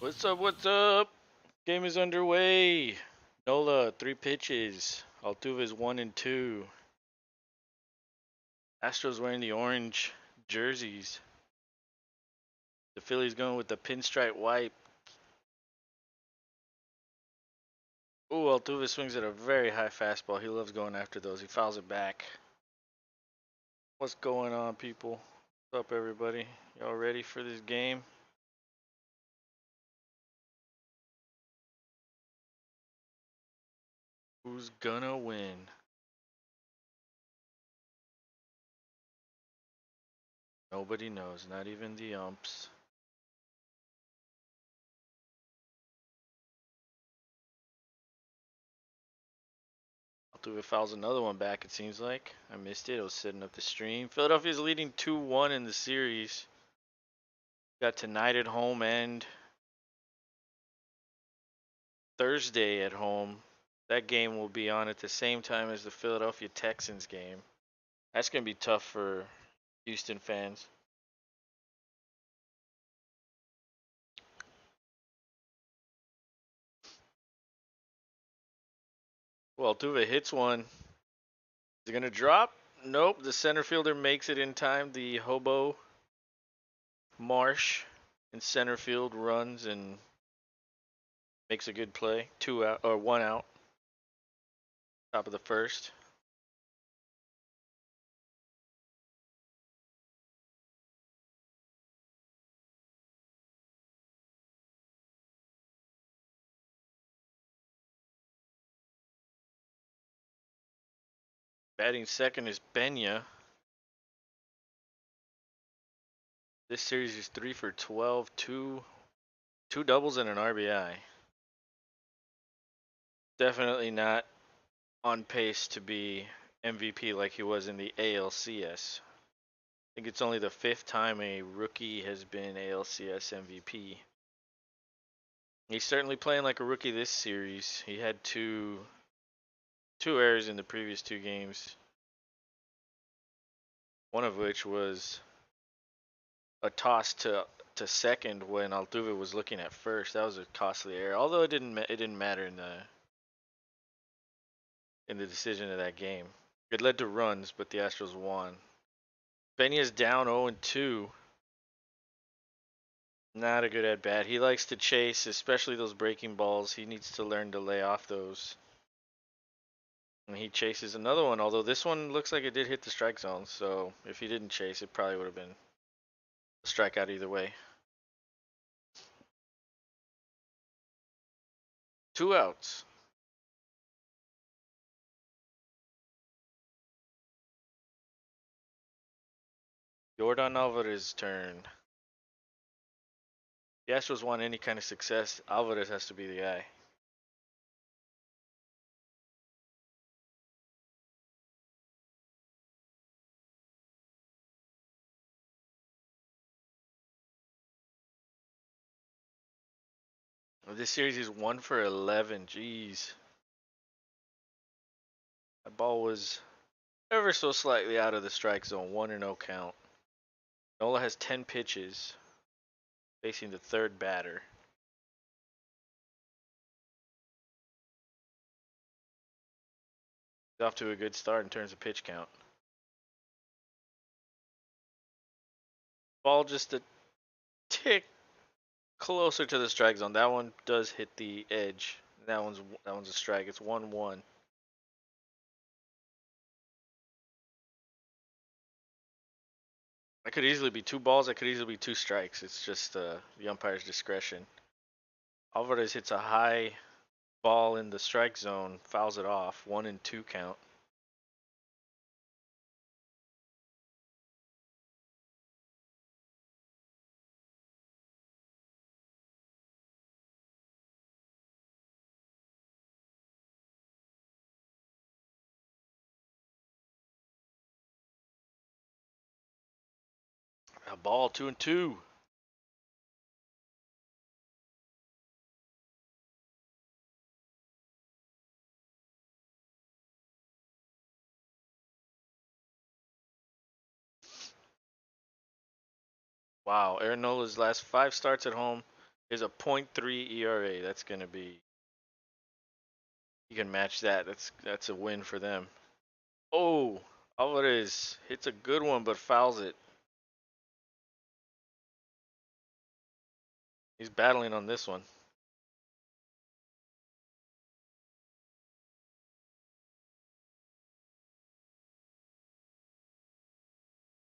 What's up? What's up? Game is underway. Nola, 3 pitches. Altuve's 1-2. Astros wearing the orange jerseys. The Phillies going with the pinstripe white. Ooh, Altuve swings at a very high fastball. He loves going after those. He fouls it back. What's going on, people? What's up, everybody? Y'all ready for this game? Who's gonna win? Nobody knows, not even the umps. Altuve fouls another one back, it seems like. I missed it. I was setting up the stream. Philadelphia's leading 2-1 in the series. Got tonight at home and Thursday at home. That game will be on at the same time as the Philadelphia Texans game. That's going to be tough for Houston fans. Well, Altuve hits one. Is it going to drop? Nope. The center fielder makes it in time. The hobo Marsh in center field runs and makes a good play. 2 out or 1 out. Top of the first. Batting second is Benya. This series is 3 for 12, two doubles and an RBI. Definitely not on pace to be MVP like he was in the ALCS. I think it's only the 5th time a rookie has been ALCS MVP. He's certainly playing like a rookie this series. He had two errors in the previous 2 games. One of which was a toss to second when Altuve was looking at first. That was a costly error. Although it didn't matter in the decision of that game. It led to runs, but the Astros won. Benya's down 0-2. Not a good at bat. He likes to chase, especially those breaking balls. He needs to learn to lay off those. And he chases another one, although this one looks like it did hit the strike zone. So if he didn't chase, it probably would have been a strikeout either way. 2 outs. Jordan Alvarez's turn. The Astros want any kind of success. Alvarez has to be the guy. This series is 1 for 11. Jeez. That ball was ever so slightly out of the strike zone. 1-0 count. Nola has 10 pitches, facing the third batter. He's off to a good start in terms of pitch count. Ball just a tick closer to the strike zone. That one does hit the edge. That one's a strike. It's 1-1. That could easily be 2 balls. That could easily be 2 strikes. It's just the umpire's discretion. Alvarez hits a high ball in the strike zone, fouls it off. 1-2 count. A ball, 2-2. Wow, Aaron Nola's last 5 starts at home, is a .3 ERA. That's gonna be. You can match that. That's a win for them. Oh, Alvarez hits a good one but fouls it. He's battling on this one.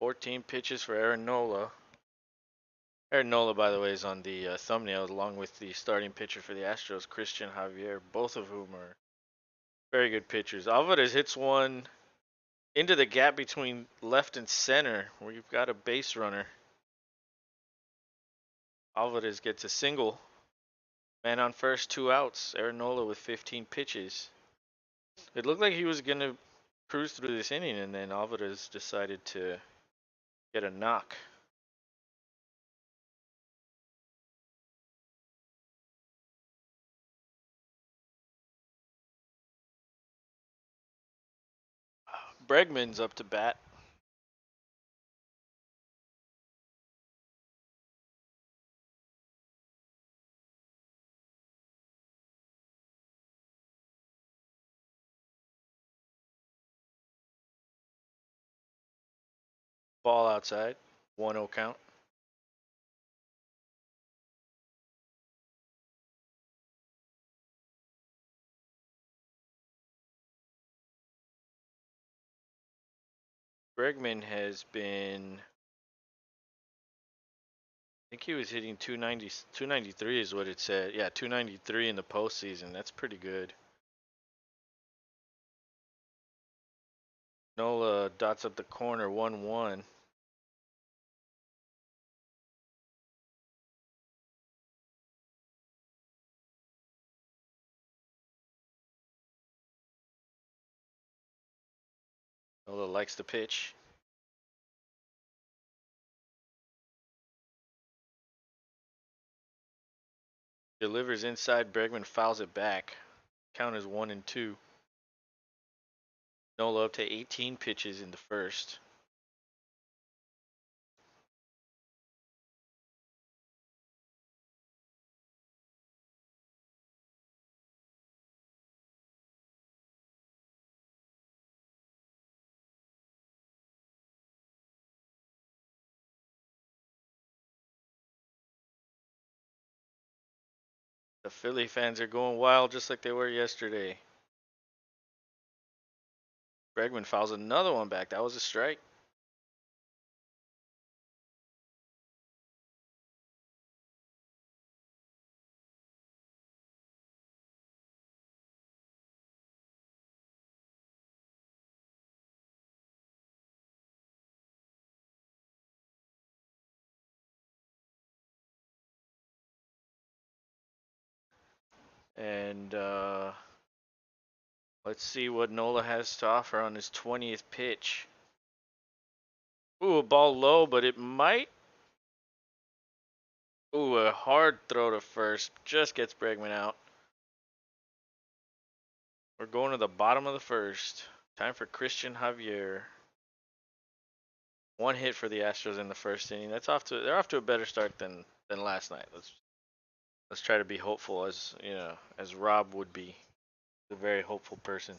14 pitches for Aaron Nola. Aaron Nola, by the way, is on the thumbnail along with the starting pitcher for the Astros, Christian Javier, both of whom are very good pitchers. Alvarez hits one into the gap between left and center where you've got a base runner. Alvarez gets a single. Man on first, 2 outs. Aaron Nola with 15 pitches. It looked like he was going to cruise through this inning, and then Alvarez decided to get a knock. Bregman's up to bat. Ball outside. 1-0 count. Bregman has been. I think he was hitting 290, 293 is what it said. Yeah, 293 in the postseason. That's pretty good. Nola dots up the corner, 1-1. Nola likes the pitch. Delivers inside. Bregman fouls it back. Count is 1-2. Nola up to 18 pitches in the first. The Philly fans are going wild just like they were yesterday. Bregman fouls another one back. That was a strike. And let's see what Nola has to offer on his 20th pitch. Ooh, a ball low, but it might. Ooh, a hard throw to first. Just gets Bregman out. We're going to the bottom of the first. Time for Christian Javier. One hit for the Astros in the first inning. They're off to a better start than last night. Let's try to be hopeful as Rob would be. A very hopeful person.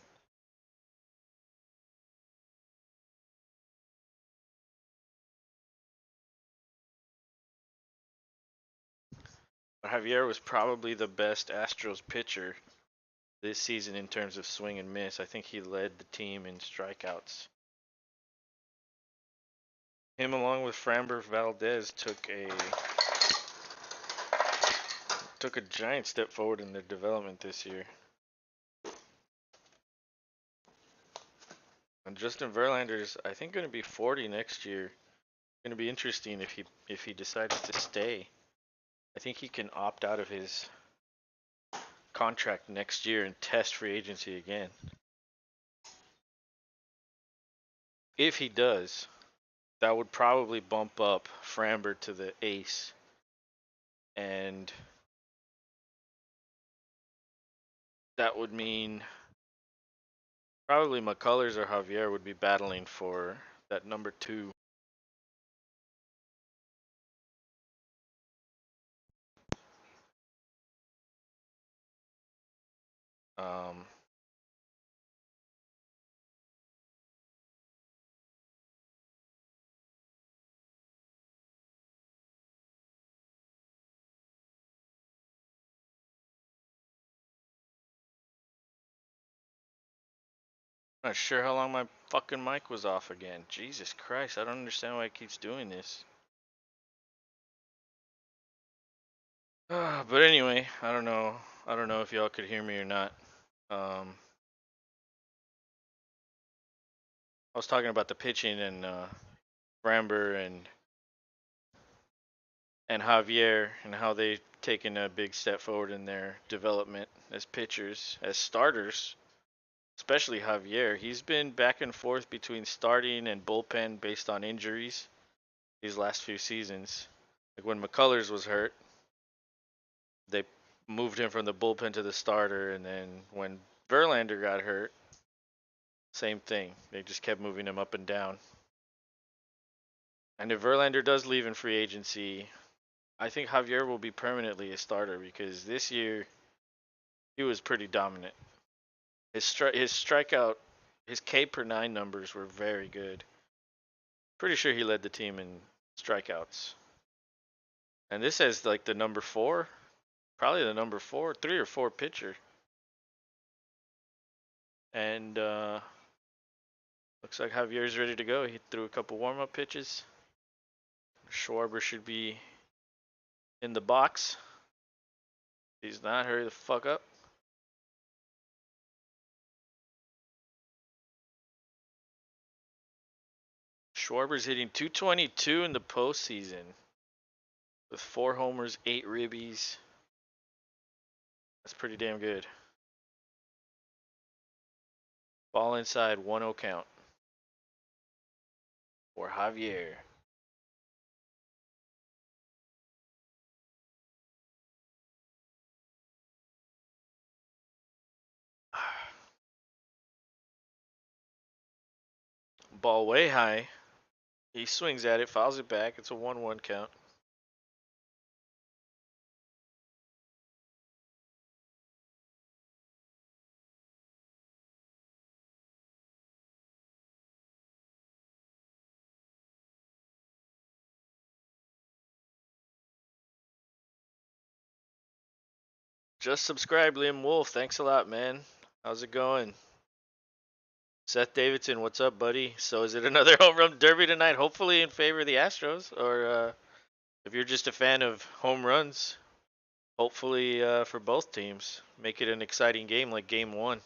Javier was probably the best Astros pitcher this season in terms of swing and miss. I think he led the team in strikeouts. Him along with Framber Valdez took a giant step forward in their development this year. And Justin Verlander is, I think, going to be 40 next year. Going to be interesting if he decides to stay. I think he can opt out of his contract next year and test free agency again. If he does, that would probably bump up Framber to the ace, and that would mean probably McCullers or Javier would be battling for that number 2. Um, Not sure how long my fucking mic was off again. Jesus Christ, I don't understand why it keeps doing this. But anyway, I don't know. I don't know if y'all could hear me or not. I was talking about the pitching and Framber and Javier and how they've taken a big step forward in their development as pitchers, as starters. Especially Javier. He's been back and forth between starting and bullpen based on injuries these last few seasons. Like when McCullers was hurt, they moved him from the bullpen to the starter, and then when Verlander got hurt, same thing. They just kept moving him up and down. And if Verlander does leave in free agency, I think Javier will be permanently a starter because this year he was pretty dominant. His strikeout, his K per nine numbers were very good. Pretty sure he led the team in strikeouts. And this is like the number four, probably the number four, 3 or 4 pitcher. And looks like Javier's ready to go. He threw a couple warm up pitches. Schwarber should be in the box. He's not. Hurry the fuck up. Schwarber's hitting 222 in the postseason with 4 homers, 8 ribbies. That's pretty damn good. Ball inside, 1-0 count for Javier. Ball way high. He swings at it, fouls it back. It's a 1-1 count. Just subscribe, Liam Wolf. Thanks a lot, man. How's it going? Seth Davidson, what's up, buddy? So is it another home run derby tonight? Hopefully in favor of the Astros, or if you're just a fan of home runs, hopefully for both teams, make it an exciting game like Game 1.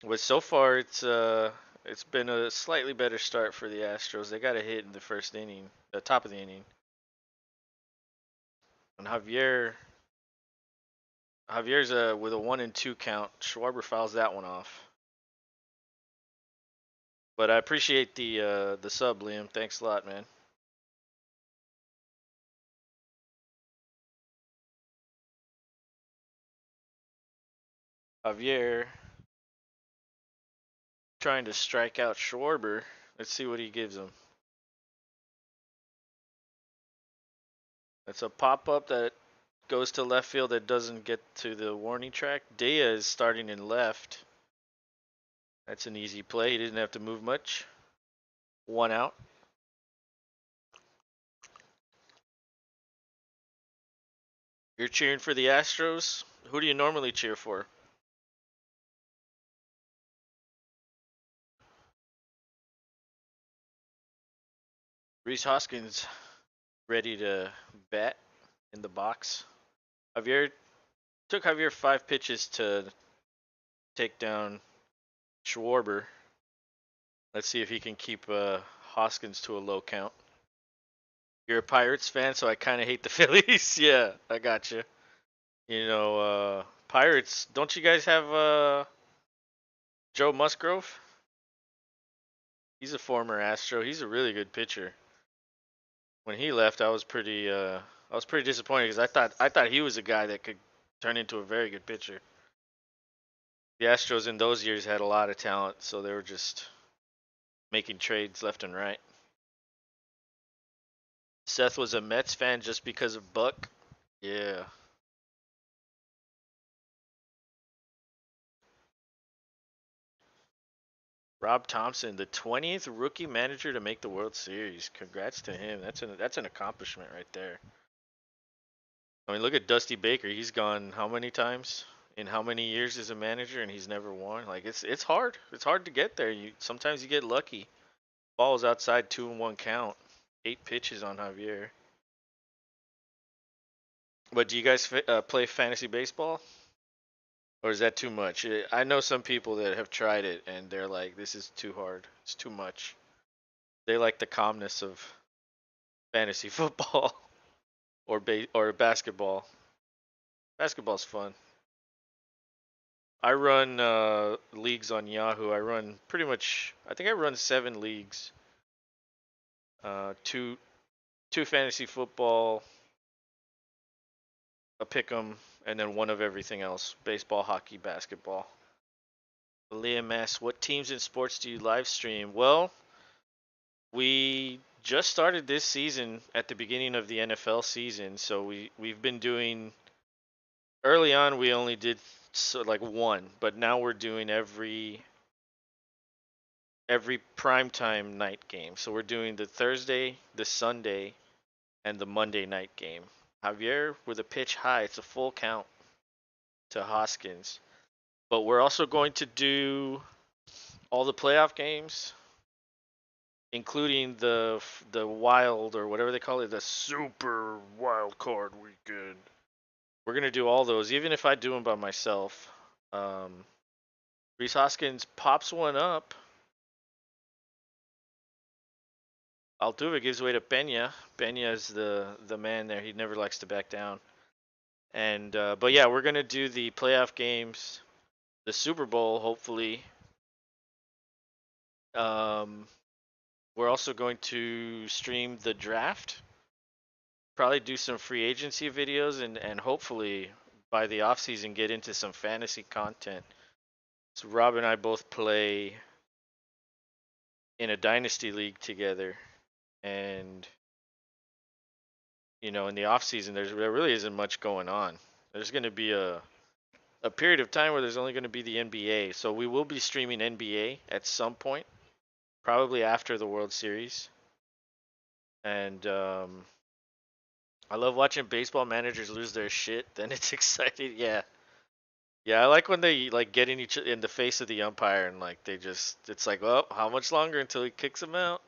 But so far, it's been a slightly better start for the Astros. They got a hit in the first inning, the top of the inning, and Javier's with a 1-2 count. Schwarber fouls that one off. But I appreciate the sub, Liam. Thanks a lot, man. Javier trying to strike out Schwarber. Let's see what he gives him. It's a pop up that goes to left field that doesn't get to the warning track. Dea is starting in left. That's an easy play. He didn't have to move much. 1 out. You're cheering for the Astros? Who do you normally cheer for? Rhys Hoskins ready to bat in the box. Javier took Javier 5 pitches to take down Schwarber. Let's see if he can keep Hoskins to a low count. You're a Pirates fan, so I kind of hate the Phillies. Yeah, I got you. You know, Pirates. Don't you guys have Joe Musgrove? He's a former Astro. He's a really good pitcher. When he left, I was pretty disappointed because I thought he was a guy that could turn into a very good pitcher. The Astros in those years had a lot of talent, so they were just making trades left and right. Seth was a Mets fan just because of Buck. Yeah. Rob Thompson, the 20th rookie manager to make the World Series. Congrats to him. That's an accomplishment right there. I mean, look at Dusty Baker. He's gone how many times in how many years as a manager, and he's never won. Like it's hard. It's hard to get there. You sometimes you get lucky. Ball's outside 2-1 count. 8 pitches on Javier. But do you guys play fantasy baseball? Or is that too much? I know some people that have tried it and they're like, this is too hard. It's too much. They like the calmness of fantasy football or basketball. Basketball's fun. I run leagues on Yahoo. I run pretty much. I think I run 7 leagues. Two fantasy football, a pick'em, and then one of everything else: baseball, hockey, basketball. Liam asks, "What teams and sports do you live stream?" Well, we just started this season at the beginning of the NFL season, so we've been doing. Early on, we only did like one, but now we're doing every primetime night game. So we're doing the Thursday, the Sunday, and the Monday night game. Javier with a pitch high. It's a full count to Hoskins. But we're also going to do all the playoff games, including the wild or whatever they call it, the super wild card weekend. We're gonna do all those, even if I do them by myself. Um, Reese Hoskins pops one up. Altuve gives way to Pena. Pena is the man there. He never likes to back down. And but yeah, we're gonna do the playoff games, the Super Bowl, hopefully. Um, we're also going to stream the draft. Probably do some free agency videos and hopefully by the off season get into some fantasy content. So Rob and I both play in a dynasty league together, and in the off season there really isn't much going on. There's going to be a period of time where there's only going to be the NBA. So we will be streaming NBA at some point, probably after the World Series. And I love watching baseball managers lose their shit. Then it's exciting. Yeah. Yeah, I like when they like get in the face of the umpire and like it's like, well, how much longer until he kicks him out?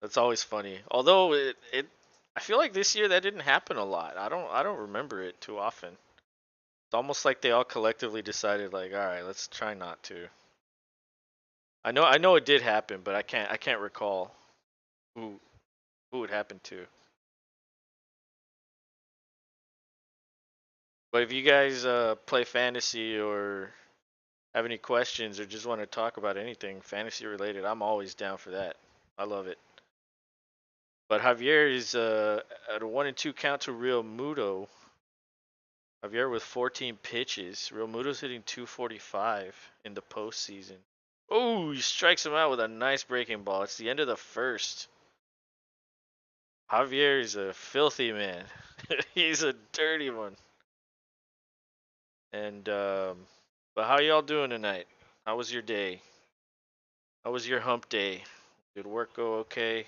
That's always funny. Although I feel like this year that didn't happen a lot. I don't remember it too often. It's almost like they all collectively decided like, all right, let's try not to. I know it did happen, but I can't recall who it happened to. But if you guys play fantasy or have any questions or just want to talk about anything fantasy related, I'm always down for that. I love it. But Javier is at a 1-2 count to Real Muto. Javier with 14 pitches. Real Muto's hitting 245 in the postseason. Oh, he strikes him out with a nice breaking ball. It's the end of the first. Javier is a filthy man. He's a dirty one. And but how y'all doing tonight? How was your day? How was your hump day? Did work go okay?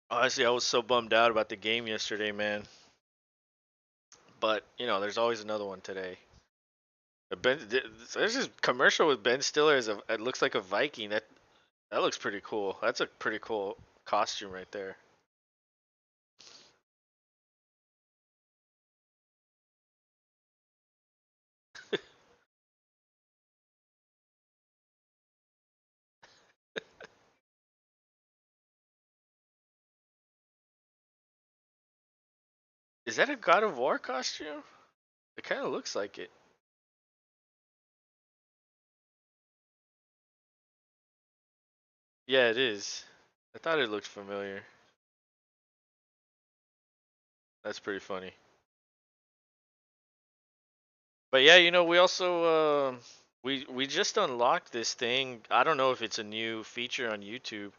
Honestly, I was so bummed out about the game yesterday, man. But there's always another one today. There's this commercial with Ben Stiller as it looks like a Viking. That looks pretty cool. That's a pretty cool costume right there. Is that a God of War costume? It kind of looks like it. Yeah, it is. I thought it looked familiar. That's pretty funny. But yeah, we also we just unlocked this thing. I don't know if it's a new feature on YouTube.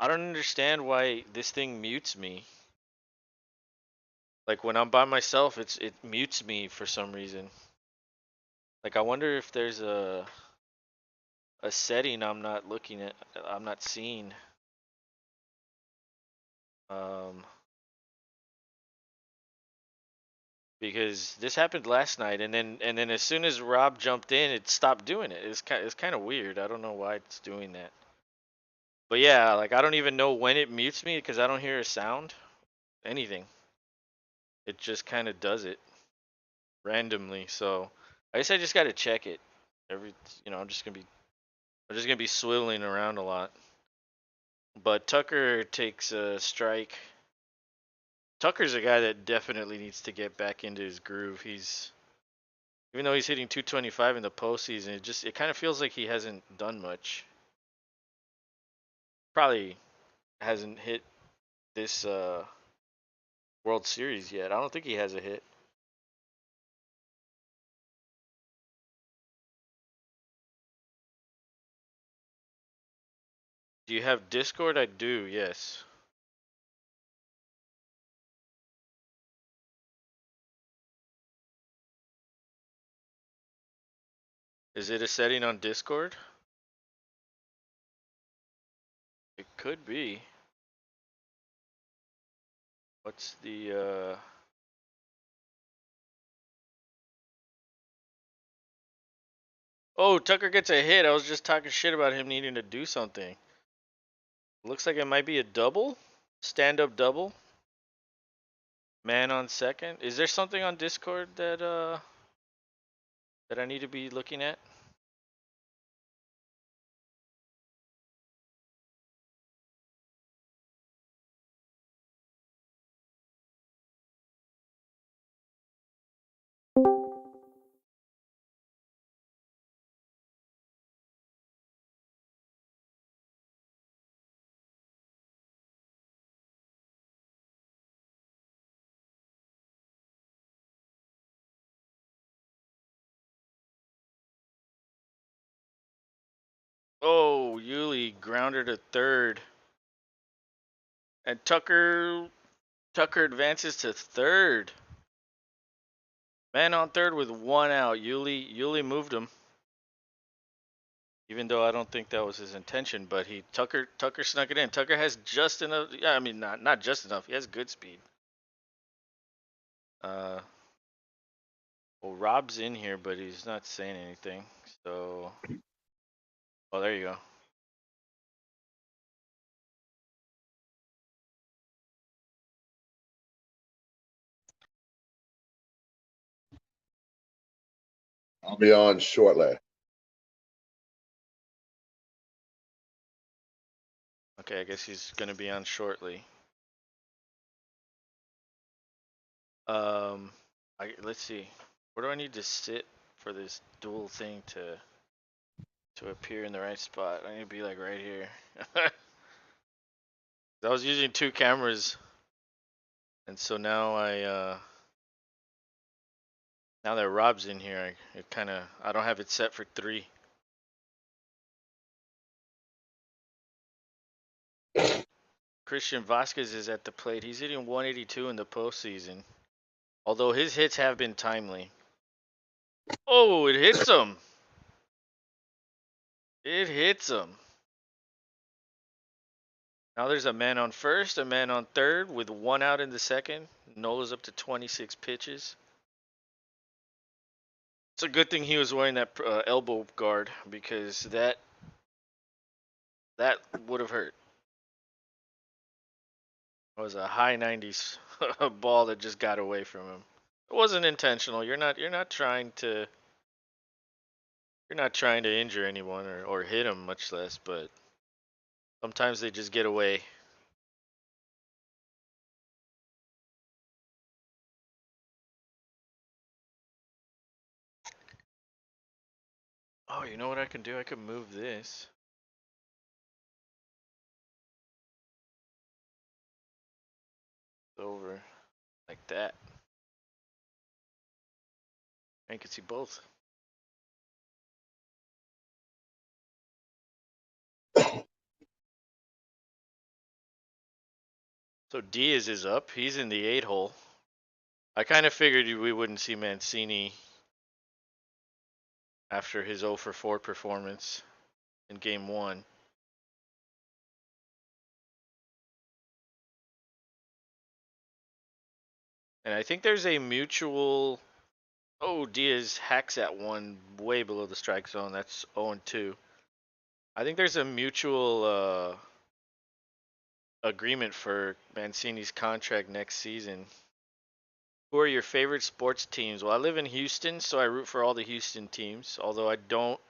I don't understand why this thing mutes me. Like when I'm by myself, it mutes me for some reason. Like I wonder if there's a setting I'm not looking at, I'm not seeing. Um, because this happened last night, and then as soon as Rob jumped in, it stopped doing it. It's kind of weird. I don't know why it's doing that. But yeah, like I don't even know when it mutes me because I don't hear a sound, anything. It just kind of does it randomly. So I guess I just got to check it. Every, I'm just gonna be swiveling around a lot. But Tucker takes a strike. Tucker's a guy that definitely needs to get back into his groove. Even though he's hitting 225 in the postseason, it kind of feels like he hasn't done much. Probably hasn't hit this World Series yet. I don't think he has a hit. Do you have Discord? I do, yes. Is it a setting on Discord? It could be. What's the Oh, Tucker gets a hit. I was just talking shit about him needing to do something. Looks like it might be a double? Stand up double? Man on second? Is there something on Discord that I need to be looking at? Oh, Yuli grounded to third. And Tucker advances to third. Man on third with one out. Yuli moved him. Even though I don't think that was his intention, but Tucker snuck it in. Tucker has just enough. Yeah, I mean not just enough. He has good speed. Uh, well, Rob's in here, but he's not saying anything. So, oh, there you go. I'll be on shortly. Okay, I guess he's gonna be on shortly. Um, let's see. Where do I need to sit for this dual thing to appear in the right spot? I need to be like right here. I was using two cameras, and so now that Rob's in here, I don't have it set for three. Christian Vasquez is at the plate. He's hitting 182 in the postseason, although his hits have been timely. Oh, it hits him. It hits him. Now there's a man on first, a man on third with one out in the second. Nola's up to 26 pitches. It's a good thing he was wearing that elbow guard because that would have hurt. It was a high 90s ball that just got away from him. It wasn't intentional. You're not trying to injure anyone or hit him, much less, but sometimes they just get away. Oh, you know what I can do? I can move this over like that. I can see both. So Diaz is up. He's in the 8 hole. I kind of figured we wouldn't see Mancini after his 0 for 4 performance in game 1. And I think there's a mutual. Oh, Diaz hacks at one way below the strike zone. That's 0 and 2. I think there's a mutual agreement for Mancini's contract next season. Who are your favorite sports teams? Well, I live in Houston, so I root for all the Houston teams. Although I don't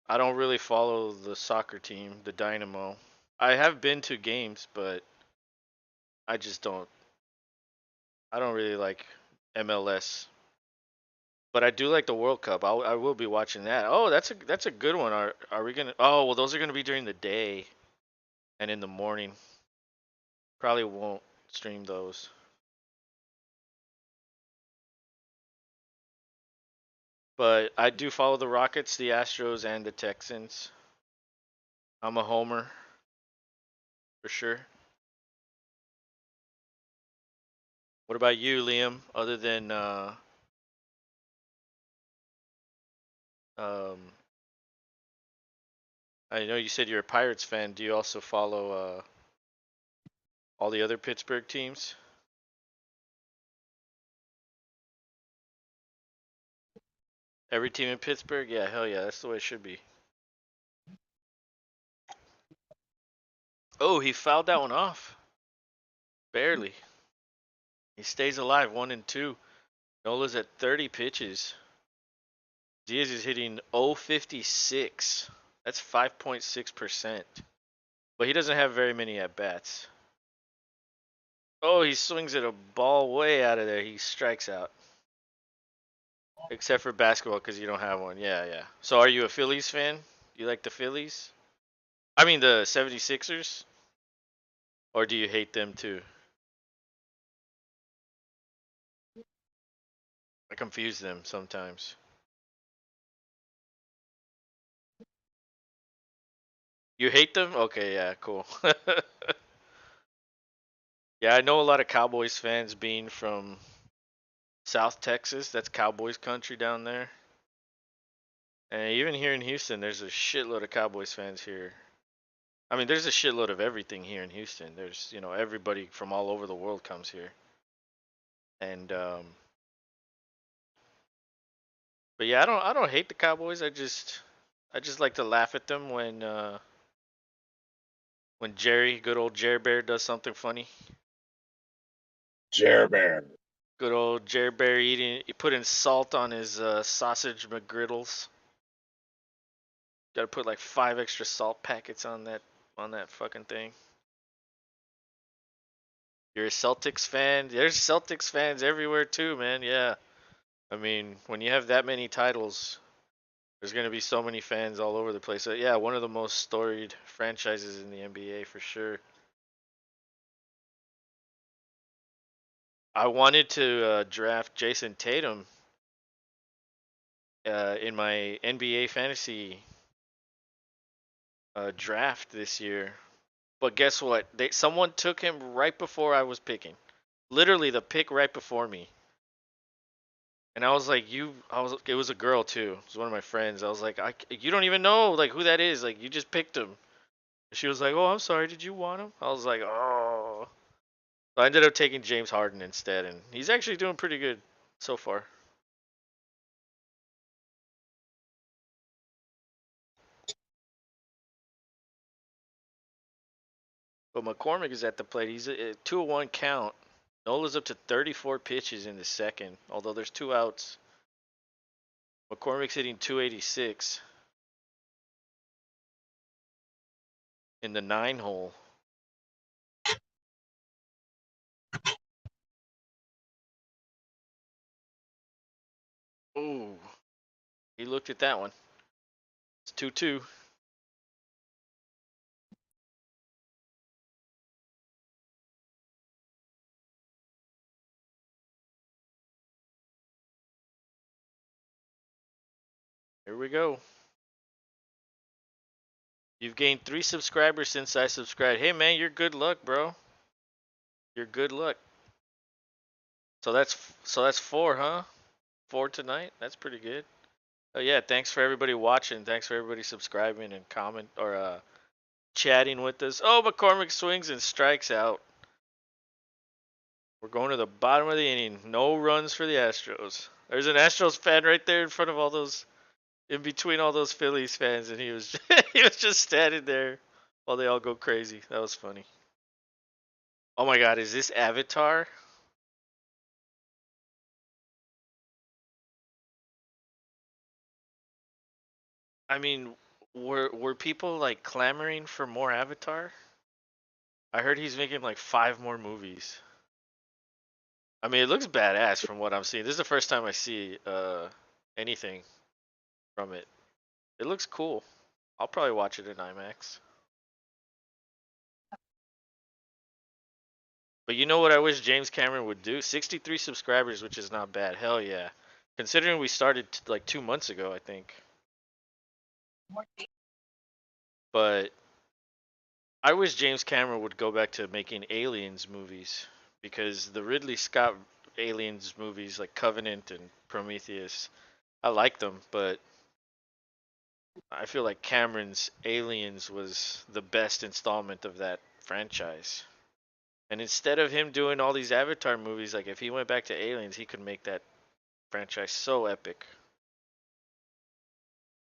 really follow the soccer team, the Dynamo. I have been to games, but I just don't. I don't really like MLS. But I do like the World Cup. I will be watching that. Oh, that's a good one. Are we gonna? Oh, well, those are gonna be during the day and in the morning. Probably won't stream those. But I do follow the Rockets, the Astros, and the Texans. I'm a homer for sure. What about you, Liam? Other than um, I know you said you're a Pirates fan. Do you also follow all the other Pittsburgh teams? Every team in Pittsburgh? Yeah, hell yeah, that's the way it should be. Oh, he fouled that one off. Barely. He stays alive, 1 and 2. Nola's at 30 pitches. Diaz is hitting 056. That's 5.6%. But he doesn't have very many at bats. Oh, he swings at a ball way out of there. He strikes out. Except for basketball because you don't have one. Yeah, yeah. So are you a Phillies fan? You like the Phillies? I mean the 76ers? Or do you hate them too? I confuse them sometimes. You hate them? Okay, yeah, cool. Yeah, I know a lot of Cowboys fans being from South Texas. That's Cowboys country down there. And even here in Houston, there's a shitload of Cowboys fans here. I mean, there's a shitload of everything here in Houston. There's, everybody from all over the world comes here. And but yeah, I don't hate the Cowboys. I just like to laugh at them when good old Jerry Bear does something funny. Jer Bear. Good old Jerry Bear putting salt on his sausage McGriddles. Got to put like 5 extra salt packets on that fucking thing. You're a Celtics fan. There's Celtics fans everywhere too, man. Yeah. I mean, when you have that many titles, there's gonna be so many fans all over the place. So, yeah, one of the most storied franchises in the NBA for sure. I wanted to draft Jason Tatum in my NBA fantasy draft this year, but guess what? Someone took him right before I was picking. Literally the pick right before me. And I was like, it was a girl too. It was one of my friends. I was like, you don't even know like who that is. Like you just picked him. She was like, oh, I'm sorry. Did you want him? I was like, oh. So I ended up taking James Harden instead, and he's actually doing pretty good so far. But McCormick is at the plate. He's a 2-1 count. Nola's up to 34 pitches in the second, although there's 2 outs. McCormick's hitting 286 in the 9 hole. Ooh, he looked at that one. It's 2-2. Here we go. You've gained 3 subscribers since I subscribed. Hey man, you're good luck, bro. Your good luck. So that's four, huh? Four tonight. That's pretty good. Oh yeah, thanks for everybody watching. Thanks for everybody subscribing and comment or chatting with us. Oh, McCormick swings and strikes out. We're going to the bottom of the inning. No runs for the Astros. There's an Astros fan right there in front of all those, in between all those Phillies fans, and he was he was just standing there while they all go crazy. That was funny. Oh my God, is this Avatar? I mean, were people like clamoring for more Avatar? I heard he's making like five more movies. I mean, it looks badass from what I'm seeing. This is the first time I see anything from it. It looks cool. I'll probably watch it in IMAX. But you know what I wish James Cameron would do? 63 subscribers, which is not bad. Hell yeah. Considering we started like 2 months ago, I think. But I wish James Cameron would go back to making Aliens movies because the Ridley Scott Aliens movies like Covenant and Prometheus, I like them, but I feel like Cameron's Aliens was the best installment of that franchise. And instead of him doing all these Avatar movies, like if he went back to Aliens, he could make that franchise so epic.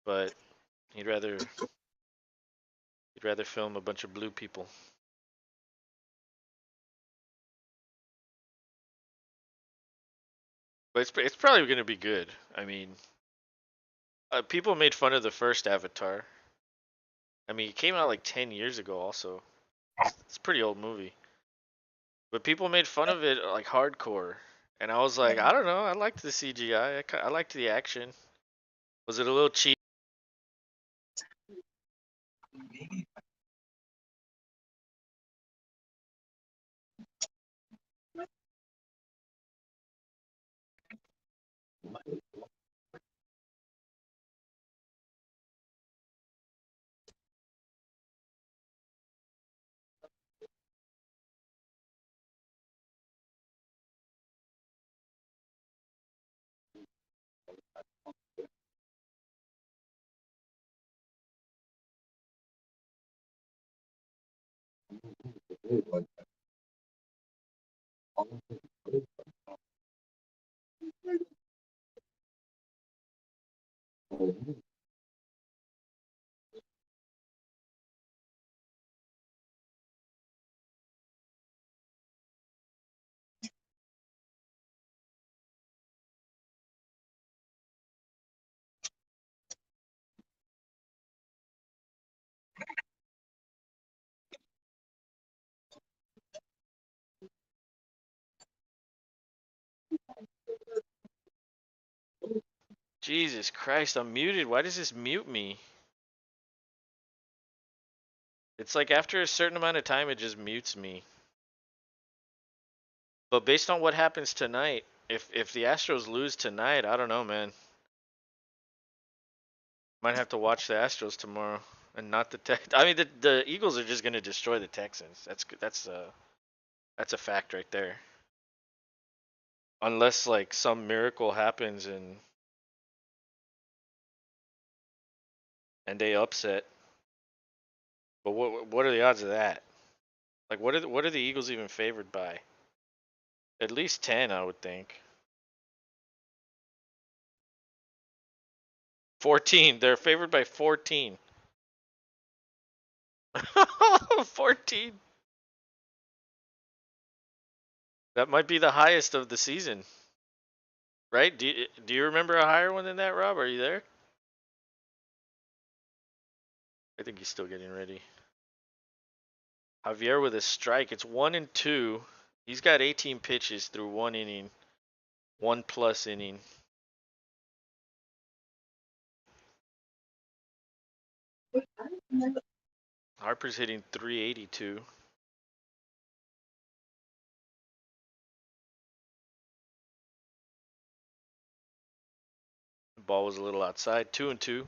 But he'd rather film a bunch of blue people. But it's probably going to be good. I mean, people made fun of the first Avatar. I mean, it came out like 10 years ago also. It's a pretty old movie. But people made fun of it like hardcore. And I was like, I don't know. I liked the CGI. I liked the action. Was it a little cheap? Jesus Christ, I'm muted. Why does this mute me? It's like after a certain amount of time, it just mutes me. But based on what happens tonight, if the Astros lose tonight, I don't know, man. Might have to watch the Astros tomorrow and not the Tex. I mean, the Eagles are just gonna destroy the Texans. That's a fact right there. Unless like some miracle happens and they upset. But what are the odds of that? Like what are the Eagles even favored by? At least 10, I would think. 14. They're favored by 14. 14. That might be the highest of the season, right? Do you remember a higher one than that, Rob? Are you there? I think he's still getting ready. Javier with a strike. It's 1-2. He's got 18 pitches through one inning, 1+ inning. Harper's hitting 382. The ball was a little outside. 2-2.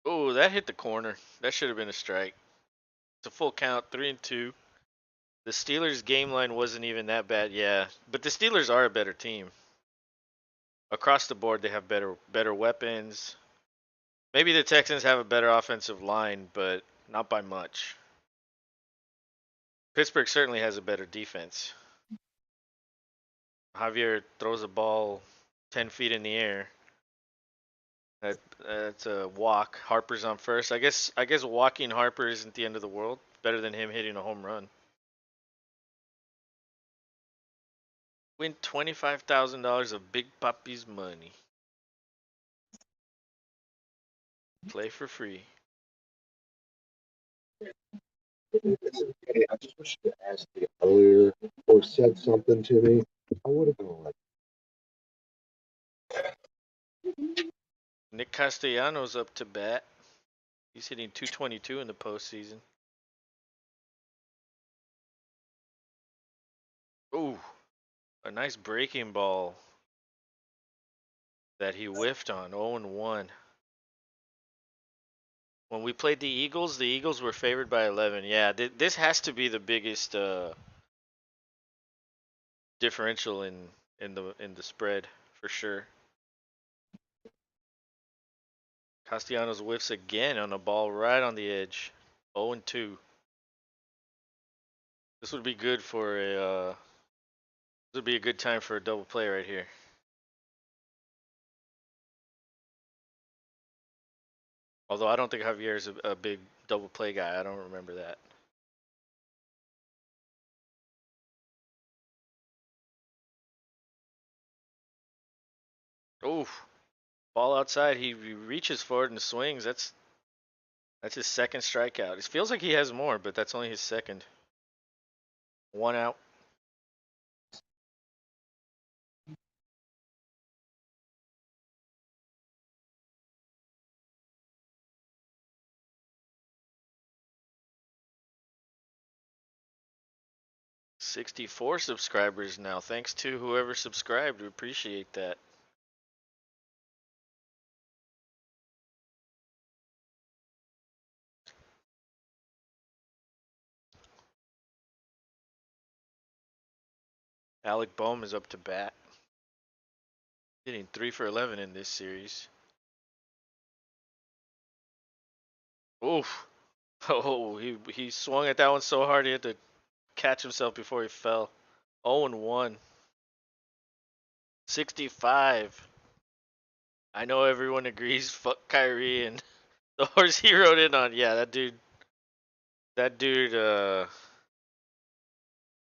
Oh, that hit the corner. That should have been a strike. It's a full count, 3-2. The Steelers' game line wasn't even that bad, yeah. But the Steelers are a better team. Across the board, they have better weapons. Maybe the Texans have a better offensive line, but not by much. Pittsburgh certainly has a better defense. Javier throws a ball 10 feet in the air. That's a walk. Harper's on first. I guess walking Harper isn't the end of the world. Better than him hitting a home run. Win $25,000 of Big Papi's money. Play for free. It's okay. I just wish you had asked me earlier or said something to me. I would have gone like, Nick Castellanos up to bat. He's hitting 222 in the postseason. Ooh, a nice breaking ball that he whiffed on. 0-1. When we played the Eagles were favored by 11. Yeah, this has to be the biggest differential in the spread for sure. Castellanos whiffs again on a ball right on the edge. 0-2. This would be good for a. This would be a good time for a double play right here. Although I don't think Javier is a big double play guy. I don't remember that. Oof. Ball outside. He reaches forward and swings. That's his second strikeout. It feels like he has more, but that's only his second. One out. $64 subscribers now. Thanks to whoever subscribed. We appreciate that. Alec Boehm is up to bat. Hitting 3 for 11 in this series. Oof. Oh, he swung at that one so hard he had to catch himself before he fell. 0-1. 65. I know everyone agrees. Fuck Kyrie and the horse he rode in on. Yeah, that dude. That dude.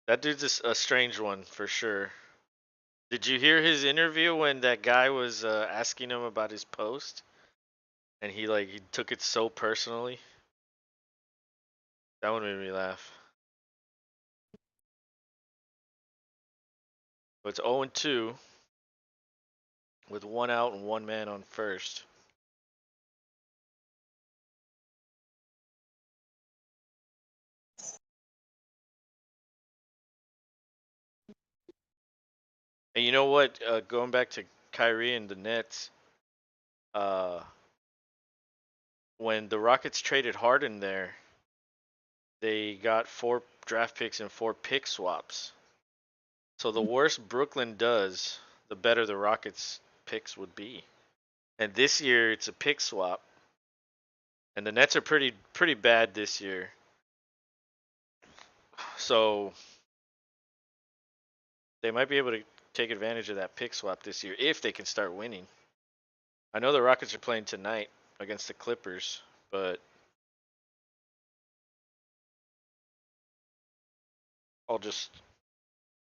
That dude's a strange one for sure. Did you hear his interview when that guy was asking him about his post, and he took it so personally? That one made me laugh. But it's 0-2 with one out and one man on first. And you know what? Going back to Kyrie and the Nets, uh, when the Rockets traded Harden there, they got 4 draft picks and 4 pick swaps. So the worse Brooklyn does, the better the Rockets picks would be. And this year it's a pick swap, and the Nets are pretty bad this year. So they might be able to take advantage of that pick swap this year if they can start winning. I know the Rockets are playing tonight against the Clippers, but I'll just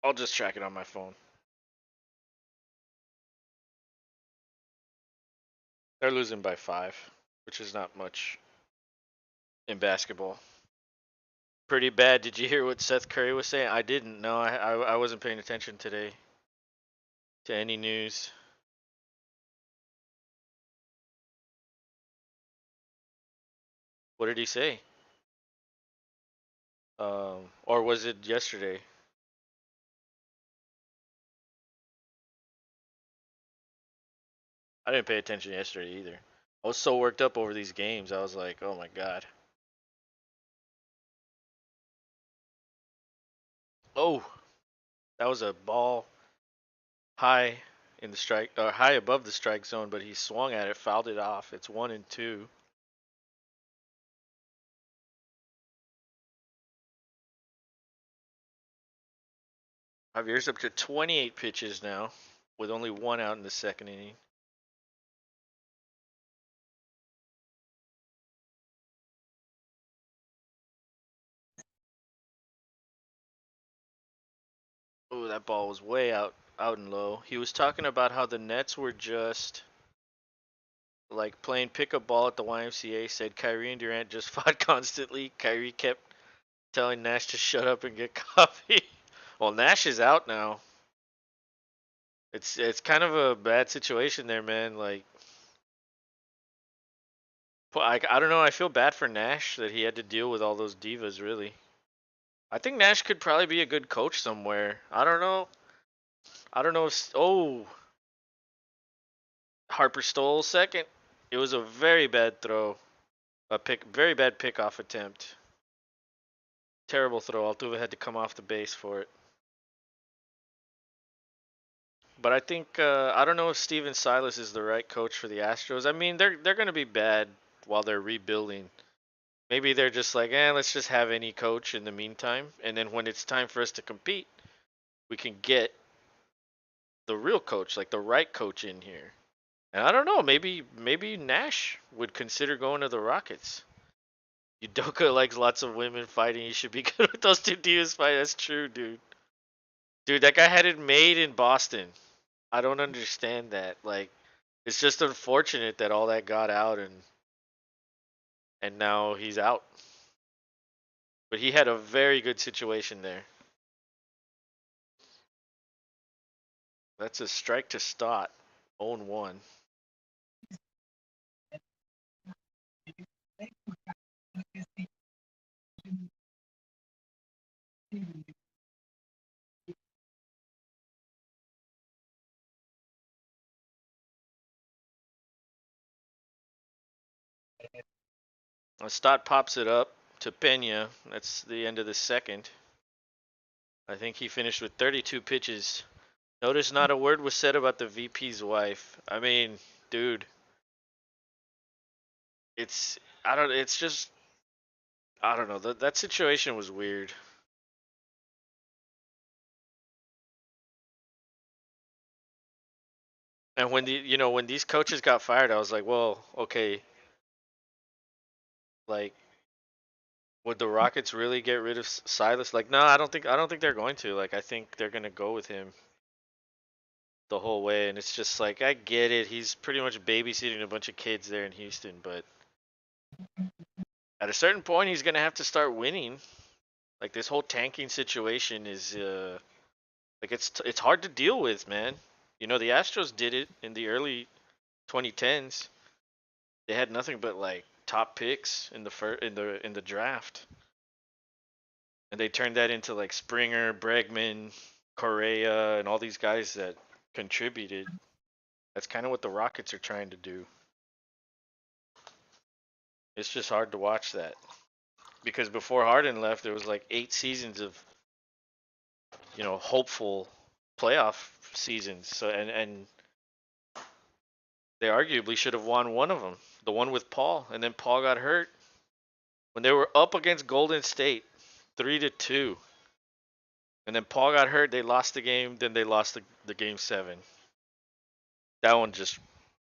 I'll just track it on my phone. They're losing by 5, which is not much in basketball. Pretty bad. Did you hear what Seth Curry was saying? I didn't. No, I wasn't paying attention today to any news. What did he say? Or was it yesterday? I didn't pay attention yesterday either. I was so worked up over these games. I was like, oh my god. Oh, that was a ball high in the strike, or high above the strike zone, but he swung at it, fouled it off. It's 1-2. Javier's up to 28 pitches now, with only one out in the second inning. Oh, that ball was way out and low. He was talking about how the Nets were just like playing pickup ball at the YMCA. Said Kyrie and Durant just fought constantly. Kyrie kept telling Nash to shut up and get coffee. Well, Nash is out now. It's kind of a bad situation there, man. Like, I don't know. I feel bad for Nash that he had to deal with all those divas. Really, I think Nash could probably be a good coach somewhere. I don't know. I don't know. Oh, Harper stole second. It was a very bad throw. Very bad pickoff attempt. Terrible throw. Altuve had to come off the base for it. But I think I don't know if Steven Silas is the right coach for the Astros. I mean, they're going to be bad while they're rebuilding. Maybe they're just like, let's just have any coach in the meantime, and then when it's time for us to compete, we can get the real coach, like the right coach in here. And I don't know, maybe Nash would consider going to the Rockets. Udoka likes lots of women fighting. He should be good with those two divas fight. That's true, dude. Dude, that guy had it made in Boston. I don't understand that. Like, it's just unfortunate that all that got out and now he's out. But he had a very good situation there. That's a strike to start. 0-1. Stott pops it up to Pena. That's the end of the second. I think he finished with 32 pitches. Notice not a word was said about the VP's wife. I mean, dude, it's I don't it's just I don't know. That situation was weird. And when these coaches got fired, I was like, well, okay, like would the Rockets really get rid of Silas? Like, no, I don't think they're going to. Like, I think they're gonna go with him the whole way. And it's just like I get it. He's pretty much babysitting a bunch of kids there in Houston, but at a certain point, he's gonna have to start winning. Like this whole tanking situation is like it's hard to deal with, man. The Astros did it in the early 2010s. They had nothing but like top picks in the draft, and they turned that into like Springer, Bregman, Correa, and all these guys that contributed. That's kind of what the Rockets are trying to do. It's just hard to watch that because before Harden left, there was like 8 seasons of hopeful playoff seasons. So and they arguably should have won one of them, the one with Paul, and then Paul got hurt when they were up against Golden State, 3-2, and then Paul got hurt. They lost the game. Then they lost the game seven. That one just,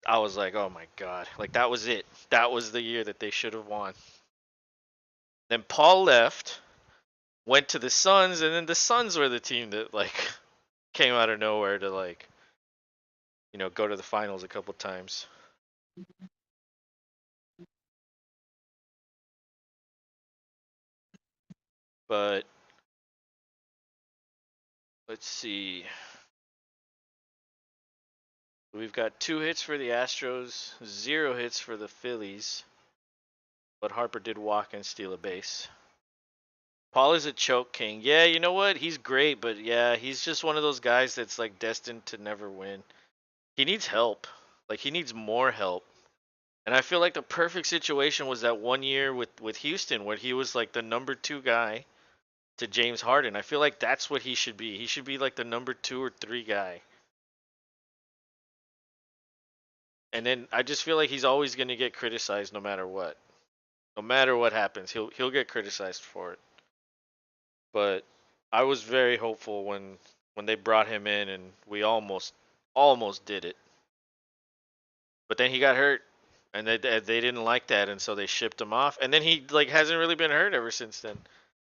I was like, oh my god, like that was it. That was the year that they should have won. Then Paul left, went to the Suns, and then the Suns were the team that like came out of nowhere to like go to the finals a couple times. But let's see. We've got 2 hits for the Astros, 0 hits for the Phillies. But Harper did walk and steal a base. Paul is a choke king. Yeah, you know what? He's great, but yeah, he's just one of those guys that's like destined to never win. He needs help. Like he needs more help. And I feel like the perfect situation was that one year with Houston where he was like the number 2 guy to James Harden. I feel like that's what he should be. He should be like the number 2 or 3 guy. And then I just feel like he's always going to get criticized no matter what. No matter what happens, he'll get criticized for it. But I was very hopeful when they brought him in and we almost did it. But then he got hurt and they didn't like that and so they shipped him off. And then he like hasn't really been hurt ever since then.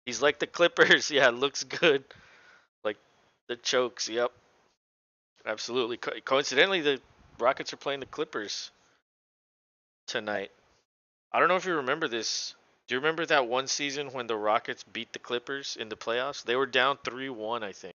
He's like the Clippers. Yeah, looks good. Like the chokes. Yep. Absolutely. Coincidentally, the Rockets are playing the Clippers tonight. I don't know if you remember this. Do you remember that one season when the Rockets beat the Clippers in the playoffs? They were down 3-1, I think.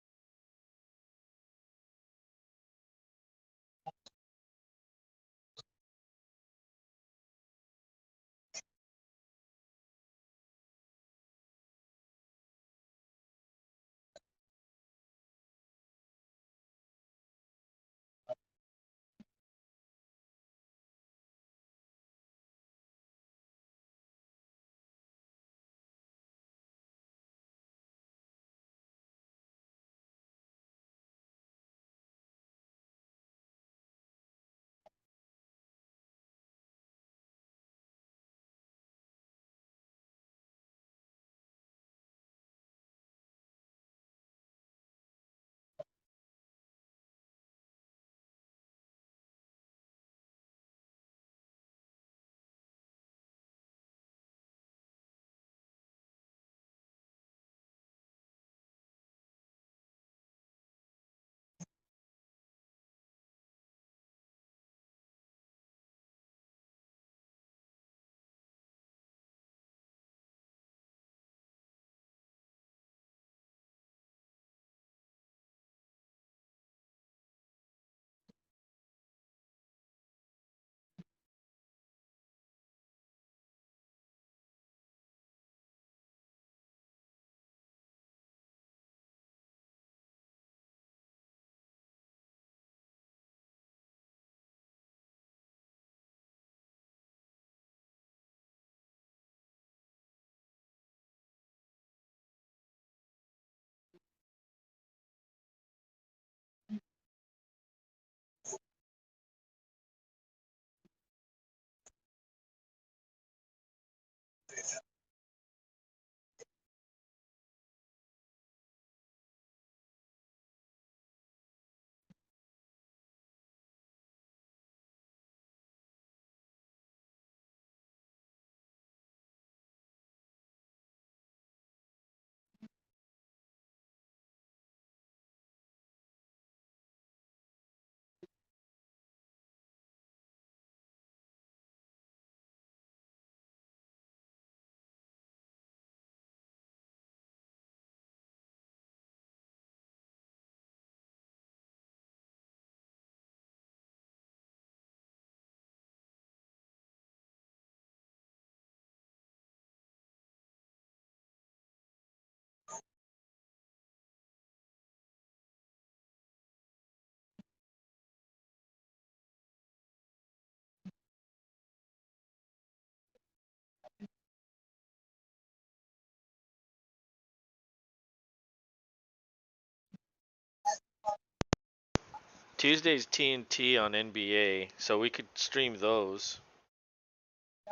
Tuesday's TNT on NBA, so we could stream those.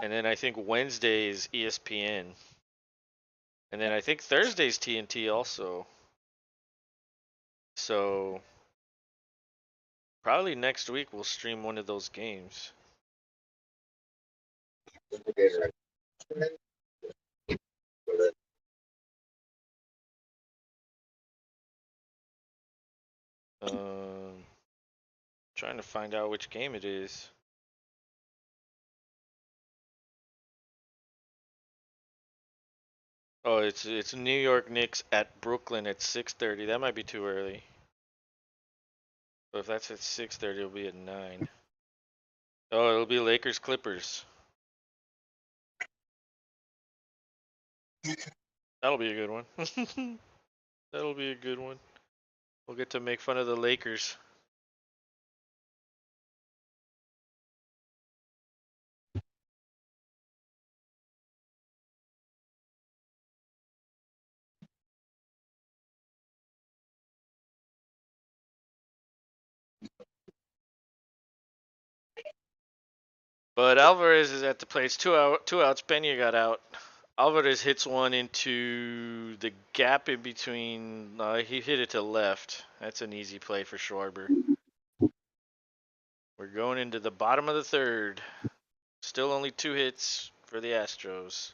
And then I think Wednesday is ESPN. And then I think Thursday's TNT also. So probably next week we'll stream one of those games. Um, trying to find out which game it is. Oh, it's New York Knicks at Brooklyn at 6:30. That might be too early. But if that's at 6:30, it'll be at 9. Oh, it'll be Lakers Clippers. That'll be a good one. That'll be a good one. We'll get to make fun of the Lakers. But Alvarez is at the plate. It's 2 out, 2 outs. Pena got out. Alvarez hits one into the gap in between. He hit it to left. That's an easy play for Schwarber. We're going into the bottom of the third. Still only 2 hits for the Astros.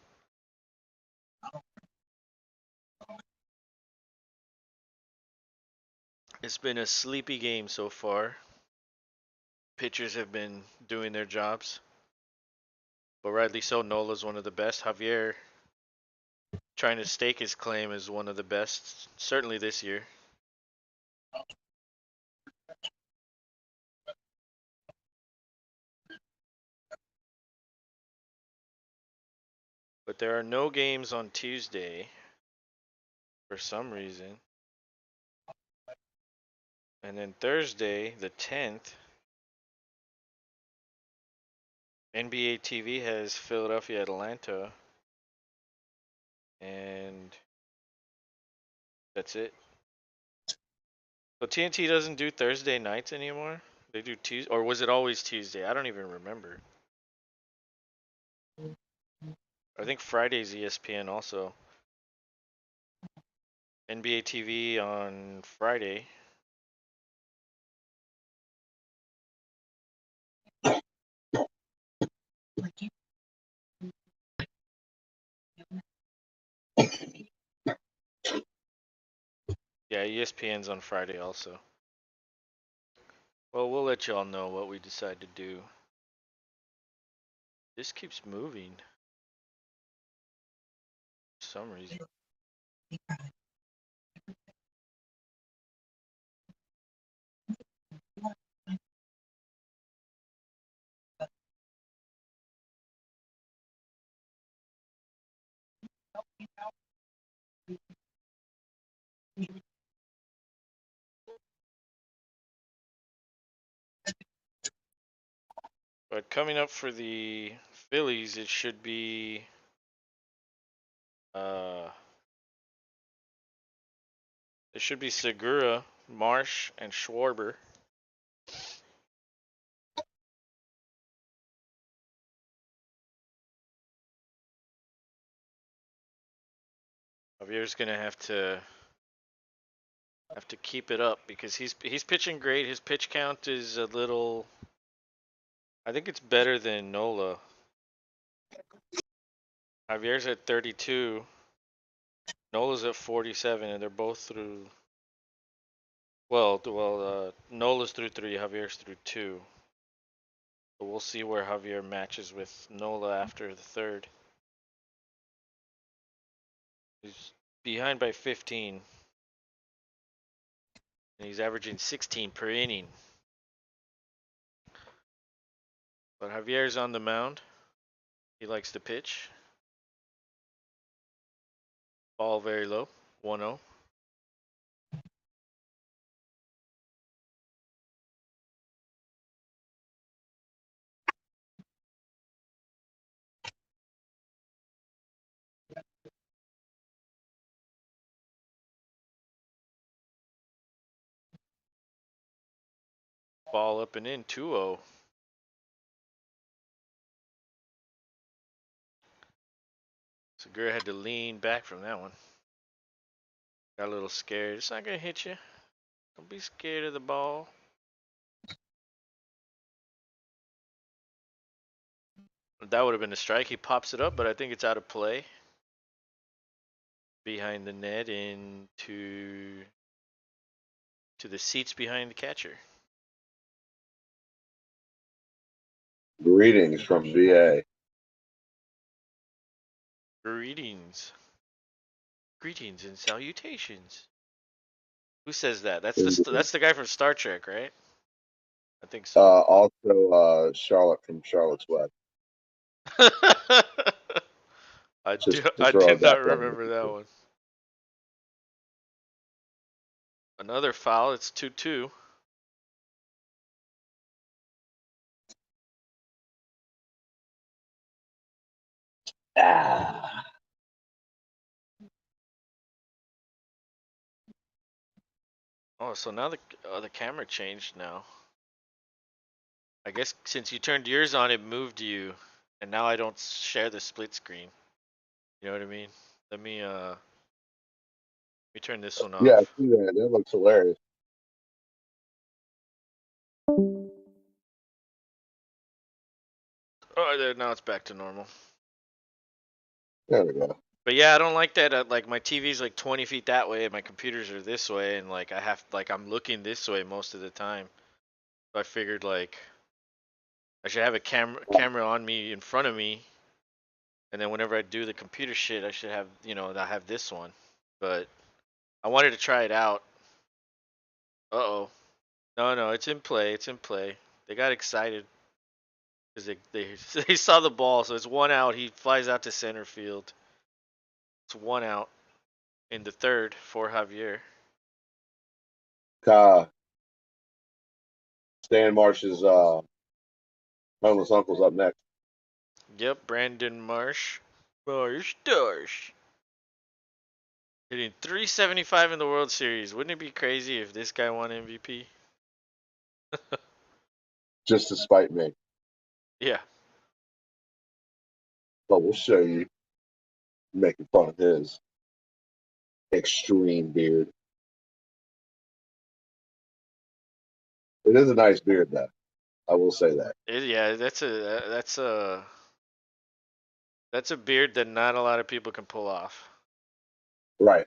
It's been a sleepy game so far. Pitchers have been doing their jobs, but rightly so. Nola's one of the best. Javier trying to stake his claim as one of the best, certainly this year. But there are no games on Tuesday for some reason. And then Thursday, the 10th, NBA TV has Philadelphia Atlanta. And that's it. So TNT doesn't do Thursday nights anymore? They do Tuesday, or was it always Tuesday? I don't even remember. I think Friday's ESPN also. NBA TV on Friday. Yeah, ESPN's on Friday also. Well, we'll let y'all know what we decide to do. This keeps moving for some reason. But coming up for the Phillies, uh it should be Segura, Marsh, and Schwarber. Javier's gonna have to keep it up because he's pitching great. His pitch count is a little. I think it's better than Nola. Javier's at 32. Nola's at 47, and they're both through. Nola's through 3, Javier's through 2. So we'll see where Javier matches with Nola after the third. He's behind by 15, and he's averaging 16 per inning. But Javier's on the mound. He likes to pitch. Ball very low, 1-0. Ball up and in, 2-0. Segura had to lean back from that one. Got a little scared. It's not gonna hit you. Don't be scared of the ball. That would have been a strike. He pops it up, but I think it's out of play. Behind the net into to the seats behind the catcher. Greetings from VA. Greetings. Greetings and salutations. Who says that? And, That's the guy from Star Trek, right? I think so. also, Charlotte from Charlotte's Web. Just to I throw did it not back on. remember that one. Another foul. It's 2-2. Ah. Oh, so now the camera changed now. I guess since you turned yours on, it moved you, and now I don't share the split screen. You know what I mean? Let me turn this one Yeah, I off. see that. That looks hilarious. Oh, there, now it's back to normal. There we go. But yeah, I don't like that. Like my TV's like 20 feet that way, and my computers are this way, and like I'm looking this way most of the time. So I figured like I should have a camera on me in front of me, and then whenever I do the computer shit, I should have I have this one. But I wanted to try it out. Uh oh. No, no, it's in play. It's in play. They got excited because they saw the ball. So it's one out. He flies out to center field. It's one out in the third for Javier. Stan Marsh's homeless uncle's up next. Yep, Brandon Marsh. Hitting 375 in the World Series. Wouldn't it be crazy if this guy won MVP? Just to spite me. Yeah. But we'll show you making fun of his extreme beard. It is a nice beard, though. I will say that. Yeah, that's a beard that not a lot of people can pull off. Right.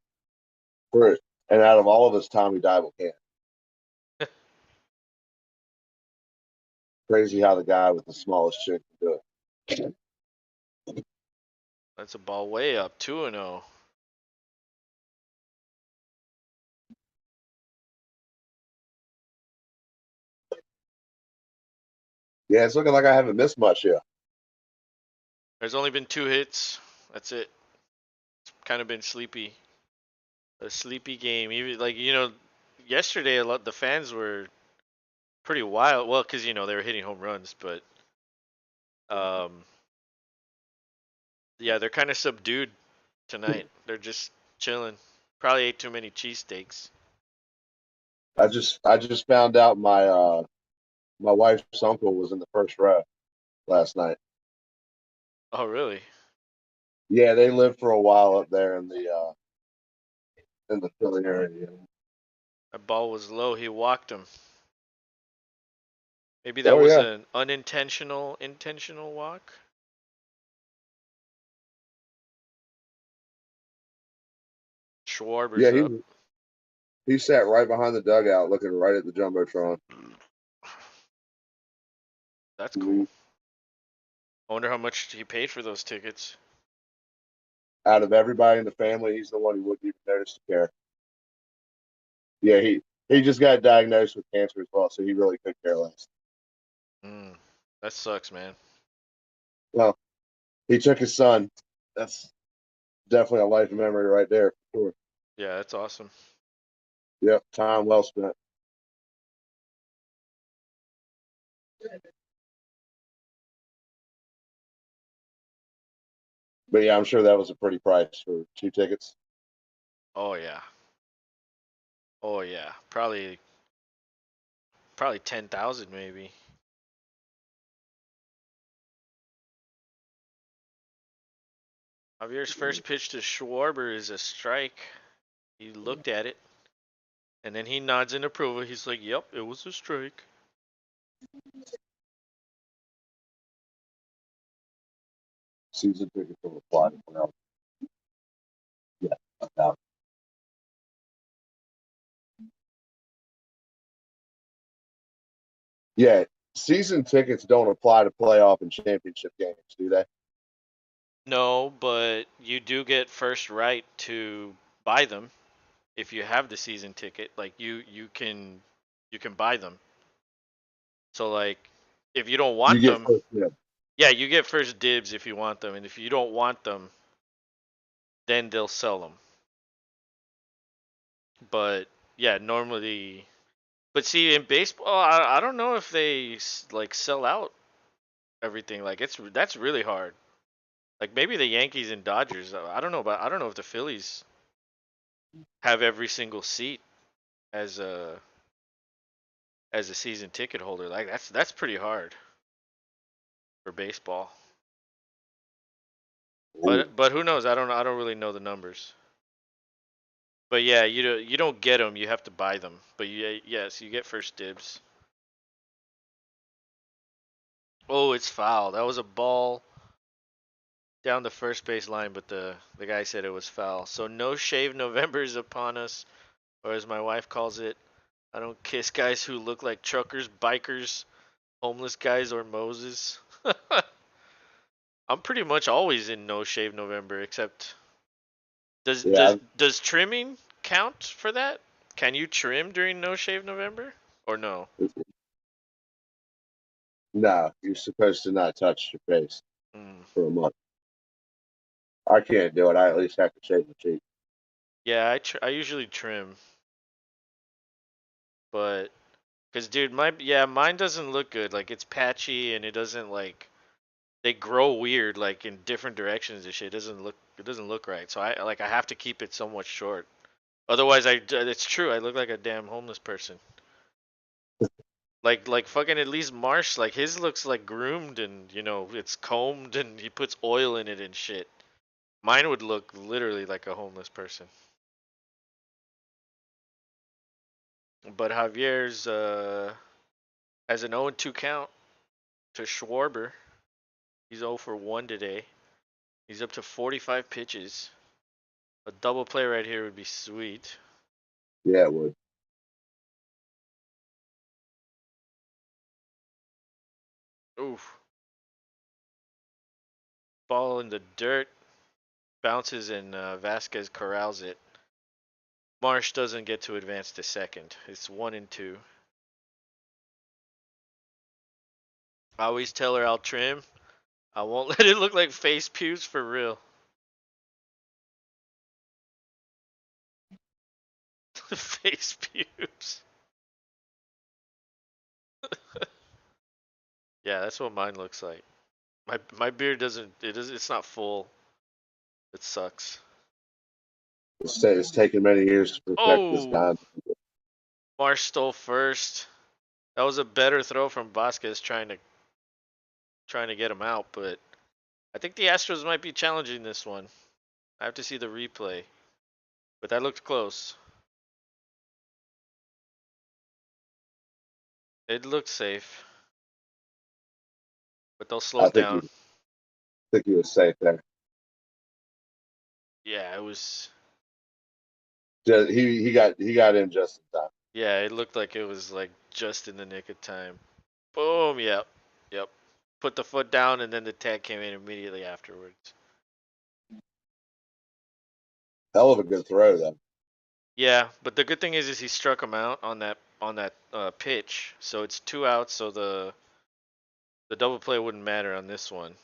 For and out of all of us, Tommy Dybel can. Crazy how the guy with the smallest chin can do it. That's a ball way up, 2-0. Yeah, it's looking like I haven't missed much yet. There's only been 2 hits. That's it. It's kind of been sleepy. A sleepy game. Even like yesterday a lot the fans were pretty wild. Well, because they were hitting home runs, but um, yeah, they're kind of subdued tonight. They're just chilling. Probably ate too many cheesesteaks. I just found out my wife's uncle was in the first row last night. Oh, really? Yeah, they lived for a while up there in the Philly area. That ball was low. He walked him. Maybe that Oh was yeah, an unintentional intentional walk. yeah. Schwarber's up. He sat right behind the dugout, looking right at the jumbotron. That's cool. I wonder how much he paid for those tickets. Out of everybody in the family, he's the one who wouldn't even notice to care. Yeah, he just got diagnosed with cancer as well, so he really could care less. Mm, that sucks, man. Well, he took his son. That's definitely a life memory right there for sure. Yeah, that's awesome. Yep, time well spent. But yeah, I'm sure that was a pretty price for 2 tickets. Oh yeah. Oh yeah. Probably 10,000 maybe. Javier's first pitch to Schwarber is a strike. He looked at it, and then he nods in approval. He's like, "Yep, it was a strike." Season tickets will apply. Well, yeah, about. Yeah, season tickets don't apply to playoff and championship games, do they? No, but you do get first right to buy them if you have the season ticket. Like you can buy them. So like if you don't You want get them, first. Yeah. yeah, you get first dibs if you want them, and if you don't want them, then they'll sell them. But yeah, normally. But see, in baseball, I don't know if they like sell out everything. Like that's really hard. Like maybe the Yankees and Dodgers. I don't know if the Phillies have every single seat as a as a season ticket holder. Like that's pretty hard for baseball. Ooh, But who knows? I don't really know the numbers. But yeah, you don't get them. You have to buy them. But yes, you get first dibs. Oh, it's foul. That was a ball down the first base line, but the guy said it was foul. So no shave November is upon us, or as my wife calls it, I don't kiss guys who look like truckers, bikers, homeless guys, or Moses. I'm pretty much always in no shave November, except does yeah, does does trimming count for that? Can you trim during no shave November or no? no, you're supposed to not touch your face Mm. for a month. I can't do it. I at least have to shave my cheek. Yeah, I usually trim, but cause dude, mine doesn't look good. Like it's patchy and it doesn't like they grow weird like in different directions and shit. It doesn't look right. So I have to keep it somewhat short. Otherwise, it's true. I look like a damn homeless person. Like fucking at least Marsh, like his looks like groomed and it's combed and he puts oil in it and shit. Mine would look literally like a homeless person. But Javier's has an 0-2 count to Schwarber. He's 0 for 1 today. He's up to 45 pitches. A double play right here would be sweet. Yeah, it would. Oof. Ball in the dirt. Bounces and Vasquez corrals it. Marsh doesn't get to advance to second. It's 1-2. I always tell her I'll trim. I won't let it look like face pubes for real. Face pubes. Yeah, that's what mine looks like. My beard doesn't. It's not full. It sucks. It's taken many years to perfect this Oh, guy. Marsh stole first. That was a better throw from Vasquez trying to get him out, but I think the Astros might be challenging this one. I have to see the replay, but that looked close. It looked safe, but they'll slow I it down. think he was safe there. Yeah, it was. Just, he got in just in time. Yeah, it looked like it was like just in the nick of time. Boom. Yep. Yep. Put the foot down, and then the tag came in immediately afterwards. Hell of a good throw though. Yeah, but the good thing is he struck him out on that pitch, so it's 2 outs. So the double play wouldn't matter on this one.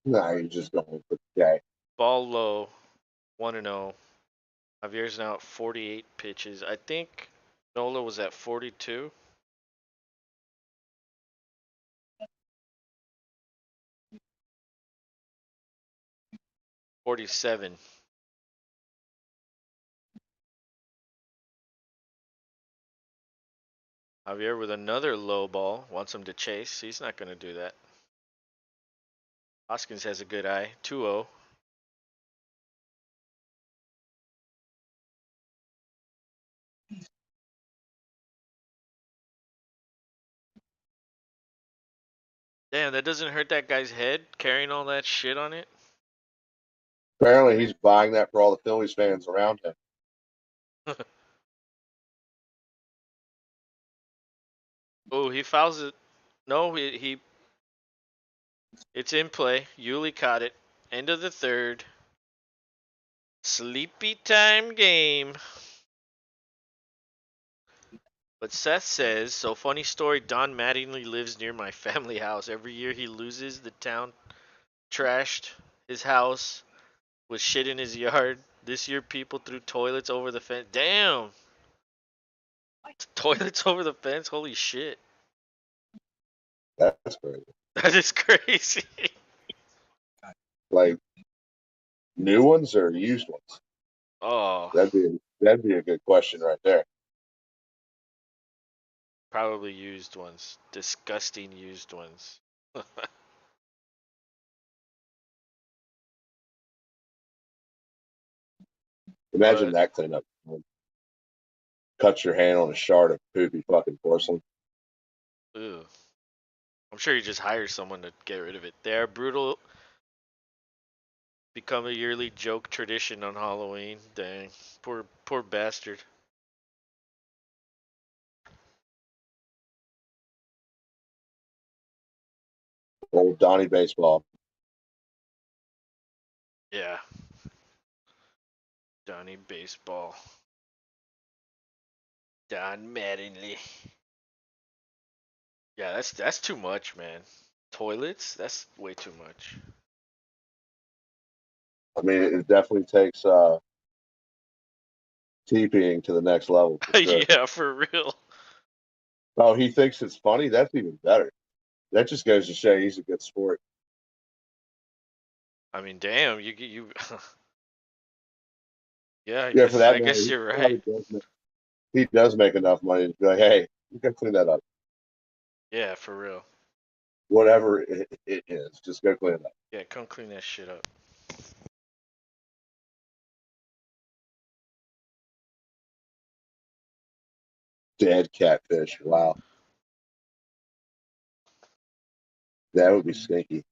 No, you're just going for the day. Ball low, 1-0. Javier's now at 48 pitches. I think Nola was at 42, 47. Javier with another low ball wants him to chase. He's not going to do that. Hoskins has a good eye. 2-0. Damn, that doesn't hurt that guy's head carrying all that shit on it. Apparently, he's buying that for all the Phillies fans around him. Oh, he fouls it. No, it's in play. Yuli caught it. End of the third. Sleepy time game. But Seth says, so funny story, Don Mattingly lives near my family house. Every year he loses, the town trashed his house with shit in his yard. This year people threw toilets over the fence. Damn! Toilets over the fence? Holy shit. That's crazy. That is crazy. Like new ones or used ones? Oh. That'd be a good question right there. Probably used ones. Disgusting used ones. Imagine But that cleanup. Cut your hand on a shard of poopy fucking porcelain. ew. I'm sure you just hire someone to get rid of it. They are brutal. Become a yearly joke tradition on Halloween. Dang, poor bastard. Old Donnie baseball. Yeah, Donnie baseball. Don Mattingly. Yeah, that's too much, man. Toilets? That's way too much. I mean, it definitely takes TPing to the next level for sure. Yeah, for real. Oh, he thinks it's funny. That's even better. That just goes to show he's a good sport. I mean, damn, you. Yeah, Yeah, for that I matter, guess he you're right. probably he does make enough money to be like, hey, you can clean that up. Yeah, for real. Whatever it is, just go clean it up. Yeah, come clean that shit up. Dead catfish. Wow, that would be stinky.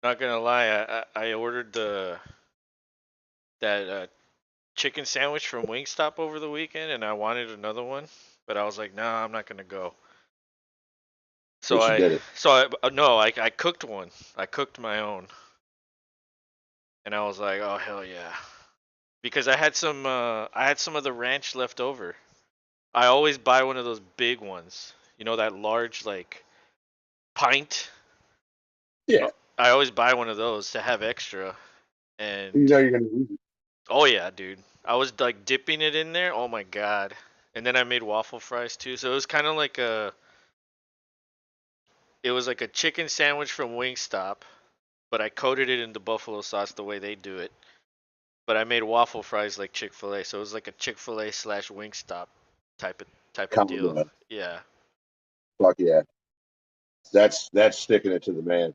Not gonna lie, I ordered that chicken sandwich from Wingstop over the weekend, and I wanted another one, but I was like, nah, I'm not gonna go. So But you did it. no, I cooked one. I cooked my own, and I was like, oh hell yeah, because I had some of the ranch left over. I always buy one of those big ones. You know that large like pint. Yeah, I always buy one of those to have extra. you And know you're gonna use it. oh yeah, dude. I was like dipping it in there. Oh my god. And then I made waffle fries too. So it was kind of like a chicken sandwich from Wingstop, but I coated it in the buffalo sauce the way they do it. But I made waffle fries like Chick-fil-A. So it was like a Chick-fil-A slash Wingstop type of type of deal. Combo. Yeah. Fuck yeah, that's sticking it to the man.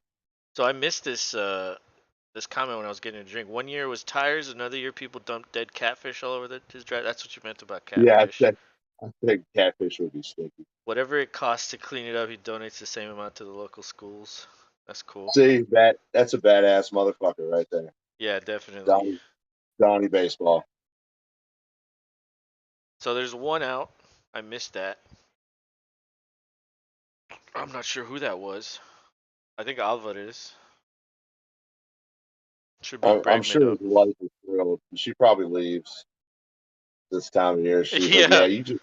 So I missed this comment when I was getting a drink. One year was tires, another year people dumped dead catfish all over his drive. That's what you meant about Yeah, catfish. I think catfish would be stinky. Whatever it costs to clean it up, he donates the same amount to the local schools. That's cool. See that's a badass motherfucker right there. Yeah, definitely. Donnie Donnie baseball. So there's one out. I missed that. I'm not sure who that was. I think Alvarez. Should be I'm Bregman sure up. his wife is thrilled. She probably leaves this time of year. She's like, yeah, Yeah. you just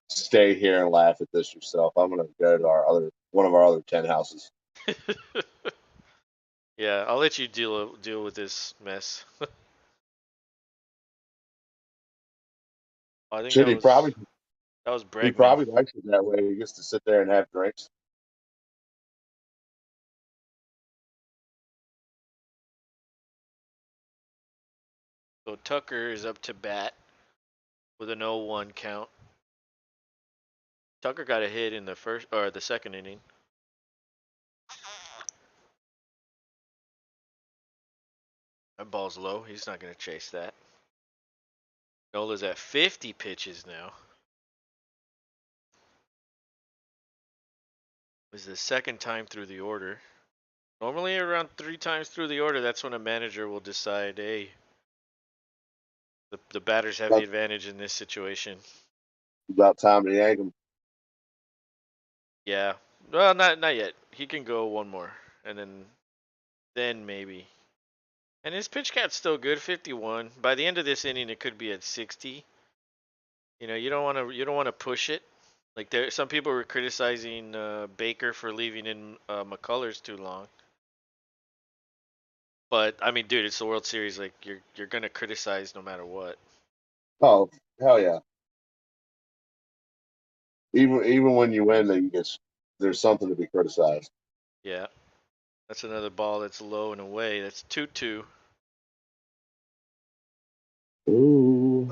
stay here and laugh at this yourself. I'm gonna go to our other one of our other 10 houses. Yeah, I'll let you deal with this mess. I think Shit, that was he Bregman. probably likes it that way. He gets to sit there and have drinks. So Tucker is up to bat with an 0-1 count. Tucker got a hit in the first or the second inning. That ball's low. He's not gonna chase that. Nola's at 50 pitches now. This is the second time through the order. Normally around 3 times through the order, that's when a manager will decide, hey, the batters have the About, advantage in this situation. about time to yank him. Yeah. Well, not yet. He can go one more, and then maybe. And his pitch count's still good, 51. By the end of this inning, it could be at 60. You don't want to push it. Like some people were criticizing Baker for leaving in McCullers too long. But I mean, dude, it's the World Series. Like you're gonna criticize no matter what. Oh, hell yeah. Even when you win, there's something to be criticized. Yeah, that's another ball that's low and away. That's 2-2. Ooh.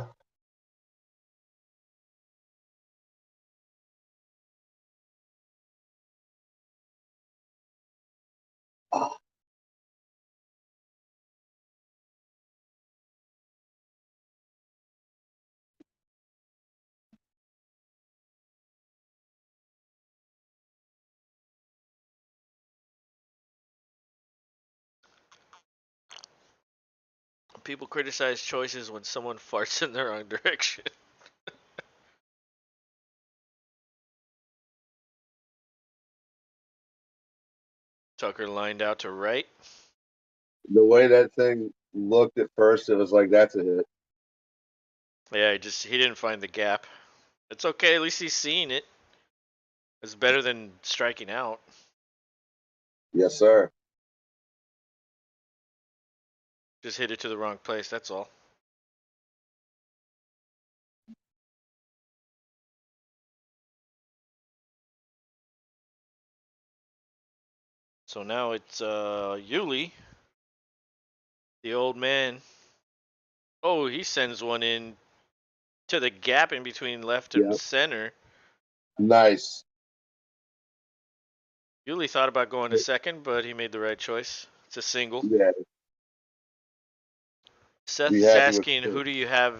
Ah, People criticize choices when someone farts in the wrong direction. Tucker lined out to right. the way that thing looked at first, it was like that's a hit. Yeah, he didn't find the gap. It's okay. At least he's seeing it. It's better than striking out. Yes, sir. Just hit it to the wrong place. That's all. So now it's Yuli, the old man. Oh, he sends one in to the gap in between left and Yep. center. Nice. Yuli thought about going to second, but he made the right choice. It's a single. Yeah. Seth Be is happy with asking, it. who do you have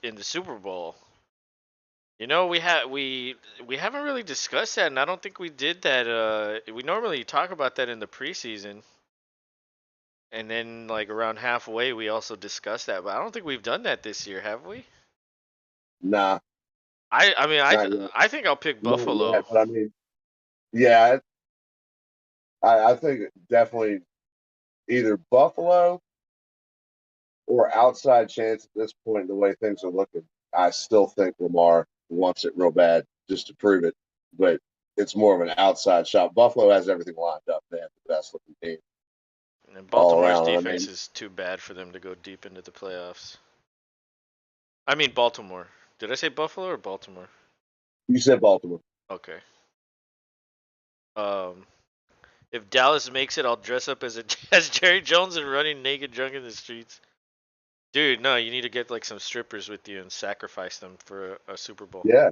in the Super Bowl? You know, we haven't really discussed that, and I don't think we did that. We normally talk about that in the preseason, and then like around halfway, we also discuss that. But I don't think we've done that this year, have we? Nah, I mean, not yet. I think I'll pick Not yet. Buffalo. But I mean, yeah, I think definitely either Buffalo or outside chance at this point, the way things are looking. I still think Lamar wants it real bad just to prove it, but it's more of an outside shot. Buffalo has everything lined up. They have the best looking team And all Baltimore's around. I defense mean, is too bad for them to go deep into the playoffs. I mean Baltimore. Did I say Buffalo or Baltimore? you said Baltimore. Okay. Um, if Dallas makes it, I'll dress up as as Jerry Jones and running naked drunk in the streets. Dude, no, you need to get like some strippers with you and sacrifice them for a Super Bowl. Yeah,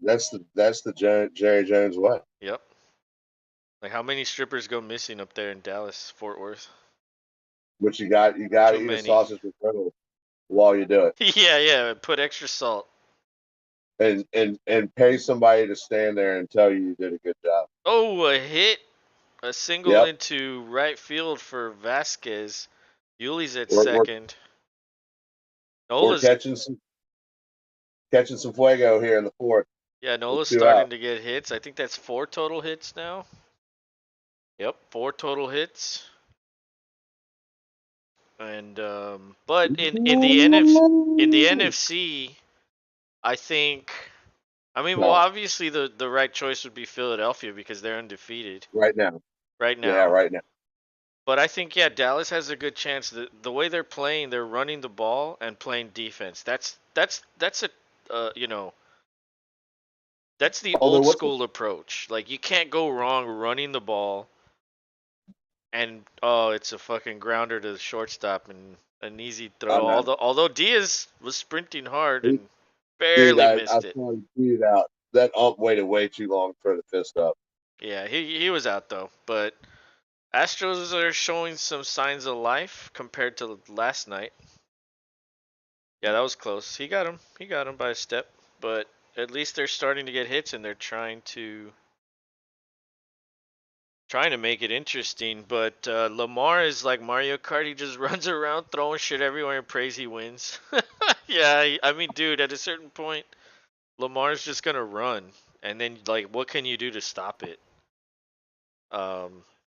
that's the Jerry Jones way. Yep. Like how many strippers go missing up there in Dallas, Fort Worth? But you got to Too eat a many. sausage McGriddle while you do it, Yeah, yeah. Put extra salt. and pay somebody to stand there and tell you did a good job. Oh, a hit. A single Yep, into right field for Vasquez. Yuli's at or second. or Nola's catching some fuego here in the fourth Yeah, with Nola's two out. starting to get hits. I think that's 4 total hits now. Yep, 4 total hits. And but in the NFC, I think. I mean, well, No, obviously the right choice would be Philadelphia because they're undefeated right now. right Yeah, now. right now. But I think yeah, Dallas has a good chance. The way they're playing, they're running the ball and playing defense. That's a you know, that's the Although old what's the, school approach. Like you can't go wrong running the ball, and oh, it's a fucking grounder to the shortstop and an easy I throw. know, Although Diaz was sprinting hard he, and dude. barely I missed it. saw him tweet out that ump waited way too long for the fist up. Yeah, he was out though. But Astros are showing some signs of life compared to last night. Yeah, that was close. He got him. He got him by a step. But at least they're starting to get hits and they're trying to make it interesting. But Lamar is like Mario Kart. He just runs around throwing shit everywhere and prays he wins. Yeah, I mean, dude, at a certain point, Lamar's just gonna run, and then like, what can you do to stop it?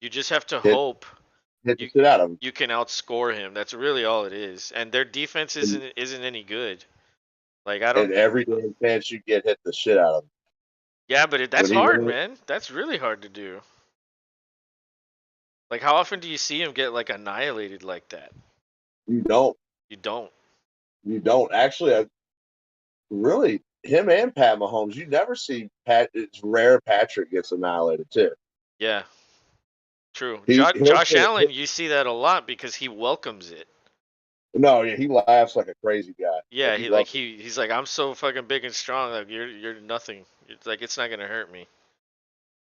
You just have to Hit hope hit the you shit out of him. you can outscore him. That's really all it is. And their defense And, isn't any good. Like I don't. and every damn chance you get, hit the shit out of him. Yeah, but that's When he hard, runs, man. That's really hard to do. Like, how often do you see him get like annihilated like that? you don't. You don't. You don't actually. Really, him and Pat Mahomes. You never see Pat. It's rare Patrick gets annihilated too. Yeah, true. He'll Josh Allen, you see that a lot because he welcomes it. No, yeah, he laughs like a crazy guy. Like Yeah, he he like loves it. he's like, I'm so fucking big and strong. Like you're nothing. It's like it's not gonna hurt me.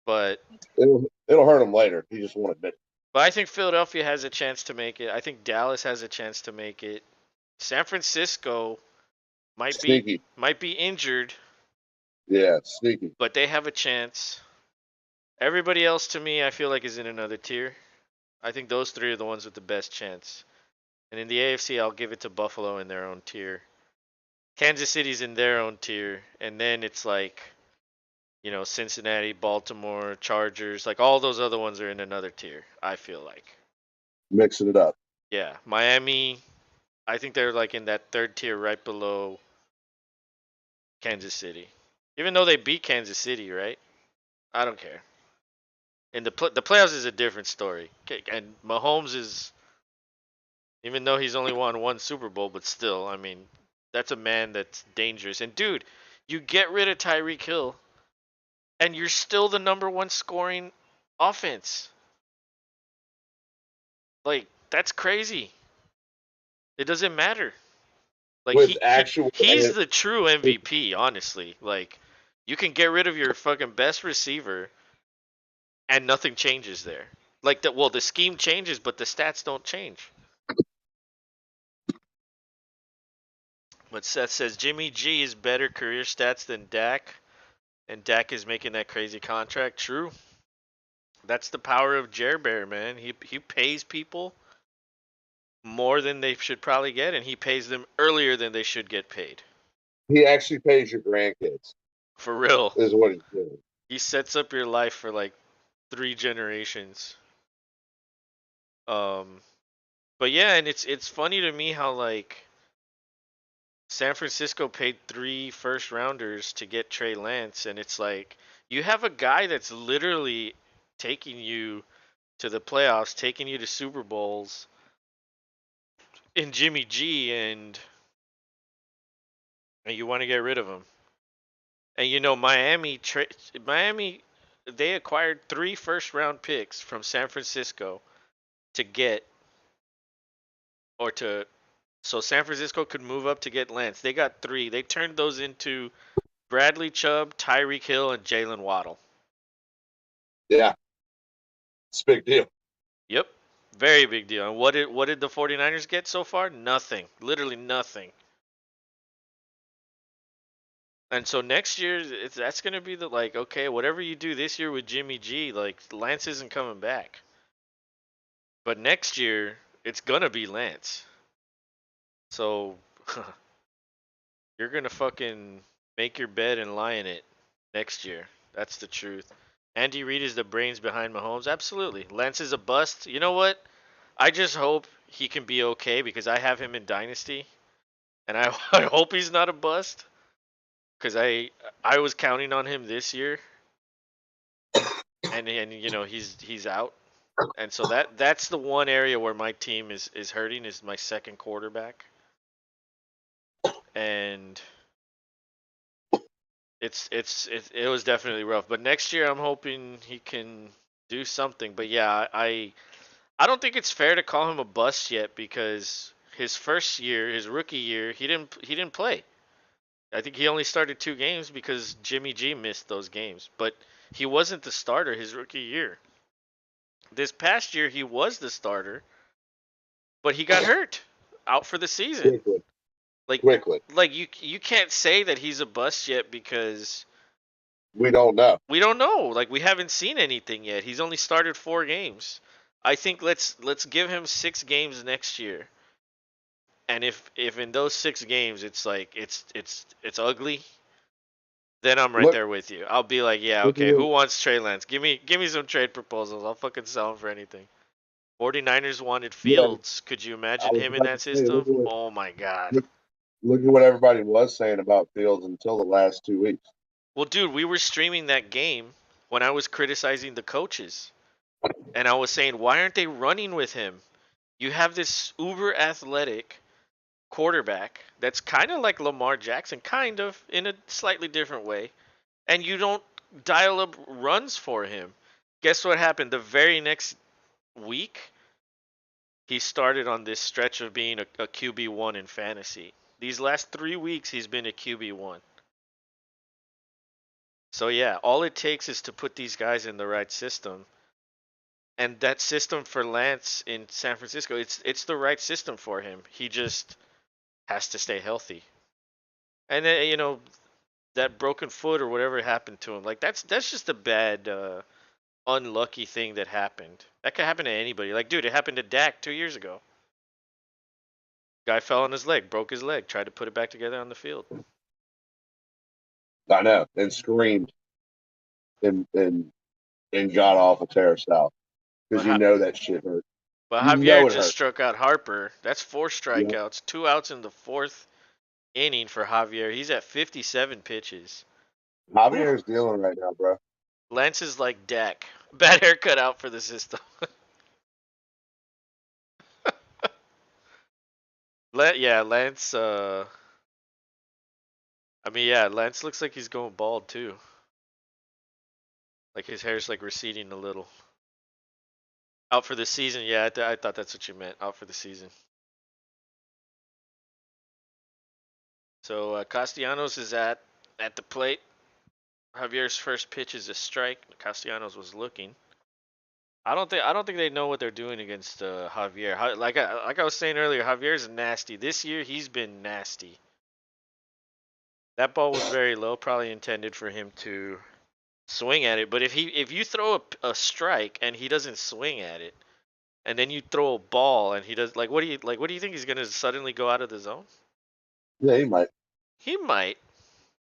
But It'll hurt him later. He just won't admit it. but I think Philadelphia has a chance to make it. I think Dallas has a chance to make it. San Francisco might be Sneaky. might be injured, Yeah, sneaky. but they have a chance. Everybody else to me, I feel like is in another tier. I think those three are the ones with the best chance. And in the AFC, I'll give it to Buffalo in their own tier. Kansas City's in their own tier, and then it's like, Cincinnati, Baltimore, Chargers, like all those other ones are in another tier. I feel like, Mixing it up. yeah, Miami. I think they're like in that third tier, right below Kansas City. Even though they beat Kansas City, right? I don't care. And the playoffs is a different story. And Mahomes is, even though he's only won one Super Bowl, but still, I mean, that's a man that's dangerous. And dude, you get rid of Tyreek Hill, and you're still the number one scoring offense. Like that's crazy. It doesn't matter. Like With actual he's the true MVP, honestly. Like you can get rid of your fucking best receiver and nothing changes there. Like the scheme changes, but the stats don't change. But Seth says Jimmy G is better career stats than Dak, and Dak is making that crazy contract. True. That's the power of Jer Bear, man. He pays people more than they should probably get, and he pays them earlier than they should get paid. he actually pays your grandkids, For real. is what he's doing. He sets up your life for like 3 generations. Um, but yeah, and it's funny to me how like San Francisco paid 3 first rounders to get Trey Lance, and it's like you have a guy that's literally taking you to the playoffs, taking you to Super Bowls in Jimmy G, and you want to get rid of him. And Miami, they acquired 3 first round picks from San Francisco to get or to so San Francisco could move up to get Lance. They got 3. They turned those into Bradley Chubb, Tyreek Hill, and Jalen Waddle. Yeah, it's a big deal. Yep. Very big deal. And what did the 49ers get so far? Nothing. Literally nothing. And so next year that's going to be the like okay, whatever you do this year with Jimmy G, like Lance isn't coming back. But next year it's going to be Lance. So you're going to fucking make your bed and lie in it next year. That's the truth. Andy Reid is the brains behind Mahomes. Absolutely. Lance is a bust. You know what? I just hope he can be okay because I have him in Dynasty, and I, I hope he's not a bust because I was counting on him this year, and he's out, and so that's the one area where my team is hurting is my second quarterback, and it was definitely rough. But next year I'm hoping he can do something. But yeah, I don't think it's fair to call him a bust yet because his first year, his rookie year, he didn't play. I think he only started 2 games because Jimmy G missed those games. But he wasn't the starter his rookie year. This past year he was the starter, but he got hurt, out for the season. Quickly, Like quickly. like you can't say that he's a bust yet because We don't know. we don't know. Like we haven't seen anything yet. He's only started 4 games. I think let's give him 6 games next year. And if in those 6 games it's like it's ugly, then I'm right Look, there with you. I'll be like, yeah, look at okay, who what, wants Trey Lance? Give me some trade proposals. I'll fucking sell him for anything. 49ers wanted yeah. Fields. Could you I imagine was him in about to that say, system? Oh my god. look, look at what everybody was saying about Fields until the last 2 weeks. Well, dude, we were streaming that game when I was criticizing the coaches. And I was saying, why aren't they running with him? You have this uber athletic quarterback that's kind of like Lamar Jackson, kind of in a slightly different way, and you don't dial up runs for him. Guess what happened? The very next week, he started on this stretch of being a QB1 in fantasy. These last 3 weeks, he's been a QB1. So yeah, all it takes is to put these guys in the right system, and that system for Lance in San Francisco, it's the right system for him. He just has to stay healthy. And then, that broken foot or whatever happened to him, like that's just a bad, unlucky thing that happened. That could happen to anybody. Like, dude, it happened to Dak 2 years ago. Guy fell on his leg, broke his leg, tried to put it back together on the field. I know, and screamed and got off a terrace out But because you know that shit hurt. but You Javier know it just hurt. struck out Harper. That's four Yeah. strikeouts, 2 outs in the fourth inning for Javier. He's at 57 pitches. Whew. Javier's dealing right now, bro. Lance is like Dak. Bad haircut out for the system. Yeah, Lance. I mean, yeah, Lance looks like he's going bald too. Like his hair's like receding a little. Out for the season. Yeah, I thought that's what you meant. Out for the season. So Castellanos is at the plate. Javier's first pitch is a strike. Castellanos was looking. I don't think they know what they're doing against Javier. Like I was saying earlier, Javier's nasty. This year he's been nasty. That ball was very low, probably intended for him to swing at it. But if you throw a strike and he doesn't swing at it, and then you throw a ball and he does, what do you think he's gonna suddenly go out of the zone? Yeah, he might. He might,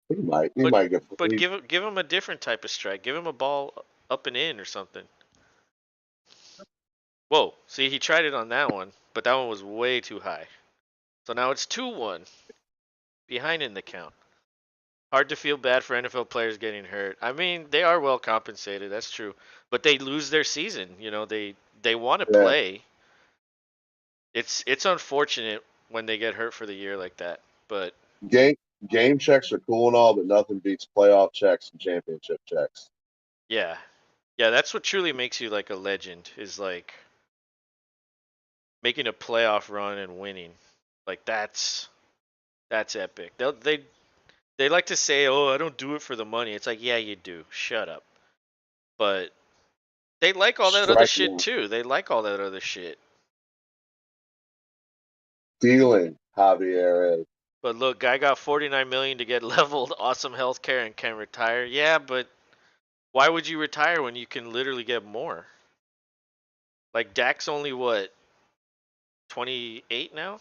He might. He but might get. but give him a different type of strike. Give him a ball up and in or something. Whoa, see, he tried it on that one, but that one was way too high. So now it's 2-1 behind in the count. Hard to feel bad for NFL players getting hurt. I mean, they are well compensated, that's true, but they lose their season. They want to Yeah. play. It's unfortunate when they get hurt for the year like that, but Game game checks are cool and all, but nothing beats playoff checks and championship checks. yeah, yeah, that's what truly makes you like a legend is like making a playoff run and winning. Like that's epic. They like to say, "Oh, I don't do it for the money." It's like, yeah, you do. Shut up. But they like all that other Strike shit one. too. They like all that other shit. Dealing Javier is. But look, guy got 49 million to get leveled, awesome healthcare, and can retire. Yeah, but why would you retire when you can literally get more? Like Dak's only what 28 now.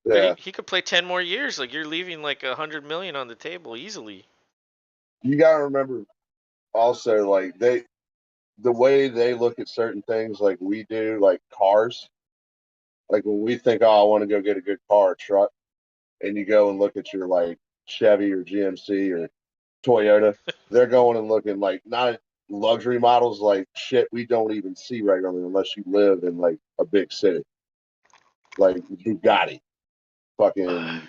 Dude, he, Yeah. he could play 10 more years. Like you're leaving like 100 million on the table easily. You gotta remember also like the way they look at certain things like we do, like cars. Like when we think, oh, I want to go get a good car or truck, and you go and look at your like Chevy or GMC or Toyota, they're going and looking like not at luxury models like shit we don't even see regularly unless you live in like a big city, like Bugatti, fucking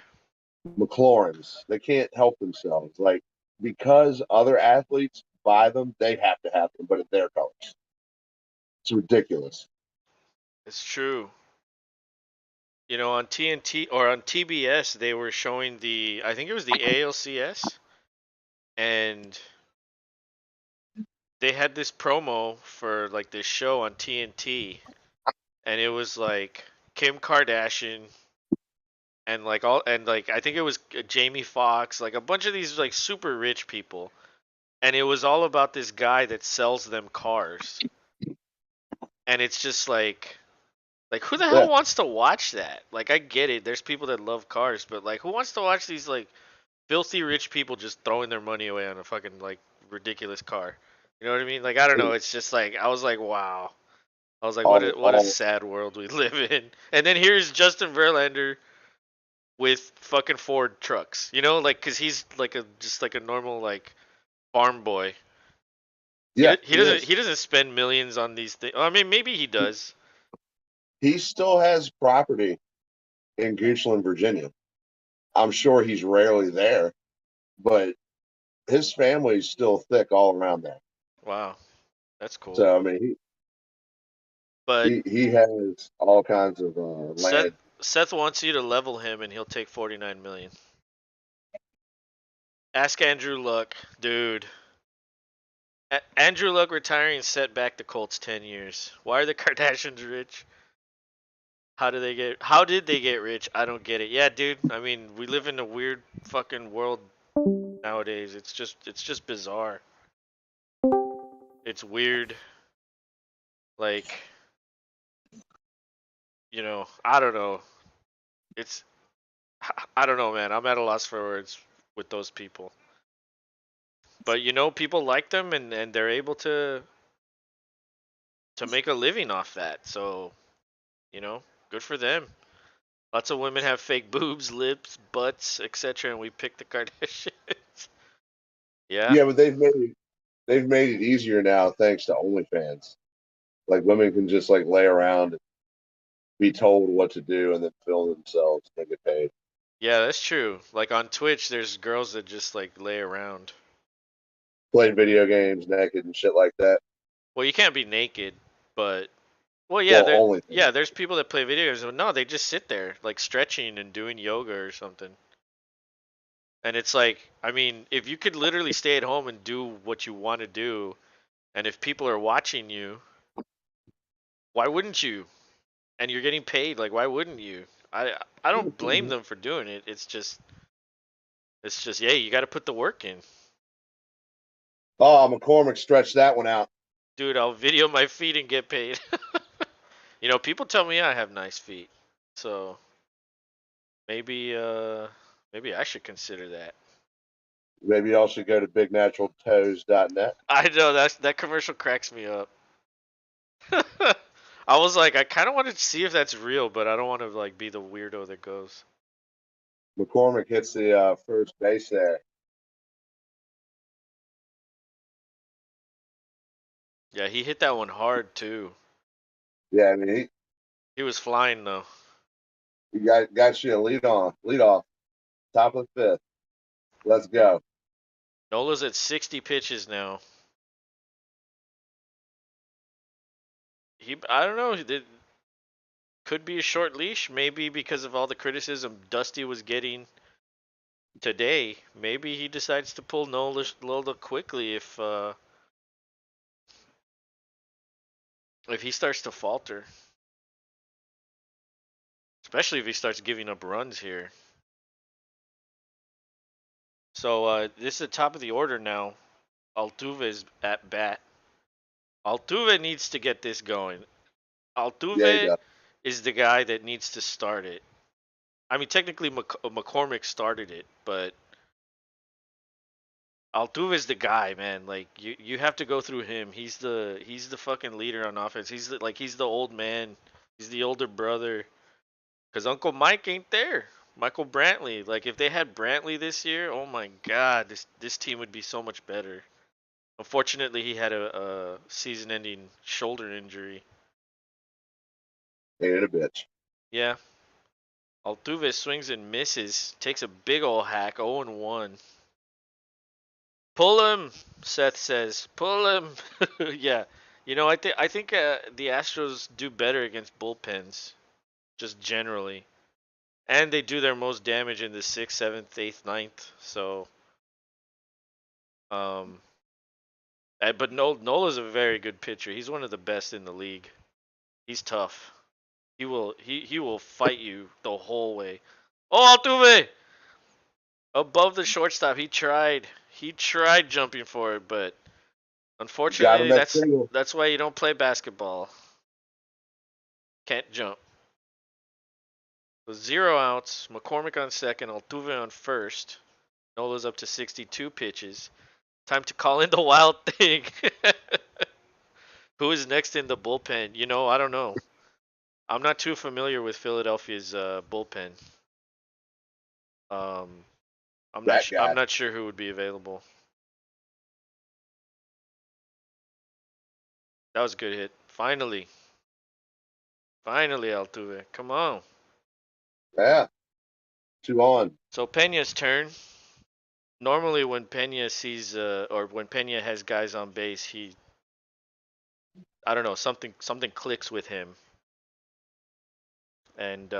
McLarens. They can't help themselves. Like because other athletes buy them, they have to have them, but at their colors. It's ridiculous. It's true. On TNT or on TBS, they were showing I think it was the ALCS, and they had this promo for like this show on TNT, and it was like Kim Kardashian and I think it was Jamie Foxx, like a bunch of these like super rich people, and it was all about this guy that sells them cars, and it's just like who the hell Yeah. wants to watch that? Like I get it, there's people that love cars, but like who wants to watch these like filthy rich people just throwing their money away on a fucking like ridiculous car? You know what I mean? Like I don't know. It's just like I was like, wow. I was like, what a All sad world we live in. And then here's Justin Verlander with fucking Ford trucks. Like because he's like a just like a normal like farm boy. He yeah, he he doesn't is. he doesn't spend millions on these things. I mean, maybe he does. He still has property in Goochland, Virginia. I'm sure he's rarely there, but his family's still thick all around there. Wow, that's cool. So I mean, But he has all kinds of Seth land. Seth wants you to level him, and he'll take 49 million. Ask Andrew Luck, dude. Andrew Luck retiring set back the Colts 10 years. Why are the Kardashians rich? How did they get rich? I don't get it. Yeah, dude. I mean, we live in a weird fucking world nowadays. It's just bizarre. It's weird. Like, I don't know. It's I don't know, man. I'm at a loss for words with those people. But people like them, and they're able to make a living off that. So, good for them. Lots of women have fake boobs, lips, butts, etc., and we pick the Kardashians. Yeah. Yeah, but they've made it easier now thanks to OnlyFans. Like women can just like lay around and be told what to do and then film themselves and they get paid. Yeah, that's true. Like on Twitch, there's girls that just like lay around. Playing video games naked and shit like that. Well, you can't be naked, but well, yeah, Well, OnlyFans. there's people that play video games. No, they just sit there like stretching and doing yoga or something. And it's like, I mean, if you could literally stay at home and do what you want to do, and if people are watching you, why wouldn't you? And you're getting paid, like why wouldn't you? I don't blame them for doing it. It's just yeah, you got to put the work in. Oh, McCormick stretched that one out. Dude, I'll video my feet and get paid. People tell me I have nice feet. So, maybe I should consider that. Maybe y'all should go to bignaturaltoes.net. I know that commercial cracks me up. I was like, I kind of wanted to see if that's real, but I don't want to like be the weirdo that goes. McCormick hits the first base there. Yeah, he hit that one hard too. Yeah, I mean He was flying though. he got you a lead off, top of the fifth. Let's go. Nola's at 60 pitches now. I don't know. It could be a short leash, maybe because of all the criticism Dusty was getting today. Maybe he decides to pull Nola quickly if he starts to falter, especially if he starts giving up runs here. So this is the top of the order now. Altuve is at bat. Altuve needs to get this going. Yeah, he Altuve does. is the guy that needs to start it. I mean, technically McCormick started it, but Altuve is the guy, man. Like you have to go through him. He's the fucking leader on offense. He's the old man. He's the older brother. Cause Uncle Mike ain't there. Michael Brantley. Like if they had Brantley this year, oh my god, this team would be so much better. Unfortunately, he had a season-ending shoulder injury. Ain't it a bitch? Yeah. Altuve swings and misses. Takes a big ol' hack. 0-1. Pull him, Seth says. Pull him. Yeah. I think the Astros do better against bullpens, just generally, and they do their most damage in the sixth, seventh, eighth, ninth. So, um, but Nola's a very good pitcher. He's one of the best in the league. He's tough. He will fight you the whole way. Oh, Altuve! Above the shortstop. He tried jumping for it, but Got him unfortunately, that that's single. that's why you don't play basketball. Can't jump. So 0 outs. McCormick on second. Altuve on first. Nola's up to 62 pitches. Time to call in the wild thing. Who is next in the bullpen? I don't know. I'm not too familiar with Philadelphia's bullpen. Um, That I'm guy. not sure who would be available. That was a good hit. Finally, Altuve. Come on. Yeah. Two on. So Pena's turn. Normally, when Pena sees or when Pena has guys on base, I don't know, something clicks with him. And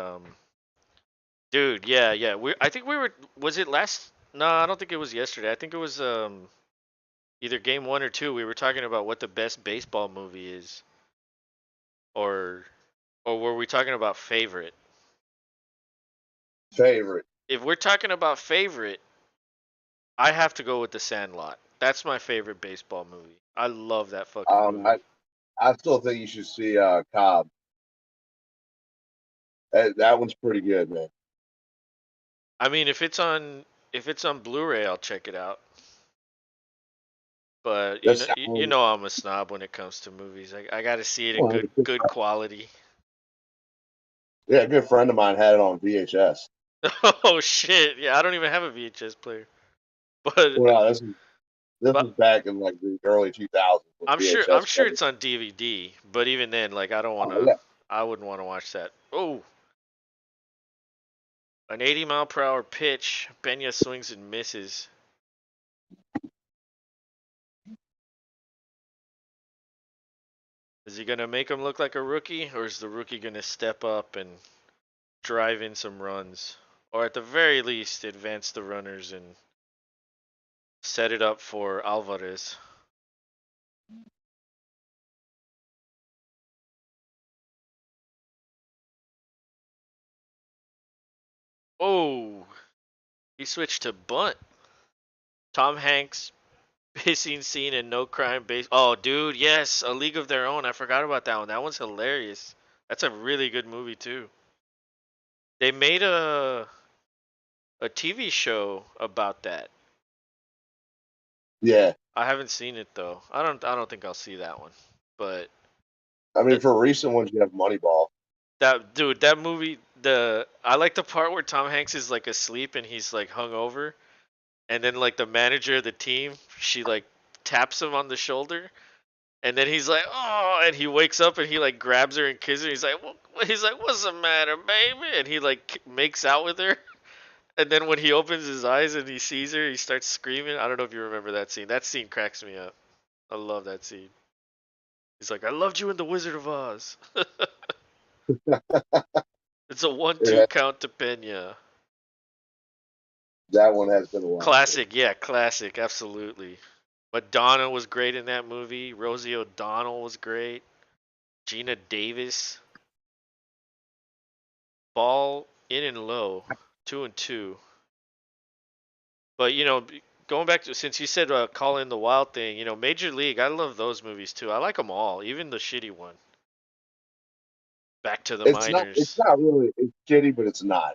dude, yeah. I think we were, was it last, no, I don't think it was yesterday. I think it was either game 1 or 2. We were talking about what the best baseball movie is, or were we talking about favorite? Favorite. If we're talking about favorite, I have to go with The Sandlot. That's my favorite baseball movie. I love that fucking Um, I, movie. I still think you should see Cobb. That one's pretty good, man. I mean, if it's on Blu-ray, I'll check it out. But That's you know I'm a snob when it comes to movies. I got to see it in good quality. yeah, a good friend of mine had it on VHS. Oh shit! Yeah, I don't even have a VHS player, but Well, no, this was but back in like the early 2000s when I'm VHS sure players. it's on DVD. But even then, like Oh yeah, I wouldn't want to watch that. Oh, an 80-mile-per-hour pitch. Pena swings and misses. Is he gonna make him look like a rookie, or is the rookie gonna step up and drive in some runs, or at the very least advance the runners and set it up for Alvarez? Oh, he switched to bunt. Tom Hanks pissing scene in No Crime Base. Oh, dude, yes, A League of Their Own. I forgot about that one. That one's hilarious. That's a really good movie too. They made a TV show about that. yeah. I haven't seen it though. I don't think I'll see that one. But I mean, that for recent ones, you have Moneyball. that dude, that movie, the I like the part where Tom Hanks is like asleep and he's like hungover, and then like the manager of the team, she like taps him on the shoulder, and then he's like, oh, and he wakes up and he like grabs her and kisses her. He's like, what's the matter, baby? And he like makes out with her. And then when he opens his eyes and he sees her, he starts screaming. I don't know if you remember that scene. That scene cracks me up. I love that scene. He's like, I loved you in The Wizard of Oz. It's a one-two It count to Pena. that one has been a while. Classic, yeah, classic, absolutely. Madonna was great in that movie. Rosie O'Donnell was great. Gina Davis. Ball in and low, 2-2. But going back to, since you said call in the wild thing, Major League, I love those movies too. I like them all, even the shitty one. Back to the It's not. It's minors. not really. It's shitty, but it's not.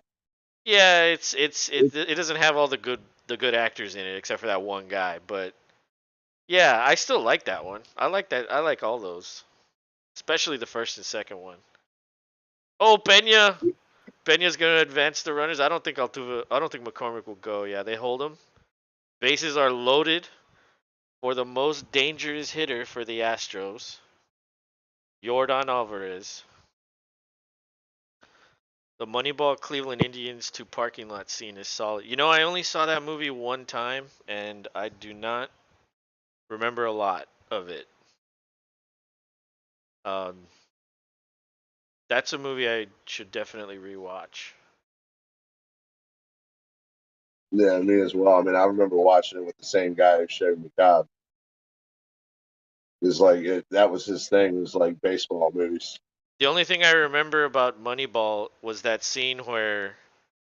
Yeah, It's it doesn't have all the good actors in it except for that one guy, but yeah, I still like that one. I like that. I like all those, especially the first and second one. Oh, Pena. Pena's gonna advance the runners. I don't think McCormick will go. Yeah, they hold him. Bases are loaded for the most dangerous hitter for the Astros, Yordan Alvarez. The Moneyball Cleveland Indians to parking lot scene is solid. I only saw that movie one time, and I do not remember a lot of it. Um, that's a movie I should definitely rewatch. yeah, me as well. I mean, I remember watching it with the same guy who showed me Cobb. It's like that was his thing. It was like baseball movies. The only thing I remember about Moneyball was that scene where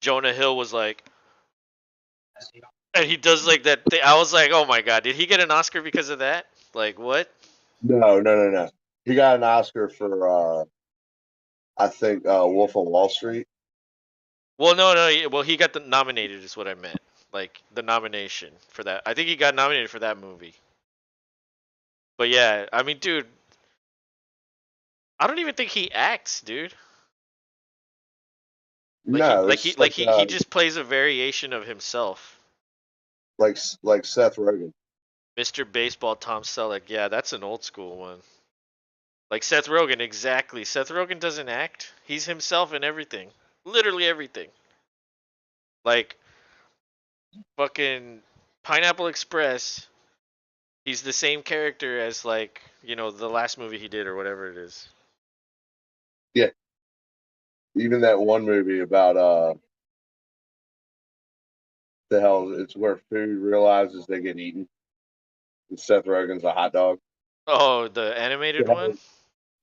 Jonah Hill was like, and he does like that thing. I was like, oh my god, did he get an Oscar because of that? Like what? No. He got an Oscar for I think Wolf on Wall Street. Well, no. Well, he got the nominated, is what I meant. Like the nomination for that. I think he got nominated for that movie. But yeah, I mean, dude, I don't even think he acts, dude. No, it's He just plays a variation of himself. like Seth Rogen. Mr. Baseball, Tom Selleck. Yeah, that's an old school one. Like Seth Rogen, exactly. Seth Rogen doesn't act. He's himself in everything. Literally everything. Like fucking Pineapple Express. He's the same character as like the last movie he did or whatever it is. Yeah, even that one movie about the hell, it's where food realizes they get eaten. And Seth Rogen's a hot dog. Oh, the animated one?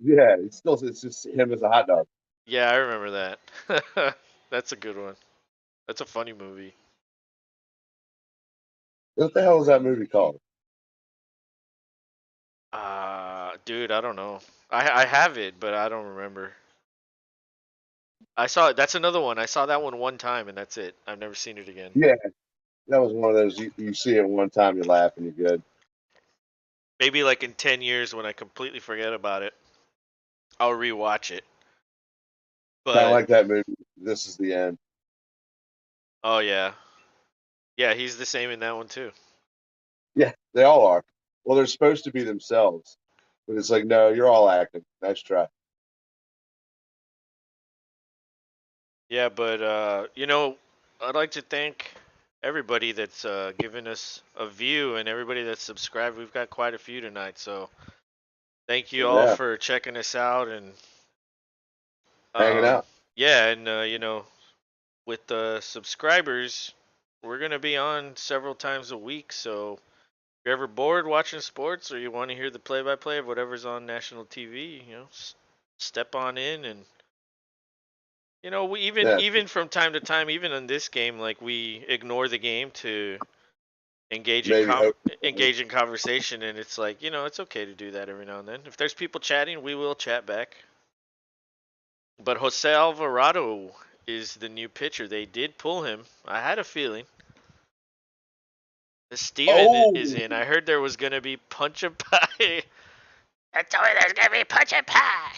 Yeah, yeah, it's just him as a hot dog. Yeah, I remember that. That's a good one. That's a funny movie. What the hell is that movie called? Dude, I don't know. I have it, but I don't remember. I saw it. That's another one. I saw that one time, and that's it. I've never seen it again. Yeah, that was one of those you see it one time, you laugh, and you're good. Maybe like in 10 years when I completely forget about it, I'll rewatch it. Kind of But like that movie. This is the end. oh yeah, yeah, he's the same in that one too. Yeah, they all are. Well, they're supposed to be themselves, but it's like, no, you're all acting. Nice try. Yeah, but I'd like to thank everybody that's given us a view and everybody that's subscribed. We've got quite a few tonight, so thank you all Yeah, for checking us out and hanging um out. yeah, and with the subscribers, we're gonna be on several times a week. So if you're ever bored watching sports or you want to hear the play-by-play of whatever's on national TV, step on in and we even Yeah, even from time to time, even in this game, like we ignore the game to engage in maybe hope. engage in conversation, and it's like it's okay to do that every now and then. If there's people chatting, we will chat back. But Jose Alvarado is the new pitcher. They did pull him. I had a feeling. Steven is Oh, in. I heard there was gonna be punch and pie. I told you there's gonna be punch and pie.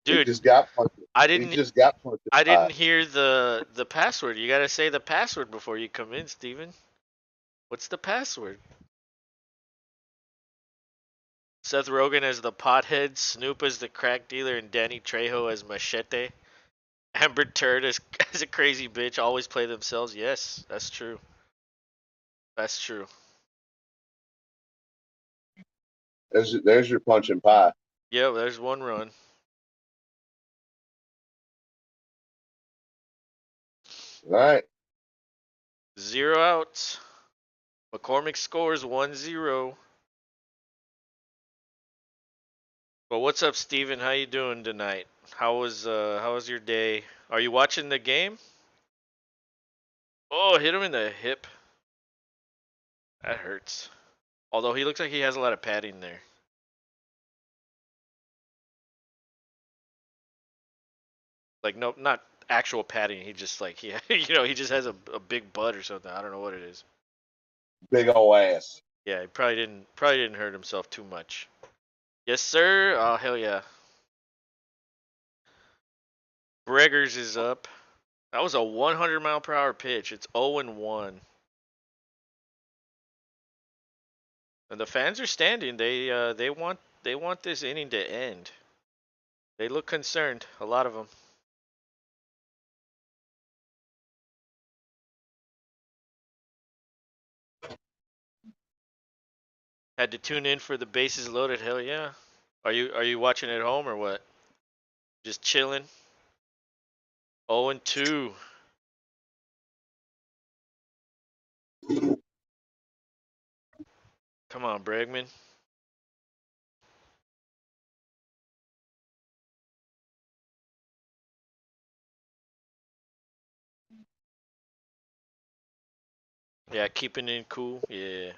he Dude, just got punched. I He didn't just got punched. I didn't hear the password. You gotta say the password before you come in, Steven. What's the password? Seth Rogen as the pothead, Snoop as the crack dealer, and Danny Trejo as Machete. Amber Turd as a crazy bitch, always play themselves. Yes, that's true. That's true. There's your punch and pie. Yeah, there's one run. All right. 0 outs. McCormick scores 1-0. But what's up, Steven? How you doing tonight? How was your day? Are you watching the game? Oh, hit him in the hip. That hurts. Although he looks like he has a lot of padding there. Like no, not actual padding. He just like he he just has a big butt or something. I don't know what it is. Big ol' ass. Yeah, he probably didn't hurt himself too much. Yes, sir. Oh hell yeah. Breggers is up. That was a 100-mile-per-hour pitch. It's 0-1. And the fans are standing. They want this inning to end. They look concerned. A lot of them. Had to tune in for the bases loaded. Hell yeah. Are you watching at home or what? Just chilling. 0-2. Come on, Bregman. Yeah, keeping it cool. Yeah.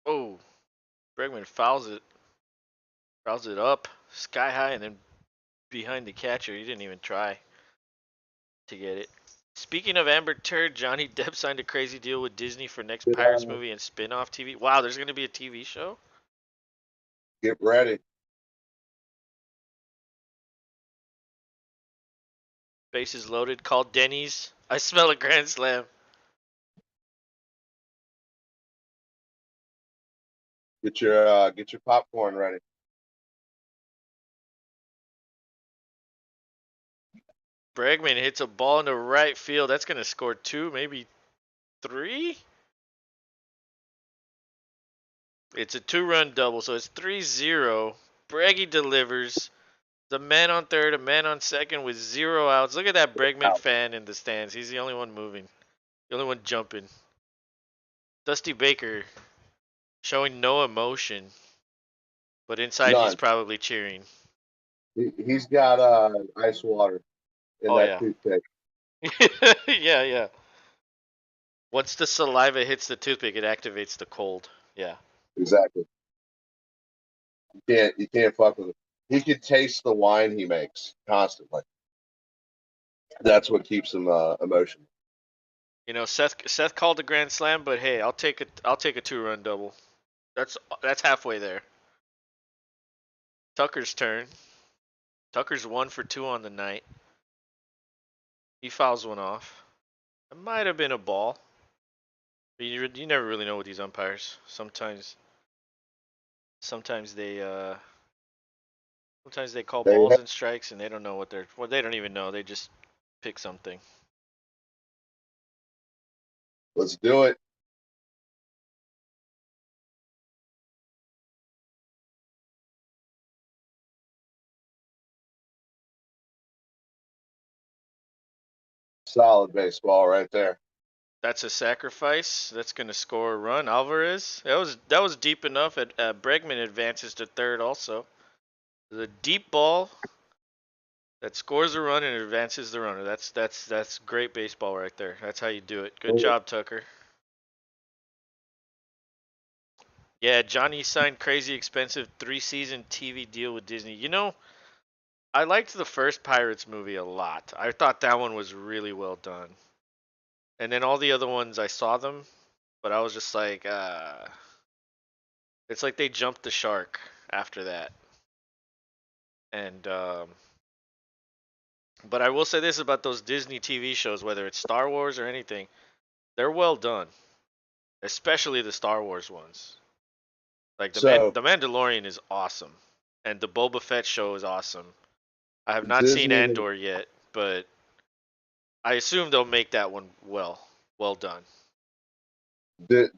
Oh, Bregman fouls it up sky high and then behind the catcher. He didn't even try to get it. Speaking of Amber Turd, Johnny Depp signed a crazy deal with Disney for next Get, Pirates movie and spin-off TV. Wow, there's gonna be a TV show. get ready. Bases loaded. Called Denny's. I smell a grand slam. Get your popcorn ready. Bregman hits a ball into right field. That's gonna score two, maybe 3. It's a 2-run double, so it's 3-0. Breggy delivers. The man on third, a man on second with 0 outs. Look at that Bregman Out. fan in the stands. He's the only one moving, the only one jumping. Dusty Baker showing no emotion, but inside he's None. probably cheering. He's got ice water in Oh that yeah. toothpick. Yeah, yeah. Once the saliva hits the toothpick, it activates the cold. Yeah. Exactly. You can't fuck with him. He could taste the wine he makes constantly. That's what keeps him emotional. You know, Seth called a grand slam, but hey, I'll take a 2-run double. That's halfway there. Tucker's turn. Tucker's 1 for 2 on the night. He fouls one off. It might have been a ball. But you never really know with these umpires. Sometimes they call They balls and strikes and they don't know they don't even know. They just pick something. Let's do it. Solid baseball right there. That's a sacrifice. That's gonna score a run. Alvarez. That was deep enough. Bregman advances to third also. The deep ball that scores a run and advances the runner. That's great baseball right there. That's how you do it. Good job, Tucker. Yeah, Johnny signed crazy expensive 3-season TV deal with Disney. You know, I liked the first Pirates movie a lot. I thought that one was really well done. And then all the other ones I saw them, but I was just like, it's like they jumped the shark after that. And but I will say this about those Disney TV shows, whether it's Star Wars or anything, they're well done, especially the Star Wars ones. Like So the Mandalorian is awesome, and the Boba Fett show is awesome. I have not seen Disney Andor yet, but I assume they'll make that one well done.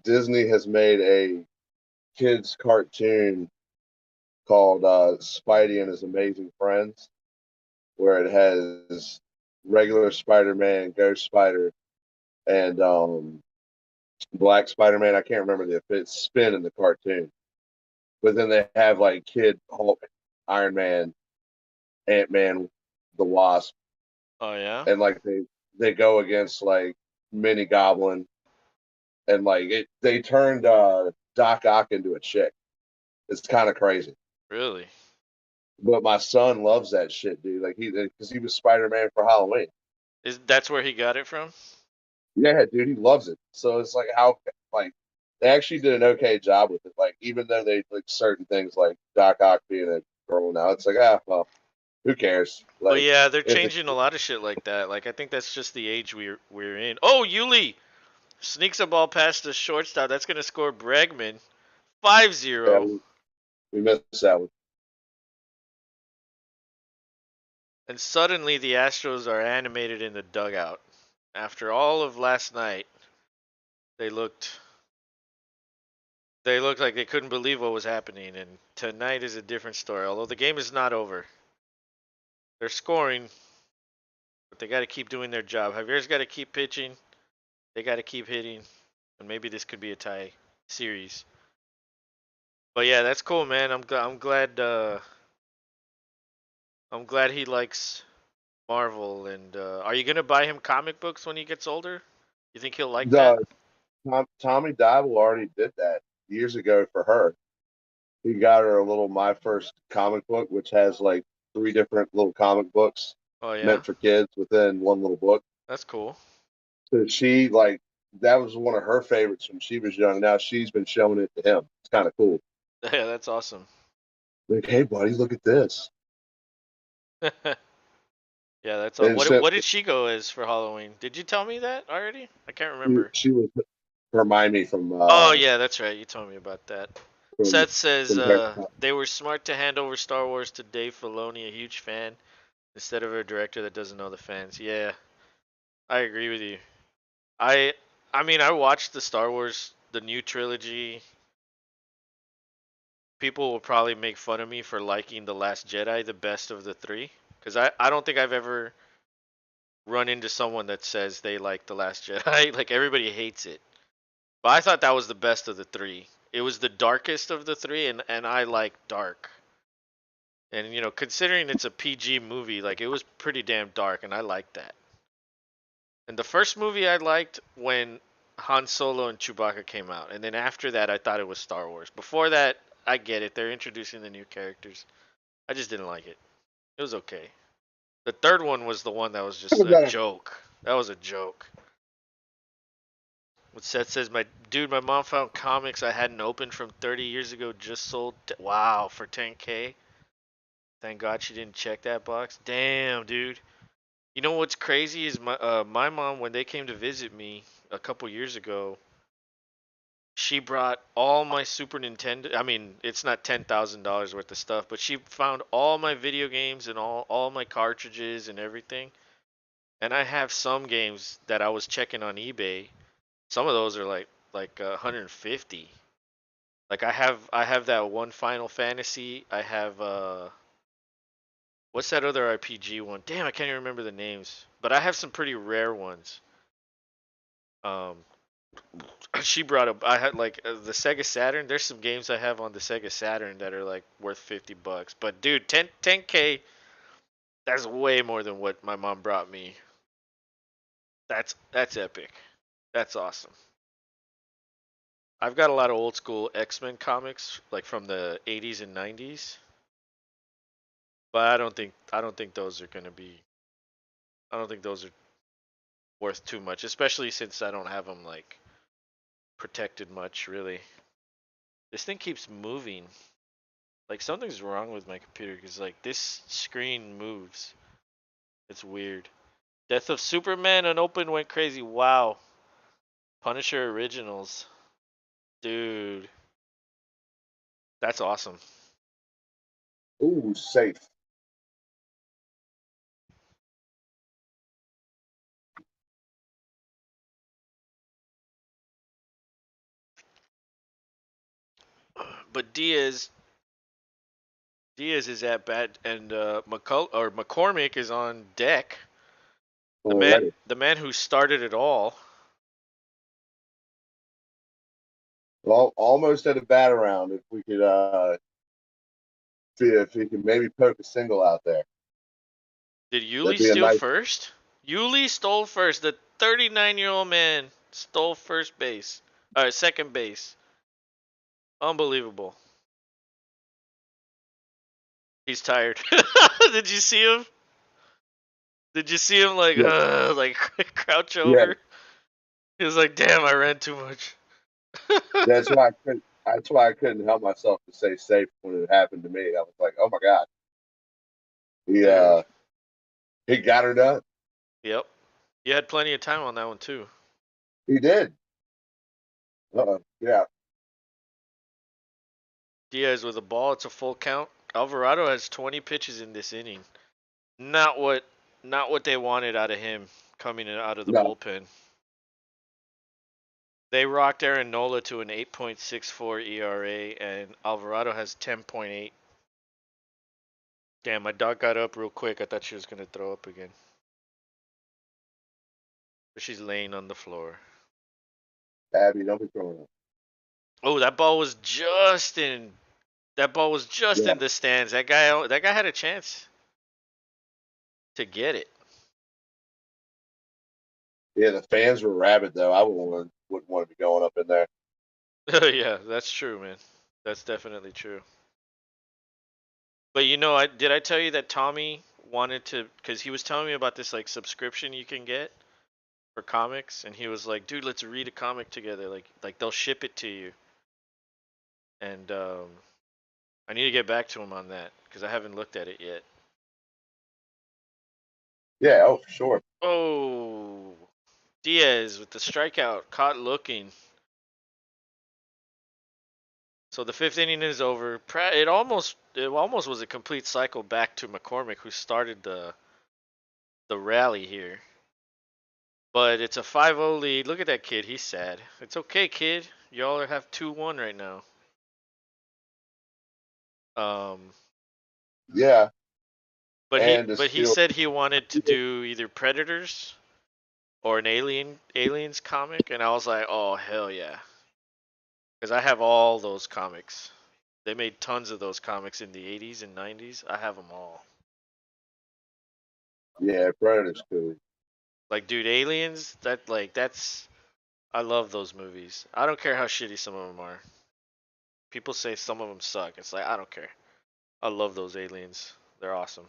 Disney has made a kids cartoon called Spidey and His Amazing Friends, where it has regular Spider-Man, Ghost Spider, and Black Spider-Man. I can't remember the spin in the cartoon, but then they have like Kid Hulk, Iron Man, Ant Man, the Wasp, Oh yeah, and like they go against like Mini Goblin, and like they turned Doc Ock into a chick. It's kind of crazy. really? But my son loves that shit, dude. Like because he was Spider Man for Halloween. Is that's where he got it from? Yeah, dude, he loves it. So it's like how like they actually did an okay job with it. Like even though they like certain things like Doc Ock being a girl now, it's like well, who cares? But Like yeah, they're if it, changing a lot of shit like that. Like I think that's just the age we're in. Oh, Yuli sneaks a ball past the shortstop. That's gonna score Bregman. yeah, 5-0. we missed that one. And suddenly the Astros are animated in the dugout. After all of last night, they looked they looked like they couldn't believe what was happening. And tonight is a different story. Although the game is not over, they're scoring, but they got to keep doing their job. Javier's got to keep pitching. They got to keep hitting, and maybe this could be a tie series. But yeah, that's cool, man. I'm glad he likes Marvel. And are you gonna buy him comic books when he gets older? You think he'll like that? The Tommy Dibble already did that years ago for her. He got her a little My First comic book, which has like three different little comic books Oh yeah, meant for kids within one little book. that's cool. So she like that was one of her favorites when she was young. Now she's been showing it to him. It's kind of cool. Yeah, that's awesome. Like, hey, buddy, look at this. Yeah, that's all. And What did she go as for Halloween? Did you tell me that already? I can't remember. she was Hermione Oh yeah, that's right. You told me about that. from Seth says Harry Potter. they were smart to hand over Star Wars to Dave Filoni, a huge fan, instead of a director that doesn't know the fans. Yeah, I agree with you. I I mean, I watched the Star Wars, the new trilogy. People will probably make fun of me for liking The Last Jedi the best of the three. Because I don't think I've ever run into someone that says they like The Last Jedi. Like, everybody hates it. But I thought that was the best of the three. It was the darkest of the three, and I like dark. And, considering it's a PG movie, like, it was pretty damn dark, and I liked that. And the first movie I liked when Han Solo and Chewbacca came out. And then after that, I thought it was Star Wars. Before that, I get it. They're introducing the new characters. I just didn't like it. It was okay. The third one was the one that was just a joke. That was a joke. What Seth says, my mom found comics I hadn't opened from 30 years ago, just sold. Wow, for 10K. Thank God she didn't check that box. Damn, dude. You know what's crazy is my mom, when they came to visit me a couple years ago, she brought all my Super Nintendo. I mean, it's not $10,000 worth of stuff, but she found all my video games and all my cartridges and everything. And I have some games that I was checking on eBay. Some of those are like 150. Like I have that one Final Fantasy. I have what's that other RPG one? Damn, I can't even remember the names. But I have some pretty rare ones. Um, she brought up. I had like the Sega Saturn. There's some games I have on the Sega Saturn that are like worth $50. But dude, 10K. That's way more than what my mom brought me. That's epic. That's awesome. I've got a lot of old school X-Men comics, like from the 80s and 90s. But I don't think those are gonna be. I don't think those are worth too much, especially since I don't have them like protected much, really. This thing keeps moving. Like something's wrong with my computer because like this screen moves. It's weird. Death of Superman unopened went crazy. Wow. Punisher Originals, dude, that's awesome. Ooh, safe. But Diaz is at bat, and McCormick is on deck. The man, Already. the man who started it all. Well, almost at a bat around. If we could, see if he could maybe poke a single out there, Did that'd Yuli be a steal nice. first? Yuli stole first. The 39-year-old man stole first base. Second base. Unbelievable. He's tired. Did you see him? Did you see him like Yeah, like crouch yeah. over? He was like, "Damn, I ran too much." That's why I couldn't. That's why I couldn't help myself to say safe when it happened to me. I was like, oh my god, he Dude. uh he got her done. Yep. You had plenty of time on that one too. He did. Yeah. Diaz with a ball. It's a full count. Alvarado has 20 pitches in this inning. Not what not what they wanted out of him coming out of the No. bullpen. They rocked Aaron Nola to an 8.64 ERA, and Alvarado has 10.8. Damn, my dog got up real quick. I thought she was gonna throw up again, but she's laying on the floor. Abby, don't be throwing up. Oh, that ball was just in. That ball was just Yeah. in the stands. That guy had a chance to get it. Yeah. The fans were rabid though. I wouldn't want to be going up in there. Yeah, that's true, man. That's definitely true. But did I tell you that Tommy wanted to, because he was telling me about this like subscription you can get for comics, and he was like, "Dude, let's read a comic together. Like they'll ship it to you." And I need to get back to him on that because I haven't looked at it yet. Yeah. Oh, for sure. Oh, Diaz with the strikeout, caught looking. So the fifth inning is over. It almost was a complete cycle back to McCormick, who started the rally here. But it's a 5-0 lead. Look at that kid. He's sad. It's okay, kid. Y'all have 2-1 right now. Um, Yeah, but he and to but he steal. said he wanted to do either Predators or an aliens comic, and I was like, oh hell yeah, because I have all those comics. They made tons of those comics in the 80s and 90s. I have them all. Yeah, Predator's cool. Like, dude, aliens. That's. I love those movies. I don't care how shitty some of them are. People say some of them suck. It's like I don't care. I love those aliens. They're awesome.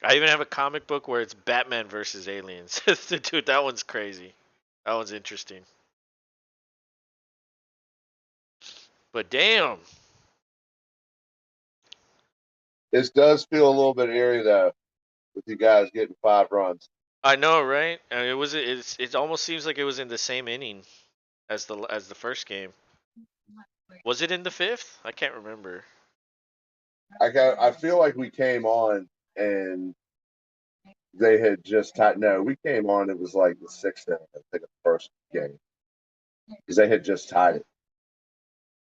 I even have a comic book where it's Batman versus aliens. Dude, that one's crazy. That one's interesting. But damn, This does feel a little bit eerie though, with you guys getting 5 runs. I know, right? It almost seems like it was in the same inning as the first game. Was it in the fifth? I can't remember. I feel like we came on and they had just tied. No, we came on. It was like the 6th inning, I think, of the first game because they had just tied it.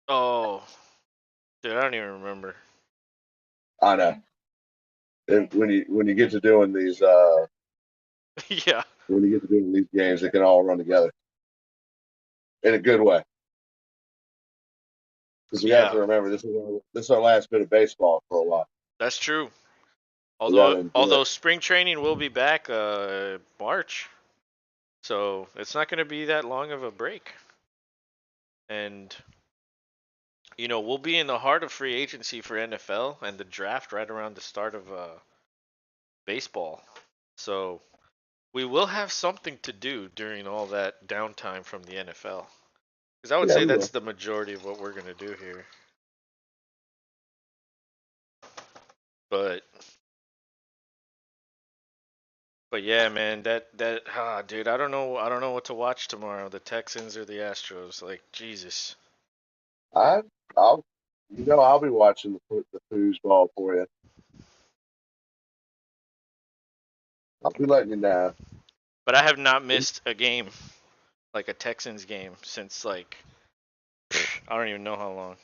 Oh, dude, I don't even remember. I know. When you get to doing these Yeah, when you get to doing these games, it can all run together in a good way. Because we have yeah, to remember this is our last bit of baseball for a while. that's true. We got Although to enjoy although it. spring training will be back March, so it's not going to be that long of a break. And we'll be in the heart of free agency for NFL and the draft right around the start of baseball. So we will have something to do during all that downtime from the NFL. Because I would Yeah, say we that's will. the majority of what we're going to do here. But but yeah, man, dude, I don't know what to watch tomorrow, the Texans or the Astros. Like Jesus. I I'll I'll be watching the foosball for you. I'll be letting you know. But I have not missed a game, like a Texans game, since like I don't even know how long.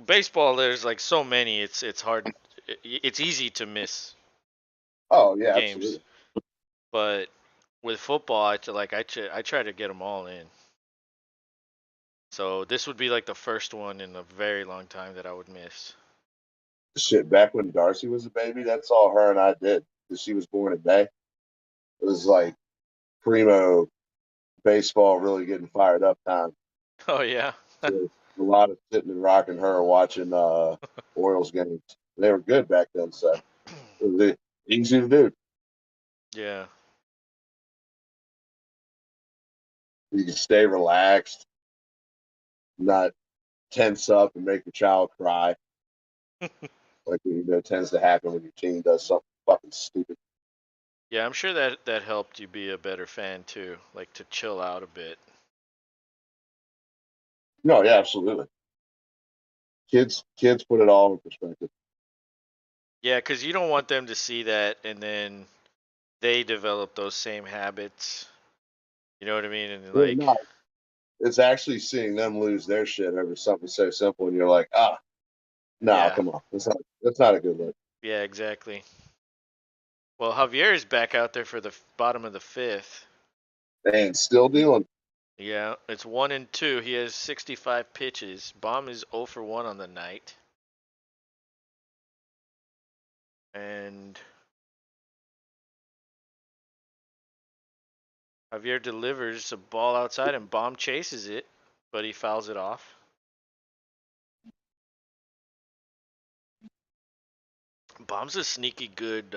Baseball, there's like so many. It's hard. It's easy to miss Oh yeah, games, absolutely. but with football, I try to get them all in. So this would be like the first one in a very long time that I would miss. Shit, back when Darcy was a baby, that's all her and I did. Because she was born in May. It was like primo baseball, really getting fired up time. Oh yeah, So a lot of sitting and rocking her watching Orioles games. They were good back then, so it was easy to do. yeah, You can stay relaxed, not tense up and make your child cry, like tends to happen when your team does something fucking stupid. yeah. I'm sure that helped you be a better fan too, like to chill out a bit. No, yeah, absolutely. Kids put it all in perspective. Yeah, because you don't want them to see that and then they develop those same habits. You know what I mean? And Well, like, no, it's actually seeing them lose their shit over something so simple, and you're like, no, yeah, come on, that's not a good look. yeah, exactly. Well, Javier is back out there for the bottom of the fifth. And still dealing. Yeah, it's 1-2. He has 65 pitches. Bomb is 0 for 1 on the night. And Javier delivers a ball outside and Bomb chases it, but he fouls it off. Bomb's a sneaky good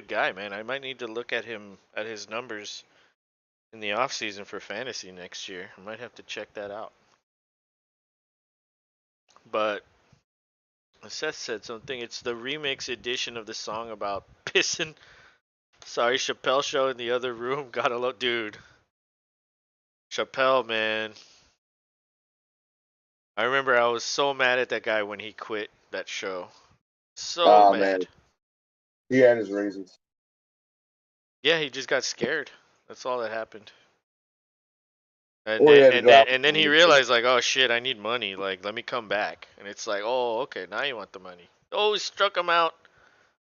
guy, man. I might need to look at him at his numbers in the off season for fantasy next year. I might have to check that out. But Seth said something. It's the remix edition of the song about pissing. Sorry, Chappelle show in the other room. Got a lot, dude. Chappelle, man. I remember I was so mad at that guy when he quit that show. So Ah man, mad. He had his reasons. Yeah, he just got scared. That's all that happened. And Or he then had to and go then out and then with he the lead. realized like, oh shit, I need money. Like, let me come back. And it's like, oh, okay, now you want the money. Oh, he struck him out.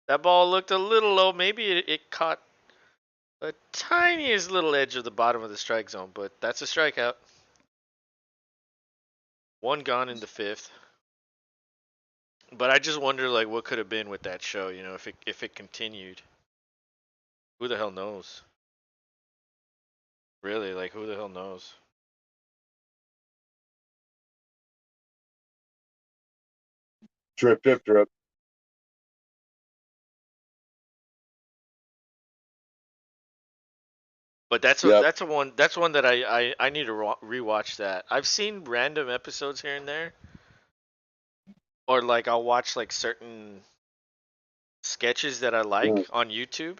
That ball looked a little low. Maybe it caught a tiniest little edge of the bottom of the strike zone, but that's a strikeout. One gone in the fifth. But I just wonder like what could have been with that show, if it continued. Who the hell knows? Really, like who the hell knows? Drip, drip, drip. But that's a Yep. that's a one that's one that I need to rewatch that. I've seen random episodes here and there, or like I'll watch like certain sketches that I like Mm. on YouTube.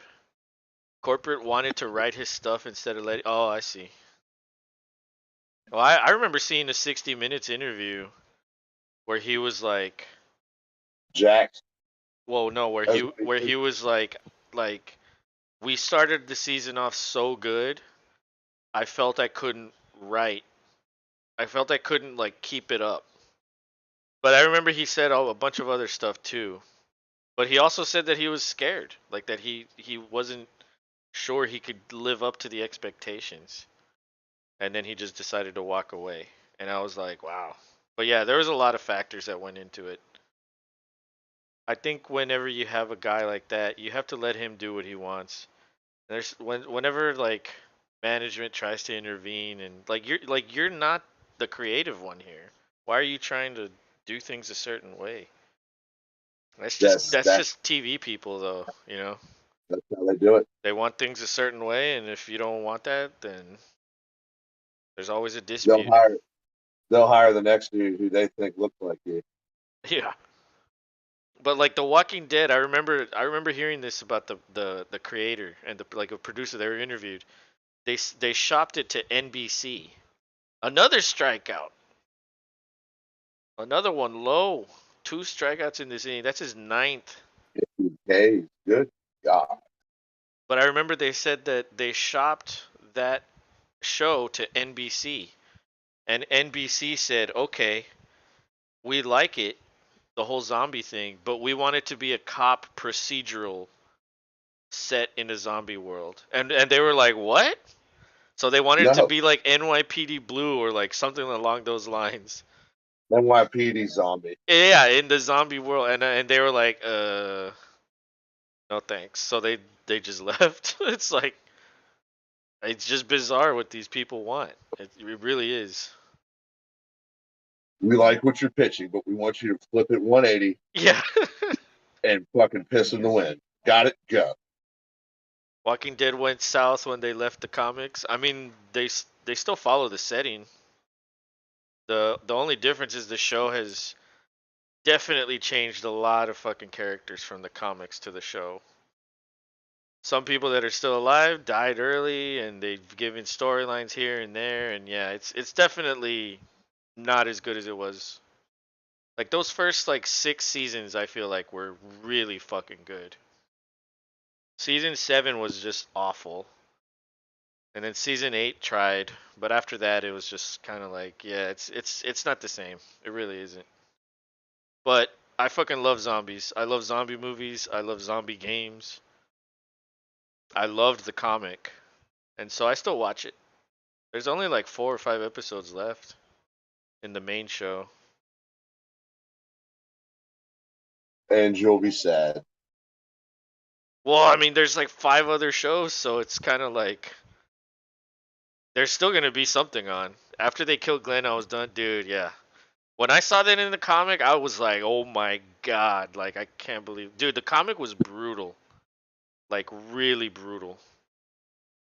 Corporate wanted to write his stuff instead of letting. Oh, I see. Well, I remember seeing a 60 Minutes interview where he was like, Jack. well, no, where That's he what he where did. he was like we started the season off so good. I felt I couldn't write. I felt I couldn't like keep it up. But I remember he said a bunch of other stuff too. But he also said that he was scared, like that he wasn't sure he could live up to the expectations, and then he just decided to walk away. And I was like, wow. But yeah, there was a lot of factors that went into it. I think whenever you have a guy like that, you have to let him do what he wants. Whenever like management tries to intervene and like you're not the creative one here. Why are you trying to do things a certain way? That's just That's that's that. just TV people though, That's how they do it. They want things a certain way, and if you don't want that, then there's always a They'll dispute. hire. They'll hire the next dude who they think looks like you. Yeah. But like The Walking Dead, I remember hearing this about the creator and the like a producer they were interviewed. They shopped it to NBC. Another strikeout. Another one low. Two strikeouts in this inning. That's his ninth. Hey, good God. But I remember they said that they shopped that show to NBC, and NBC said, "Okay, we like it, the whole zombie thing, but we want it to be a cop procedural set in a zombie world." And they were like, "What?" So they wanted it to No, be like NYPD Blue or like something along those lines. NYPD zombie. Yeah, in the zombie world, and they were like, no thanks." So they just left. It's just bizarre what these people want. It really is. We like what you're pitching, but we want you to flip it 180 Yeah. and fucking piss in the wind. Got it? Go. Walking Dead went south when they left the comics. I mean, they still follow the setting. The only difference is the show has definitely changed a lot of fucking characters from the comics to the show. Some people that are still alive died early, and they've given storylines here and there, and yeah, it's definitely not as good as it was. Like those first like 6 seasons, I feel like were really fucking good. Season 7 was just awful, and then season 8 tried, but after that it was just kind of like, yeah, it's not the same. It really isn't. But I fucking love zombies. I love zombie movies. I love zombie games. I loved the comic, and so I still watch it. There's only like 4 or 5 episodes left in the main show. And you'll be sad. Well, I mean, there's like 5 other shows, so it's kind of like there's still gonna be something on. After they killed Glenn, I was done, dude. Yeah. When I saw that in the comic, I was like, oh my god, like I can't believe, dude. The comic was brutal, like really brutal.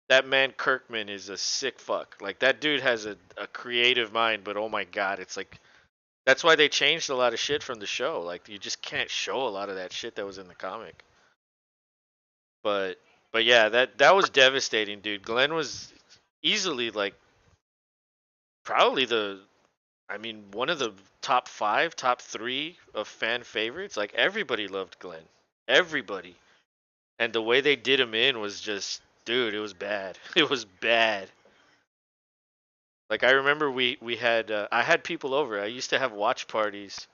That man Kirkman is a sick fuck. Like that dude has a creative mind, but oh my god, it's like that's why they changed a lot of shit from the show. Like you just can't show a lot of that shit that was in the comic. But but yeah, that was devastating, dude. Glenn was easily like probably I mean one of the top 5, top 3 of fan favorites. Like everybody loved Glenn. Everybody. And the way they did him in was just, dude, it was bad. It was bad. Like I remember we had I had people over. I used to have watch parties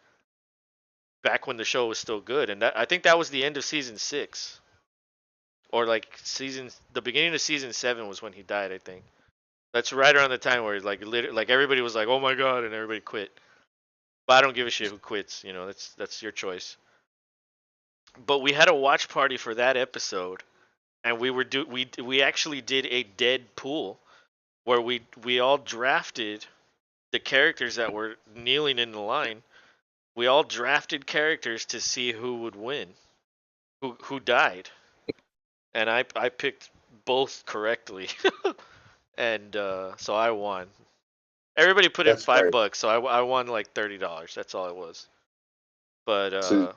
back when the show was still good, and I think that was the end of season 6, or like the beginning of season 7 was when he died. I think that's right around the time where like everybody was like, oh my god, and everybody quit. But I don't give a shit who quits. You know, that's your choice. But we had a watch party for that episode, and we actually did a dead pool where we all drafted the characters that were kneeling in the line. We all drafted characters to see who would win, who died, and I picked both correctly, and so I won. Everybody put in That's great. $5, so I won like $30. That's all it was. But So you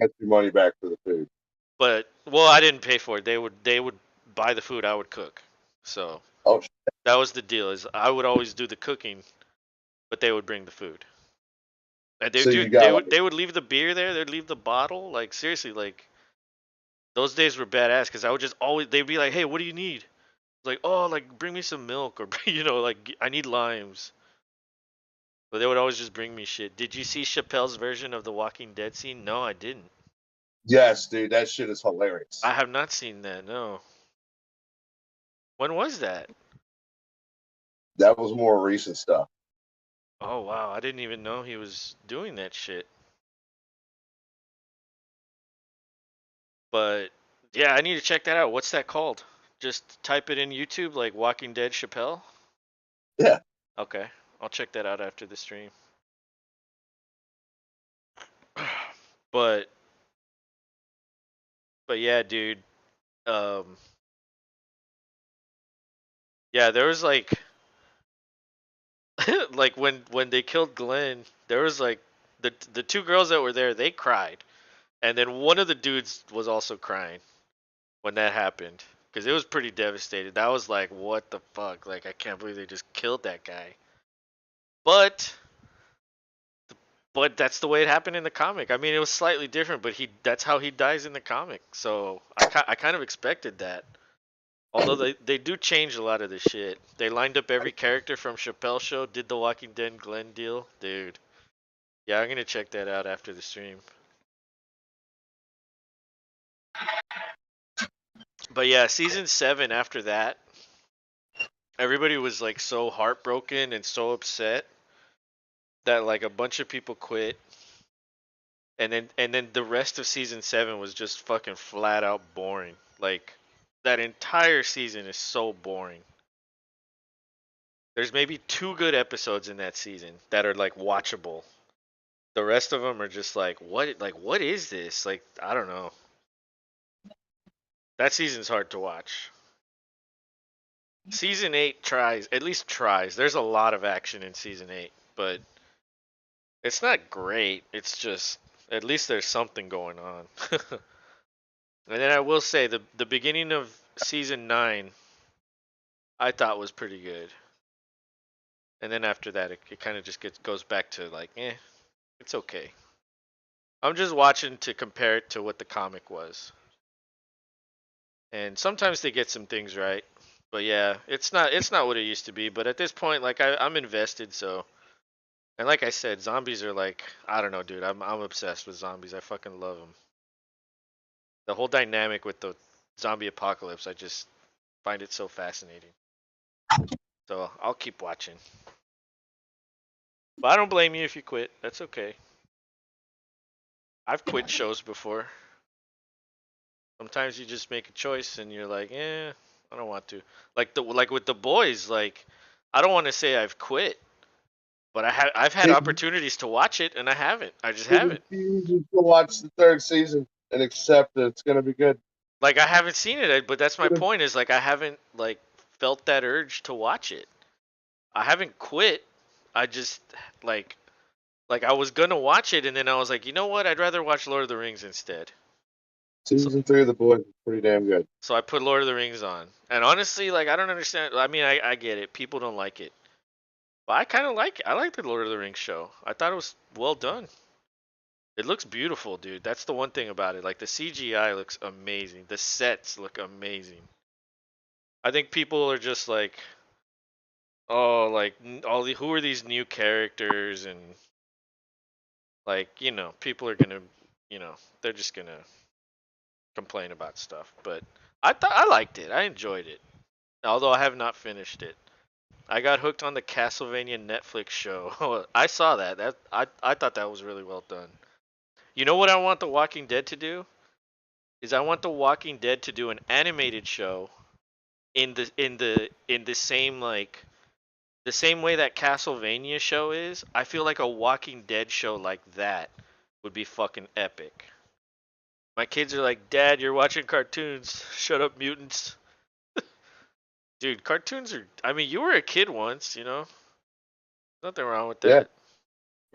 get your money back for the food. well, I didn't pay for it. They would buy the food. I would cook. So Oh, that was the deal. Is I would always do the cooking, but they would bring the food. And so you got like they would leave the beer there. They'd leave the bottle. Like seriously, like those days were badass because I would just always they'd be like, hey, what do you need? Like, oh, like bring me some milk, or like I need limes. But they would always just bring me shit. Did you see Chappelle's version of the Walking Dead scene? No, I didn't. yes, dude. That shit is I hilarious. have not seen that. No. When was that? That was more recent stuff. Oh wow, I didn't even know he was doing that shit. But yeah, I need to check that out. What's that called? Just type it in YouTube, like Walking Dead Chappelle. Yeah. Okay, I'll check that out after the stream. but but yeah, dude. Um, yeah, there was like like when they killed Glenn, there was like the two girls that were there, they cried, and then one of the dudes was also crying when that happened because it was pretty devastating. That was like, what the fuck? Like, I can't believe they just killed that guy. But that's the way it happened in the comic. I mean, it was slightly different, but he that's how he dies in the comic. So I kind of expected that. Although they do change a lot of the shit. They lined up every character from Chappelle Show, did the Walking Dead Glenn deal, dude. Yeah, I'm gonna check that out after the stream. But yeah, season 7 after that, everybody was like so heartbroken and so upset that like a bunch of people quit, and then the rest of season 7 was just fucking flat out boring. Like that entire season is so boring. There's maybe 2 good episodes in that season that are like watchable. The rest of them are just like what is this? Like I don't know. That season's hard to watch. Season 8 tries, at least tries. There's a lot of action in season 8, but it's not great. It's just at least there's something going on. And then I will say the beginning of season 9 I thought was pretty good. And then after that it kind of just goes back to like, it's okay. I'm just watching to compare it to what the comic was. And sometimes they get some things right. But yeah, it's not what it used to be, but at this point like I'm invested, so and like I said, zombies are like, I don't know, dude. I'm obsessed with zombies. I fucking love them. The whole dynamic with the zombie apocalypse, I just find it so fascinating. So I'll keep watching. But I don't blame you if you quit. That's okay. I've quit shows before. Sometimes you just make a choice and you're like, I don't want to. Like with the boys, like I don't want to say I've quit, but I've had See, opportunities to watch it and I haven't. I just you haven't. refuse to watch the third season and accept that it's going to be good. Like I haven't seen it, but that's my point. Is like I haven't like felt that urge to watch it. I haven't quit. I just like I was gonna watch it, and then I was like, you know what? I'd rather watch Lord of the Rings instead. So Season 3 of The Boys is pretty damn good. so I put Lord of the Rings on, and honestly, like I don't understand. I mean, I get it. People don't like it, but I kind of like it. I like the Lord of the Rings show. I thought it was well done. It looks beautiful, dude. That's the one thing about it. Like the CGI looks amazing. The sets look amazing. I think people are just like, oh, like all the who are these new characters and like people are gonna, they're just gonna complain about stuff. But I thought I liked it. I enjoyed it. Although I have not finished it. I got hooked on the Castlevania Netflix show. I saw that. I thought that was really well done. You know what I want The Walking Dead to do? Is I want The Walking Dead to do an animated show in the same like the same way that Castlevania show is. I feel like a Walking Dead show like that would be fucking epic. My kids are like, "Dad, you're watching cartoons. Shut up, mutants." Dude, cartoons are. I mean, you were a kid once, Nothing wrong with Yeah, that.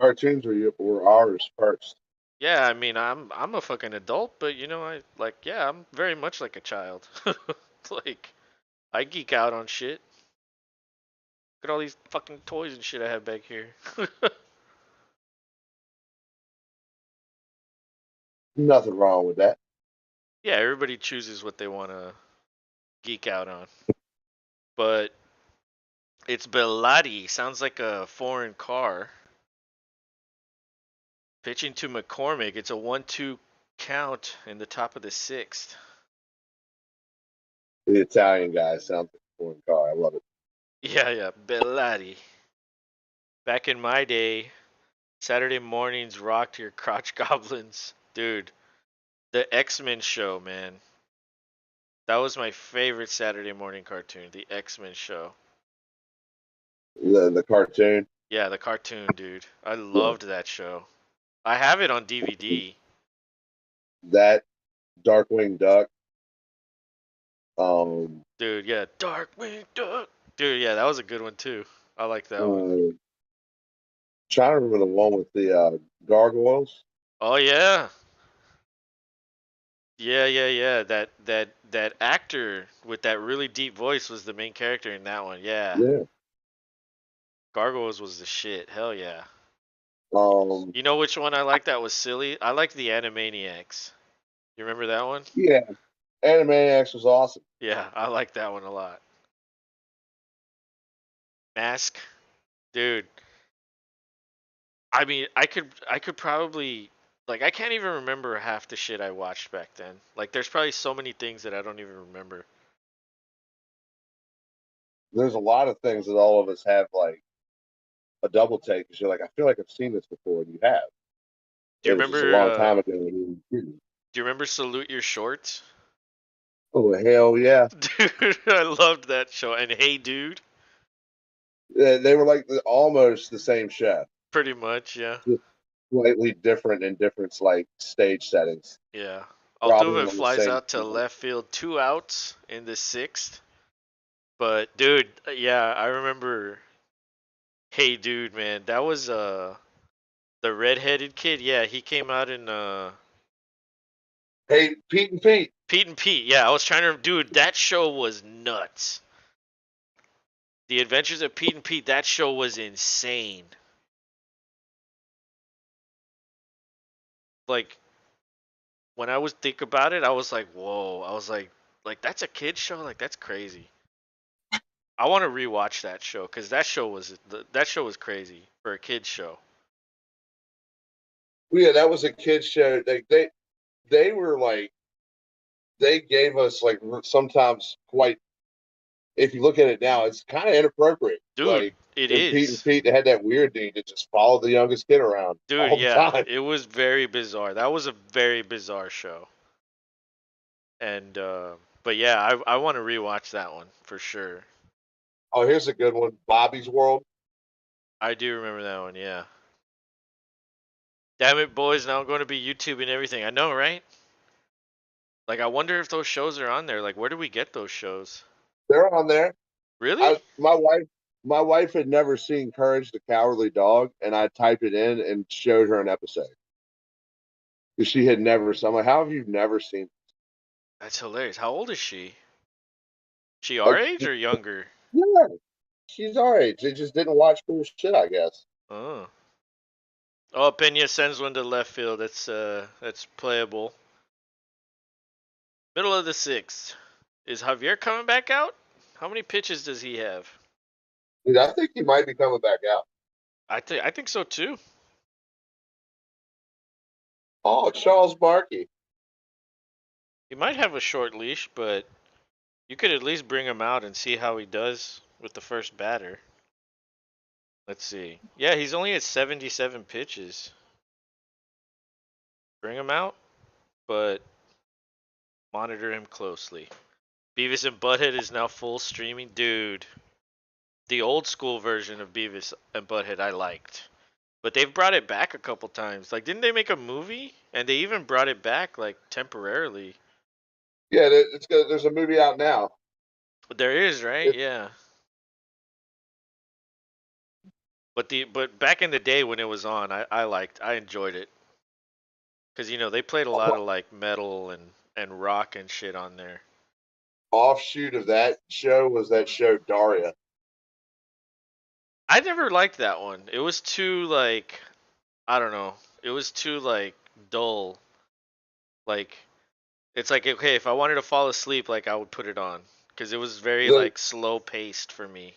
cartoons were ours first. Yeah, I mean, I'm a fucking adult, but I like, yeah, I'm very much like a child. Like, I geek out on shit. Look at all these fucking toys and shit I have back here. Nothing wrong with that. Yeah, everybody chooses what they want to geek out on. But it's Bellotti. Sounds like a foreign car. Pitching to McCormick. It's a 1-2 count in the top of the sixth. The Italian guy sounds like a foreign car. I love it. Yeah, yeah, Bellotti. Back in my day, Saturday mornings rocked your crotch goblins. Dude, the X-Men show, man. That was my favorite Saturday morning cartoon, the X-Men show. The cartoon. Yeah, the cartoon, dude. I Yeah, loved that show. I have it on DVD. that Darkwing Duck. Um, Dude, yeah, Darkwing Duck. Dude, yeah, that was a good one too. I like that one. uh, trying to remember the one with the gargoyles. Oh yeah. Yeah, yeah, yeah. That actor with that really deep voice was the main character in that one. Yeah. Yeah. Gargoyles was the shit. Hell yeah. Um, You know which one I like that was silly? I like the Animaniacs. You remember that one? yeah, Animaniacs was awesome. Yeah, I like that one a lot. Mask, dude. I mean, I could probably like I can't even remember half the shit I watched back then. Like there's probably so many things that I don't even remember. There's a lot of things that all of us have like a double take because you're like, I feel like I've seen this before, and you have. Do you It was just a remember long time ago when you were a kid. do you remember Salute Your Shorts? Oh hell yeah! Dude, I loved that show. And Hey Dude, They were like almost the same show, pretty much, yeah. just slightly different in different like stage settings. Yeah. Probably Altuve on the flies same out to field. left field, 2 outs in the sixth. But dude, yeah, I remember Hey Dude, man. That was the redheaded kid. Yeah, he came out in Hey, Pete and Pete. Pete and Pete. Yeah, I was trying to dude, that show was nuts. The Adventures of Pete and Pete, that show was insane. Like when I was think about it, I was like, whoa. I was like that's a kid show? Like that's crazy. I want to rewatch that show because that show was crazy for a kids show. Well, yeah, that was a kids show. They were like they gave us like sometimes quite. If you look at it now, it's kind of inappropriate. Dude, Like it in Pete and is. Pete, they had that weird dude that just followed the youngest kid around Dude, all the yeah, time. it was very bizarre. That was a very bizarre show. And but yeah, I want to rewatch that one for sure. Oh, here's a good one, Bobby's World. I do remember that one. Yeah. Damn it, boys! Now I'm going to be YouTubing everything. I know, right? Like, I wonder if those shows are on there. Like, where do we get those shows? They're on there. Really? I my wife had never seen Courage the Cowardly Dog, and I typed it in and showed her an episode because she had never. So I'm like, how have you never seen? That's hilarious. How old is she? She Uh, our age or younger? yeah, she's our age. They just didn't watch cool shit, I guess. Oh. Oh, Pena sends one to left field. That's playable. Middle of the sixth. Is Javier coming back out? How many pitches does he have? Dude, I think he might be coming back out. I think so too. Oh, Charles Barkley. He might have a short leash, but you could at least bring him out and see how he does with the first batter. Let's see. Yeah, he's only at 77 pitches. Bring him out, but monitor him closely. Beavis and Butthead is now full streaming. Dude, the old school version of Beavis and Butthead I liked. But they've brought it back a couple times. Like, didn't they make a movie? And they even brought it back, like, temporarily. Yeah, it's good. There's a movie out now. But there is, right? It, Yeah. But back in the day when it was on, I enjoyed it. Cause they played a lot of like metal and rock and shit on there. offshoot of that show was that show Daria. I never liked that one. It was too like, I don't know. It was too like dull. Like, it's like, okay, if I wanted to fall asleep, like I would put it on because it was very The like slow paced for me.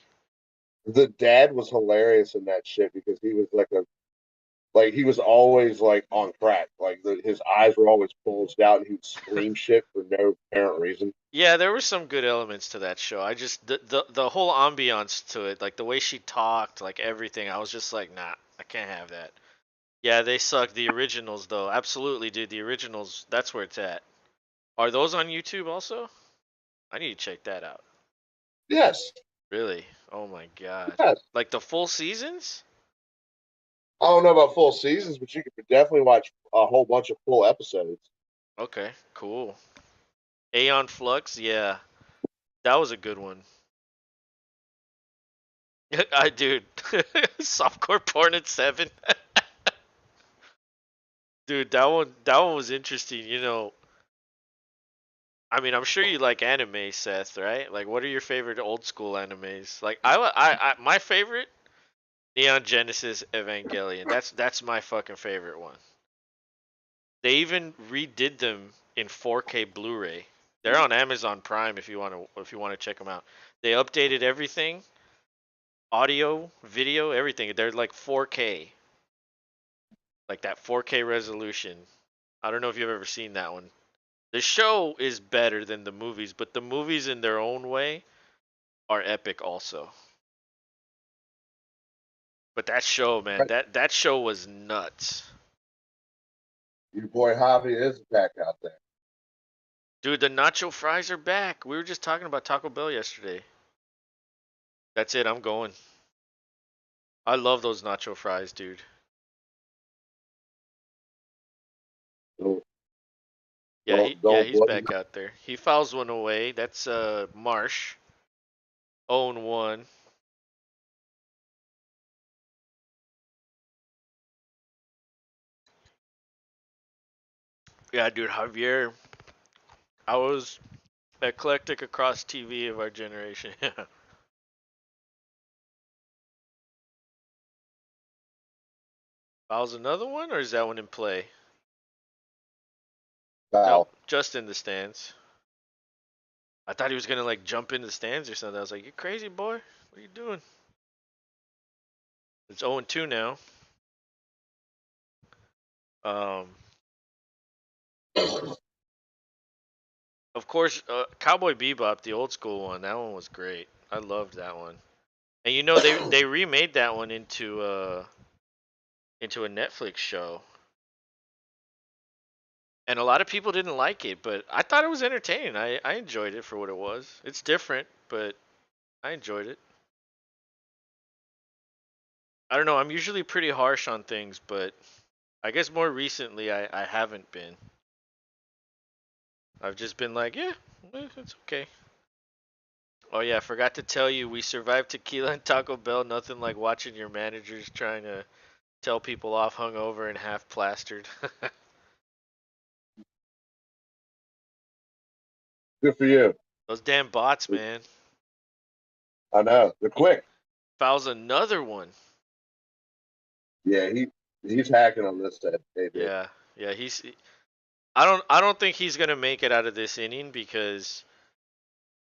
the dad was hilarious in that shit because he was like he was always like on crack. Like his eyes were always bulged out and he would scream shit for no apparent reason. Yeah, there were some good elements to that show. I just the whole ambiance to it, like the way she talked, like everything. I was just like, nah, I can't have that. Yeah, they suck. The originals though, absolutely, dude. The originals, that's where it's at. Are those on YouTube also? I need to check that out. Yes, Really? Oh my god. yes. Like the full seasons? I don't know about full seasons, but you could definitely watch a whole bunch of full episodes. Okay, cool. Aeon Flux, yeah, that was a good one. I dude, softcore porn at 7. Dude, that one was interesting. I mean, I'm sure you like anime, Seth, right? Like, what are your favorite old school animes? Like, my favorite Neon Genesis Evangelion. That's my fucking favorite one. They even redid them in 4K Blu-ray. They're on Amazon Prime if you want to check them out. They updated everything, audio, video, everything. They're like 4K, like that 4K resolution. I don't know if you've ever seen that one. The show is better than the movies, but the movies in their own way are epic also. But that show, man, Right. that show was nuts. Your boy Javi is back out there. Dude, the nacho fries are back. We were just talking about Taco Bell yesterday. That's it. I'm going. I love those nacho fries, dude. So Yeah, he yeah, don't he's blame. back out there. He fouls one away. That's Marsh. 0-1. Yeah, dude, Javier. I was eclectic across TV of our generation. Fouls another one, or is that one in play? Nope, Foul. just in the stands. I thought he was gonna like jump in the stands or something. I was like, "You crazy boy? What are you doing?" It's 0-2 now. Um, of course, Cowboy Bebop, the old school one. That one was great. I loved that one. And they remade that one into a Netflix show. And a lot of people didn't like it, but I thought it was entertaining. I enjoyed it for what it was. It's different, but I enjoyed it. I don't know. I'm usually pretty harsh on things, but I guess more recently I haven't been. I've just been like, yeah, it's okay. Oh yeah, I forgot to tell you, we survived tequila and Taco Bell. Nothing like watching your managers trying to tell people off hungover and half plastered. Good for you. Those damn bots, man. I know they're He quick. fouls another one. Yeah, He's hacking on this side, baby. Yeah, yeah. I don't think he's gonna make it out of this inning because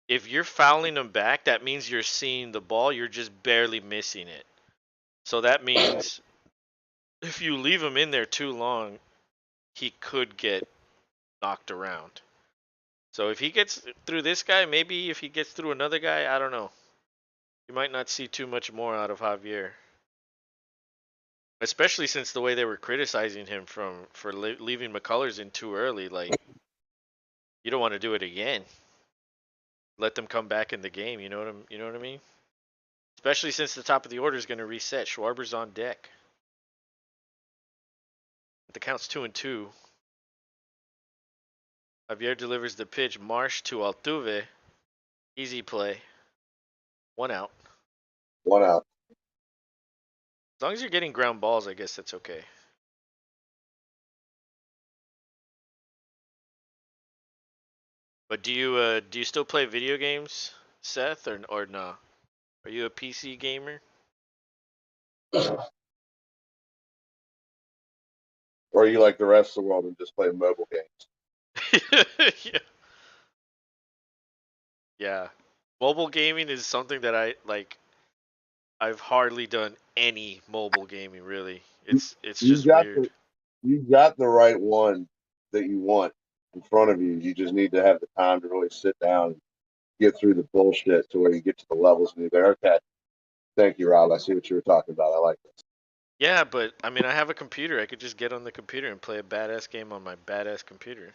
if you're fouling him back, that means you're seeing the ball. You're just barely missing it. So that means if you leave him in there too long, he could get knocked around. So if he gets through this guy, maybe if he gets through another guy, I don't know. You might not see too much more out of Javier, especially since the way they were criticizing him for leaving McCullers in too early. Like you don't want to do it again. Let them come back in the game. You know what I mean? Especially since the top of the order is going to reset. Schwarber's on deck. The count's 2-2. Javier delivers the pitch. Marsh to Altuve. Easy play. 1 out. One out. As long as you're getting ground balls, I guess that's okay. But do you still play video games, Seth, or nah? Are you a PC gamer? Or you like the rest of the world and just play mobile games? Yeah. Yeah. Mobile gaming is something that I like. I've hardly done any mobile gaming really. It's You just got weird. the you got the right one that you want in front of you. You just need to have the time to really sit down and get through the bullshit to where you get to the levels and you're like, okay, thank you, Rob. I see what you were talking about. I like this. Yeah, but I mean, I have a computer. I could just get on the computer and play a badass game on my badass computer.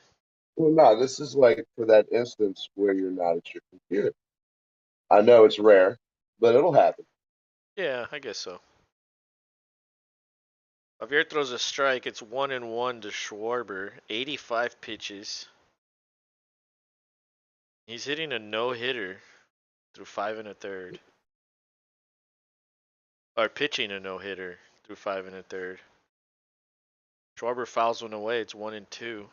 Well, no, this is like for that instance where you're not at your computer. I know it's rare, but it'll happen. Yeah, I guess so. Javier throws a strike. It's 1-1 to Schwarber. 85 pitches. He's hitting a no hitter through 5 1/3. Or pitching a no hitter through 5 1/3. Schwarber fouls one away. It's 1-2.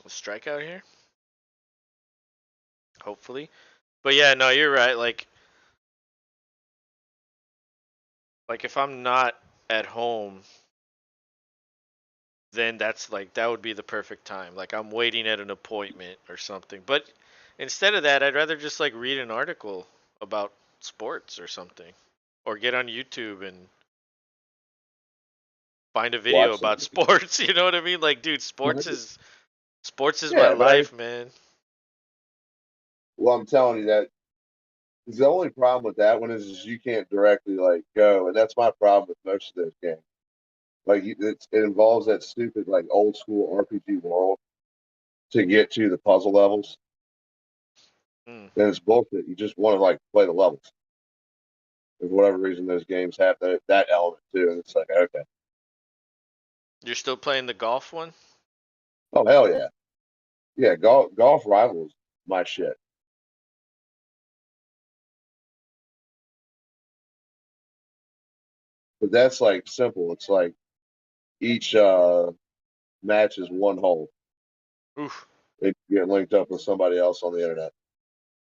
A strikeout here, hopefully. But yeah, no, you're right. Like if I'm not at home, then that would be the perfect time. Like I'm waiting at an appointment or something. But instead of that, I'd rather just like read an article about sports or something, or get on YouTube and find a video Watch some. about sports. You know what I mean? Like, dude, sports is my Yeah, but life, man. well, I'm telling you that the only problem with that one is you can't directly like go, and that's my problem with most of those games. Like it involves that stupid like old school RPG world to get to the puzzle levels, Mm. and it's bullshit. You just want to like play the levels. For whatever reason, those games have that element too, and it's like okay, You're still playing the golf one? oh hell yeah, yeah. Golf rivals my shit, but that's like simple. It's like each match is one hole. Oof. It get linked up with somebody else on the internet.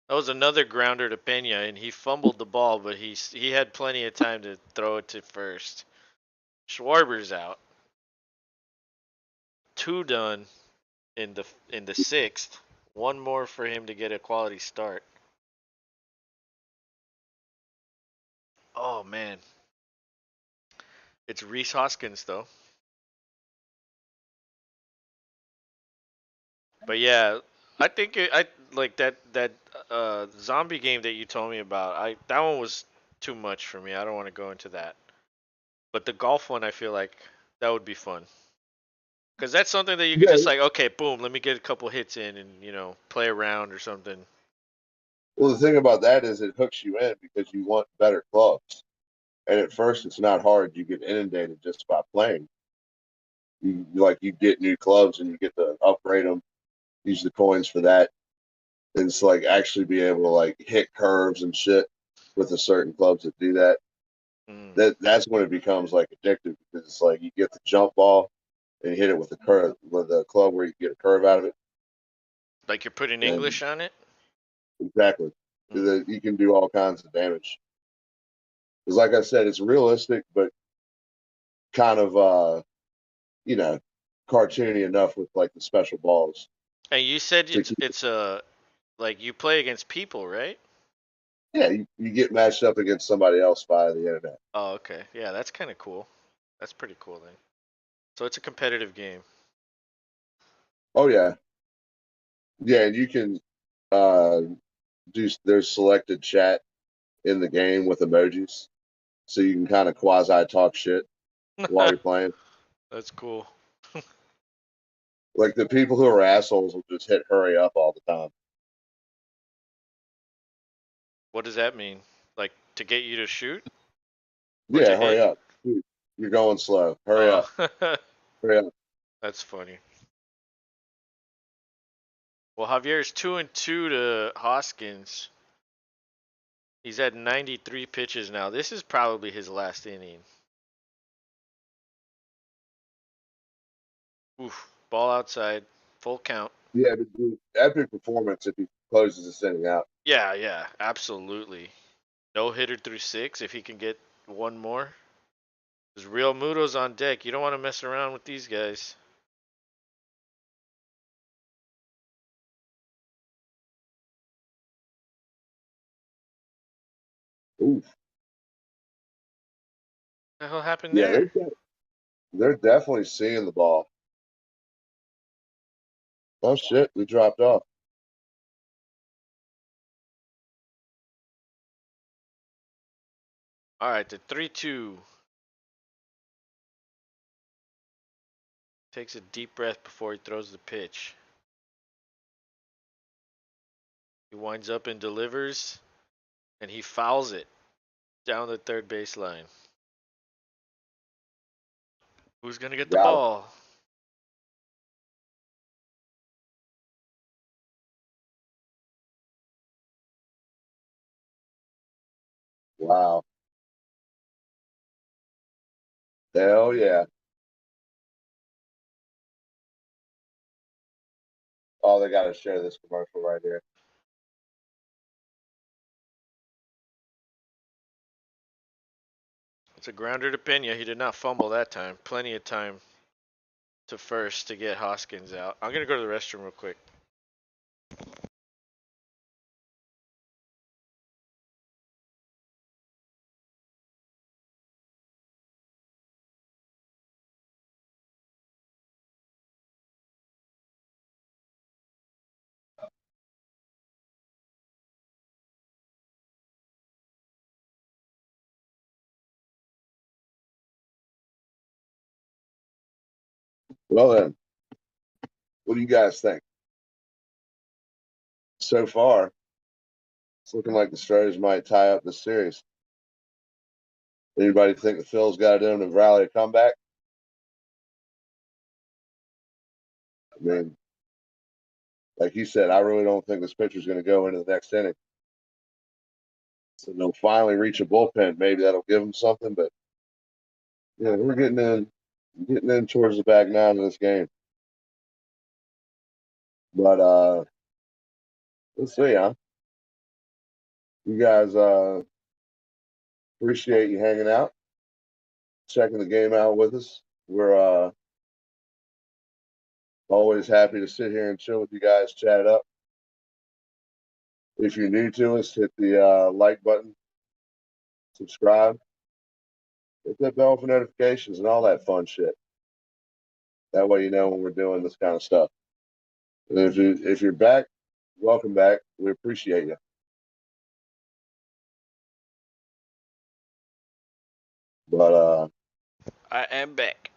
That was another grounder to Pena, and he fumbled the ball, but he had plenty of time to throw it to first. Schwarber's out. Two done in the sixth. One more for him to get a quality start. Oh man, it's Reese Hoskins though. But yeah, I think I like that zombie game that you told me about. I that one was too much for me. I don't want to go into that. But the golf one, I feel like that would be fun. Cause that's something that you could Yeah. just like, okay, boom, let me get a couple hits in and play around or something. Well, the thing about that is it hooks you in because you want better clubs. And at first, it's not hard. You get inundated just by playing. You get new clubs and you get to upgrade them. Use the coins for that. And it's like actually be able to like hit curves and shit with the certain clubs that do that. Mm. That's when it becomes like addictive because it's like you get the jump ball and you hit it with the curve with a club where you get a curve out of it. Like you're putting And English on it. exactly, Mm. you can do all kinds of damage. Because, like I said, it's realistic, but kind of, you know, cartoony enough with like the special balls And you said to it's keep. it's a like you play against people, right? Yeah, you get matched up against somebody else via the internet. Oh, okay. Yeah, that's kind of cool. That's pretty cool then. So it's a competitive game. Oh yeah, yeah, and you can uh, do. There's selected chat in the game with emojis, so you can kind of quasi talk shit while you're playing. That's cool. Like the people who are assholes will just hit hurry up all the time. What does that mean? Like to get you to shoot or to Yeah, hurry hit? up. Dude, you're going slow. Hurry Oh, up. Hurry up. that's funny. Well, Javier's 2-2 to Hoskins. He's at 93 pitches now. This is probably his last inning. Oof. Ball outside. Full count. Yeah, but dude, epic performance if he closes this inning out. Yeah, yeah, absolutely. No hitter through six if he can get one more. There's real Muto's on deck. You don't want to mess around with these guys. Oof. What the hell happened Yeah, there? they're definitely seeing the ball. Oh shit, we dropped off. All right, the 3-2. Takes a deep breath before he throws the pitch. He winds up and delivers, and he fouls it down the third baseline. Who's going to get the Got it. ball? Wow. Hell yeah. Oh, they gotta share this commercial right here. It's a grounder to Pena. He did not fumble that time. Plenty of time to first to get Hoskins out. I'm going to go to the restroom real quick. Well then, what do you guys think? So far, it's looking like the Stros might tie up the series. Anybody think the Phil's got it in to rally a comeback? I mean, like you said, I really don't think this pitcher's going to go into the next inning. So they'll finally reach a bullpen. Maybe that'll give them something. But yeah, we're getting in towards the back nine of this game. But let's see, huh? You guys appreciate you hanging out, checking the game out with us. We're always happy to sit here and chill with you guys, chat it up. If you're new to us, hit the like button, subscribe, hit that bell for notifications and all that fun shit. That way you know when we're doing this kind of stuff. And if you're back, welcome back. We appreciate you. But I am back.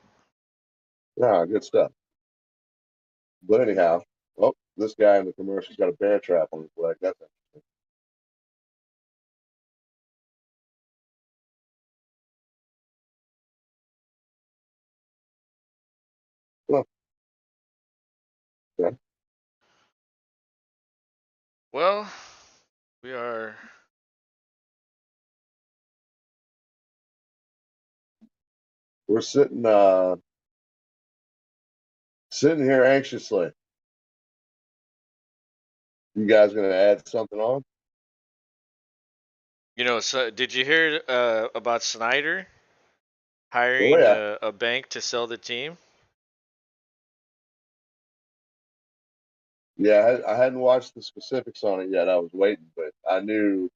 yeah, good stuff. But anyhow, oh, this guy in the commercial's got a bear trap on his leg. That's interesting. Well, okay. Well, we are. We're sitting here anxiously. You guys gonna add something on? So did you hear about Snyder Oh hiring yeah, a bank to sell the team? yeah. I hadn't watched the specifics on it yet. I was waiting, but I knew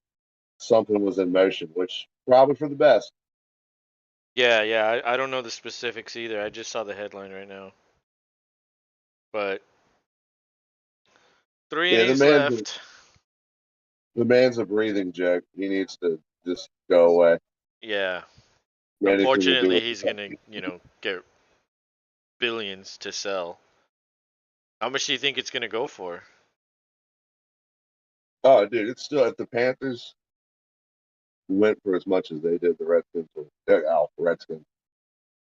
something was in motion, which probably for the best. Yeah, yeah. I don't know the specifics either. I just saw the headline right now. But three Yeah, innings left. the man's a breathing joke. He needs to just go away. Yeah. Anything to do Unfortunately, with he's gonna, get billions to sell. How much do you think it's gonna go for? oh, dude, it's still if the Panthers went for as much as they did, the Redskins, Redskins,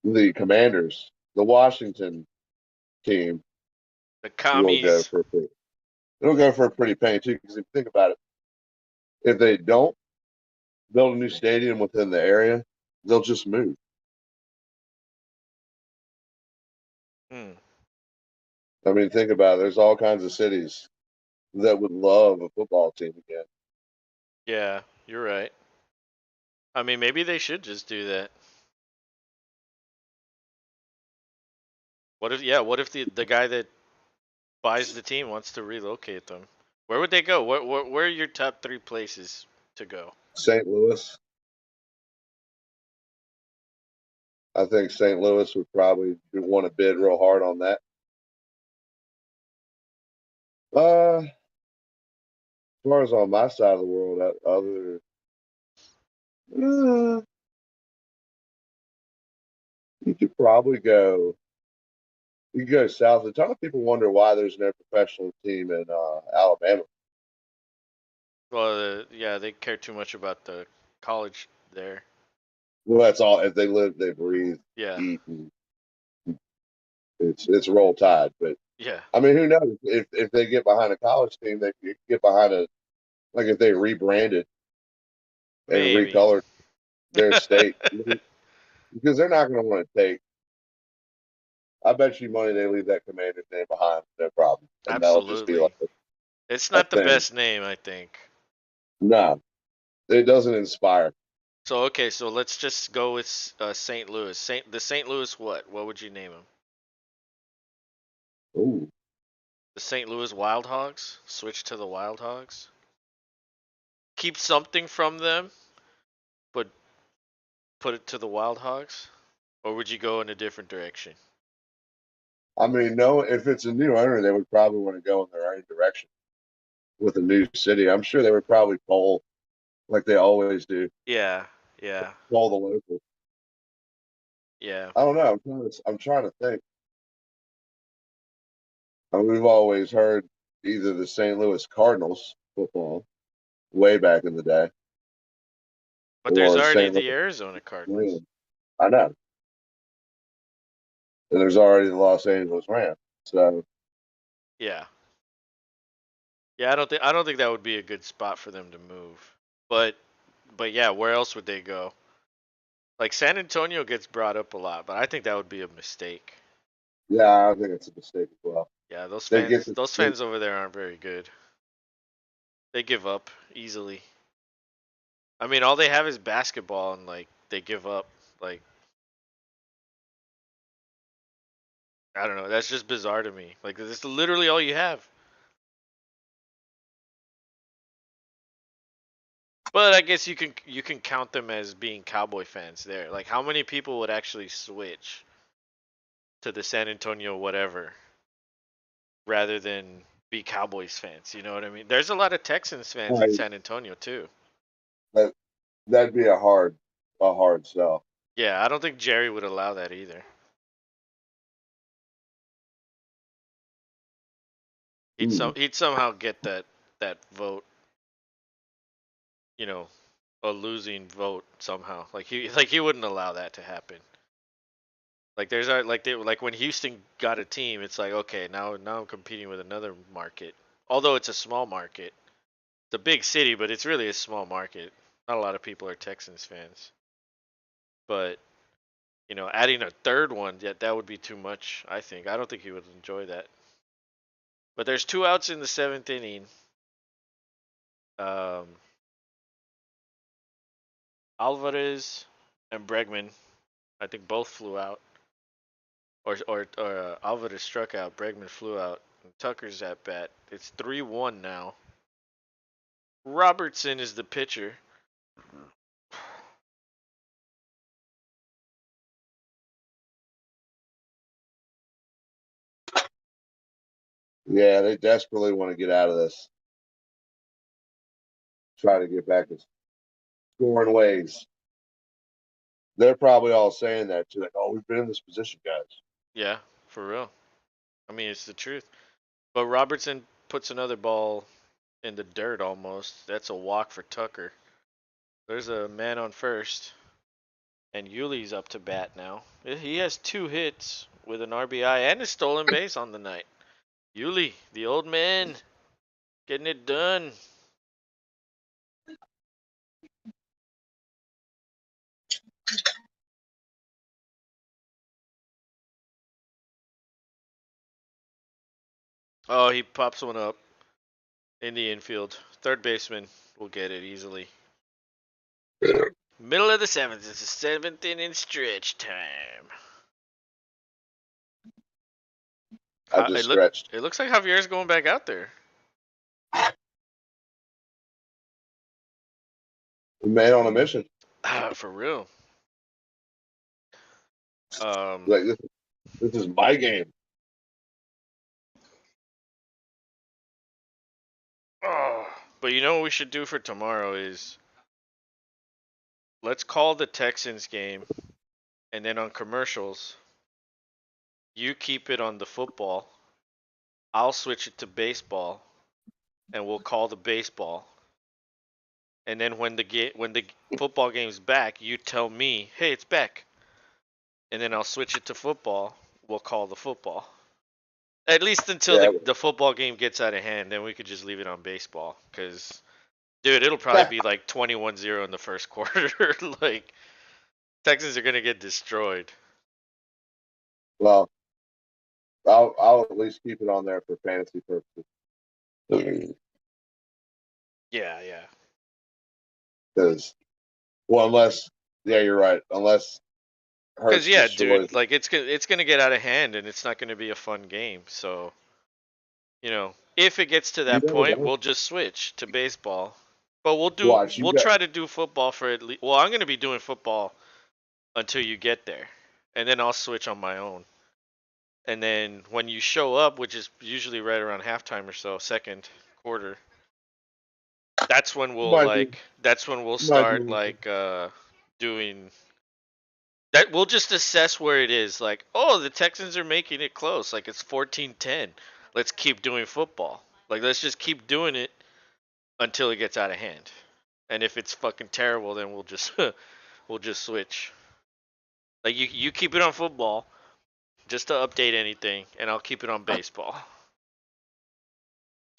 the Commanders, the Washington team The will go commies. for a pretty, it'll go for a pretty penny too. Because if you think about it, if they don't build a new stadium within the area, they'll just move. Hmm. I mean, think about it. There's all kinds of cities that would love a football team again. Yeah, you're right. I mean, maybe they should just do that. What if the guy that buys the team wants to relocate them? Where would they go? Where are your top three places to go? St. Louis, I think St. Louis would probably want to bid real hard on that. As far as on my side of the world, uh, you could probably go. You could go south. A ton of people wonder why there's no professional team in Alabama. Well, yeah, they care too much about the college there. Well, that's all. If they live, they breathe, Yeah, eat, and it's roll tide. But yeah, I mean, who knows? If they get behind a college team, they could get behind a like if they rebranded and maybe. recolored their state because they're not going to want to take. I bet you money they leave that commander's name behind, no problem, and that'll just be like Absolutely. It's a not the thing. best name, I think. No, it doesn't inspire. So okay, so let's just go with St. Louis. St. Louis what? What would you name him? Ooh, The St. Louis Wild Hogs? Switch to the Wild Hogs? Keep something from them, but put it to the Wild Hogs? Or would you go in a different direction? I mean, no, if it's a new owner, they would probably want to go in their own direction with a new city. I'm sure they would probably poll like they always do, Yeah, yeah, poll the local. yeah. I don't know. I'm trying to think. We've always heard either the St. Louis Cardinals football way back in the day But there's or already St. the Louis Arizona Cardinals. Rams. I know. And there's already the Los Angeles Rams. So Yeah. Yeah, I don't think that would be a good spot for them to move. But but yeah, where else would they go? Like San Antonio gets brought up a lot, but I think that would be a mistake. yeah, I think it's a mistake as well. Yeah, those They get fans the those fans over there aren't very good. They give up easily. I mean, all they have is basketball and like they give up. Like I don't know, that's just bizarre to me. Like that's literally all you have. But I guess you can count them as being Cowboy fans there. Like how many people would actually switch to the San Antonio whatever rather than be Cowboys fans? You know what I mean? There's a lot of Texans fans in right. San Antonio too. That that'd be a hard sell. Yeah, I don't think Jerry would allow that either. Hmm. He'd somehow get that vote, you know, a losing vote somehow. Like he wouldn't allow that to happen. Like like when Houston got a team, it's like okay, now I'm competing with another market. Although it's a small market. It's a big city, but it's really a small market. Not a lot of people are Texans fans. But, adding a third one, yeah, that would be too much, I think. I don't think he would enjoy that. But there's two outs in the seventh inning. Um, Alvarez and Bregman, I think both flew out. Or Alvarez struck out, Bregman flew out. And Tucker's at bat. It's 3-1 now. Robertson is the pitcher. Yeah, they desperately want to get out of this. Try to get back to scoring ways. They're probably all saying that too. Like, oh, we've been in this position, guys. Yeah, for real. I mean, it's the truth. But Robertson puts another ball in the dirt almost. That's a walk for Tucker. There's a man on first, and Yuli's up to bat now. He has 2 hits with an RBI and a stolen base on the night. Yuli, the old man, getting it done. Oh, he pops one up in the infield. Third baseman will get it easily. Middle of the seventh. It's a 7th inning stretch time. I just It look. stretched. It looks like Javier's going back out there. Man on a mission. For real. Um. Like this is my game. Oh, but you know what we should do for tomorrow is let's call the Texans game, and then on commercials, you keep it on the football. I'll switch it to baseball, and we'll call the baseball. And then when the football game's back, you tell me, hey, it's back, and then I'll switch it to football. We'll call the football. At least until Yeah. the football game gets out of hand, then we could just leave it on baseball. Cause, dude, it'll probably be like 21-0 in the first quarter. Like, Texans are gonna get destroyed. Well, I'll at least keep it on there for fantasy purposes. Yeah, yeah. Because, well, unless, yeah, you're right. Unless Cause Hurts yeah, destroys. dude, like it's gonna get out of hand, and it's not gonna be a fun game. So, if it gets to You that never point, know. we'll just switch to baseball. But Watch you we'll got. try to do football for at least. Well, I'm gonna be doing football until you get there, and then I'll switch on my own. And then when you show up, which is usually right around halftime or so, second quarter, that's when You we'll might do. like that's when we'll You might start do. like doing that. We'll just assess where it is. Like, oh, the Texans are making it close. Like it's 14-10. Let's keep doing football. Like let's just keep doing it until it gets out of hand. And if it's fucking terrible, then we'll just we'll just switch. Like you keep it on football just to update anything, and I'll keep it on baseball.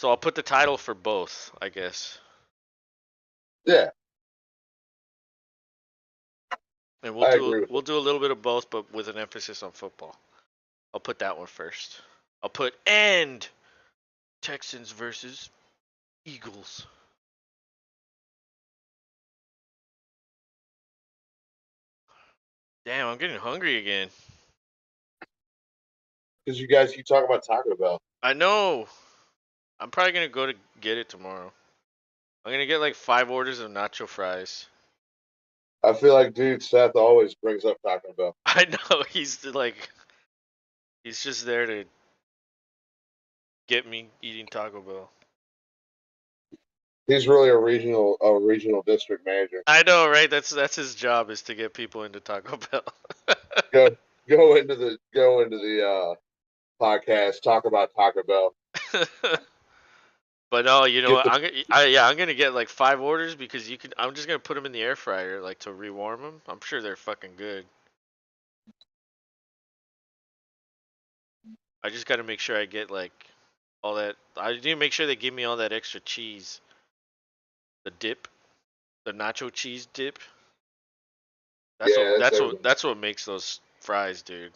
So I'll put the title for both, I guess. Yeah, And I agree with we'll it. do a little bit of both, but with an emphasis on football. I'll put that one first. I'll put and Texans versus Eagles. Damn, I'm getting hungry again. Because you guys keep talking about Taco Bell. I know. I'm probably gonna go to get it tomorrow. I'm gonna get like 5 orders of nacho fries. I feel like, dude, Seth always brings up Taco Bell. I know he's just there to get me eating Taco Bell. He's really a regional district manager. I know, right? That's his job is to get people into Taco Bell. Go go into the podcast. Talk about Taco Bell. But no, you know Get what? the I'm gonna get like 5 orders because you can. I'm just gonna put them in the air fryer like to rewarm them. I'm sure they're fucking good. I just gotta make sure I get like all that. I need to make sure they give me all that extra cheese, the dip, the nacho cheese dip. yeah, that's everything. That's what makes those fries, dude.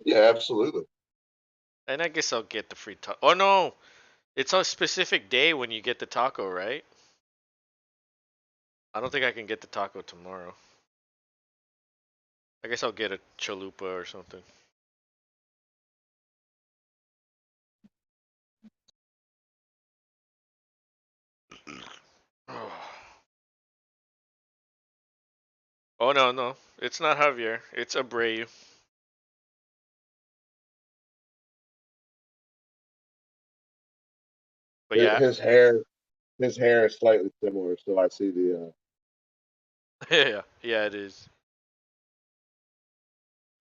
Yeah, absolutely. And I guess I'll get the free taco. Oh no, it's a specific day when you get the taco, right? I don't think I can get the taco tomorrow. I guess I'll get a chalupa or something. Oh no, no, it's not Javier. It's Abreu. But yeah, His hair, his hair is slightly similar, so I see the. yeah, yeah, it is.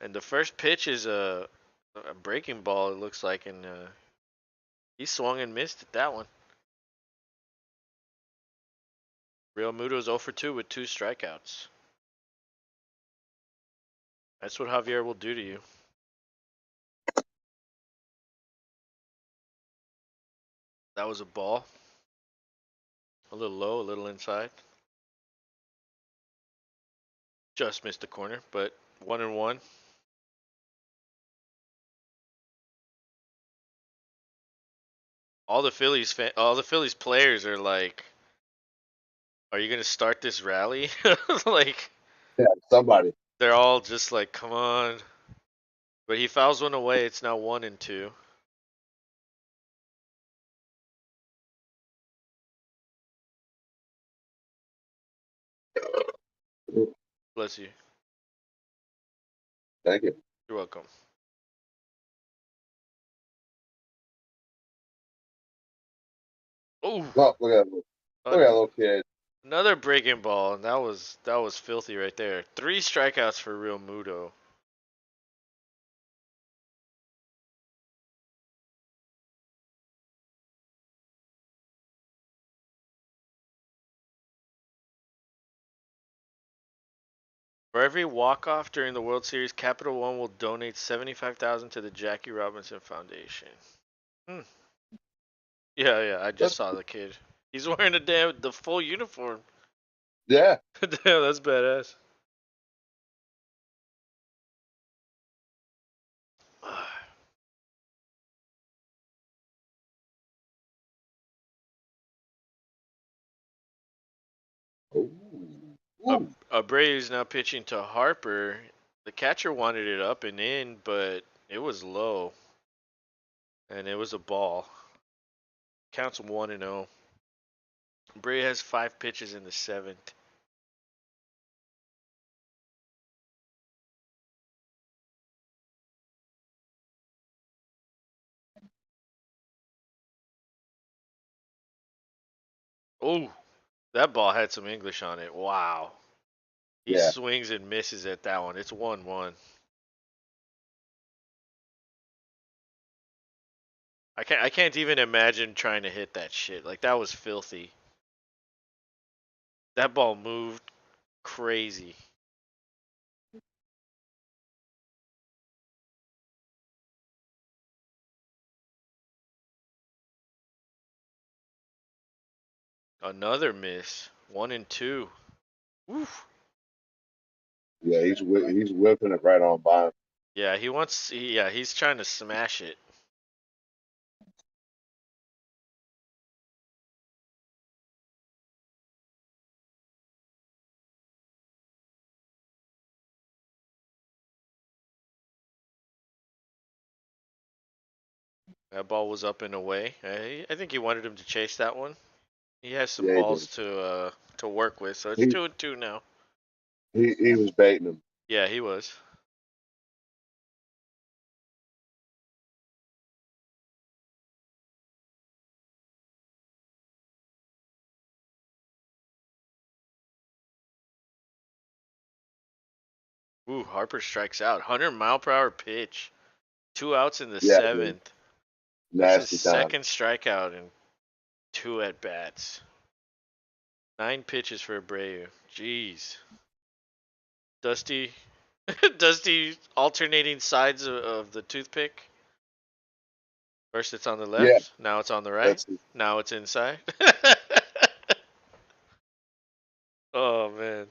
And the first pitch is a breaking ball. It looks like, and he swung and missed at that one. Real Muto's 0 for 2 with 2 strikeouts. That's what Javier will do to you. That was a ball. A little low, a little inside. Just missed the corner, but 1-1. All the Phillies players are like, "Are you gonna start this rally?" Like Yeah, somebody. they're all just like, "Come on!" But he fouls one away. It's now 1-2. Bless you. Thank you. You're welcome. Oh, Oh, look at that little kid. another breaking ball, and that was filthy right there. 3 strikeouts for Real Muto. For every walk-off during the World Series, Capital One will donate 75,000 to the Jackie Robinson Foundation. Hmm. Yeah, yeah. I just That's, saw the kid. He's wearing the full uniform. yeah. Damn, that's badass. Ooh. Ooh. Abreu's now pitching to Harper. The catcher wanted it up and in, but it was low, and it was a ball. Counts 1-0. Abreu has 5 pitches in the 7th. Oh, that ball had some English on it. Wow. He Yeah. swings and misses at that one. It's 1-1. I can't even imagine trying to hit that shit. Like that was filthy. That ball moved crazy. Another miss. 1-2. Oof. Yeah. He's whipping it right on by him. Yeah, yeah, he's trying to smash it. That ball was up and away. I think he wanted him to chase that one. He has some Yeah, he did. balls to work with, so it's He 2-2 now. he was baiting him. Yeah, he was. Ooh, Harper strikes out. 100-mile-per-hour pitch. 2 outs in the Yeah, dude. 7th. That's his Nasty time. second strikeout in 2 at bats. 9 pitches for Abreu. Jeez. Dusty, Dusty alternating sides of the toothpick. First it's on the Yeah. left, now it's on the right, That's now it's inside. Oh man,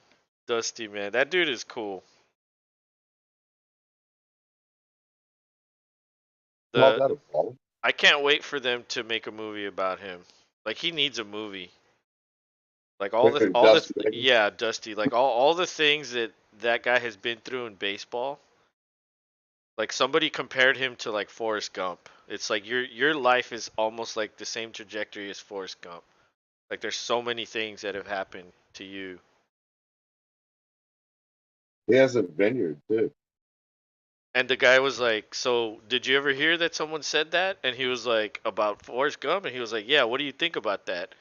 Dusty man, that dude is cool. called The that a ball. I can't wait for them to make a movie about him. Like he needs a movie. Like Dusty Baker. yeah, Dusty. Like all the things that that guy has been through in baseball. Like somebody compared him to like Forrest Gump. It's like your life is almost like the same trajectory as Forrest Gump. Like there's so many things that have happened to you. He has a vineyard too. And the guy was like, "So, did you ever hear that someone said that?" And he was like, "About Forrest Gump?" And he was like, "Yeah, what do you think about that?"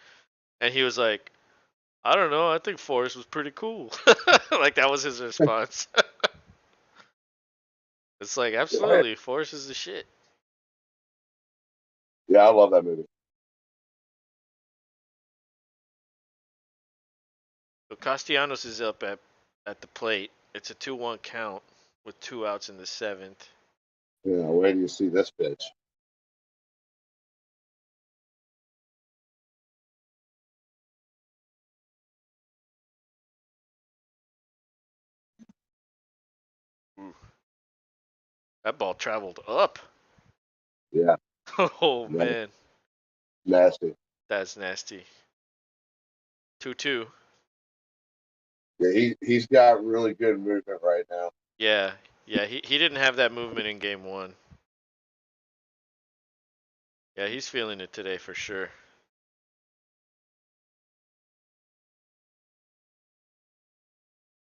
And he was like, "I don't know. I think Forrest was pretty cool." Like that was his response. It's like, Yeah, absolutely, Forrest is the shit. yeah, I love that movie. So Castellanos is up at the plate. It's a 2-1 count with 2 outs in the seventh. Yeah, where do you see this pitch? Ooh, that ball traveled up. Yeah, Oh na- man, nasty. that's nasty. 2-2. Yeah, he's got really good movement right now. Yeah, yeah. He didn't have that movement in game one. Yeah, he's feeling it today for sure.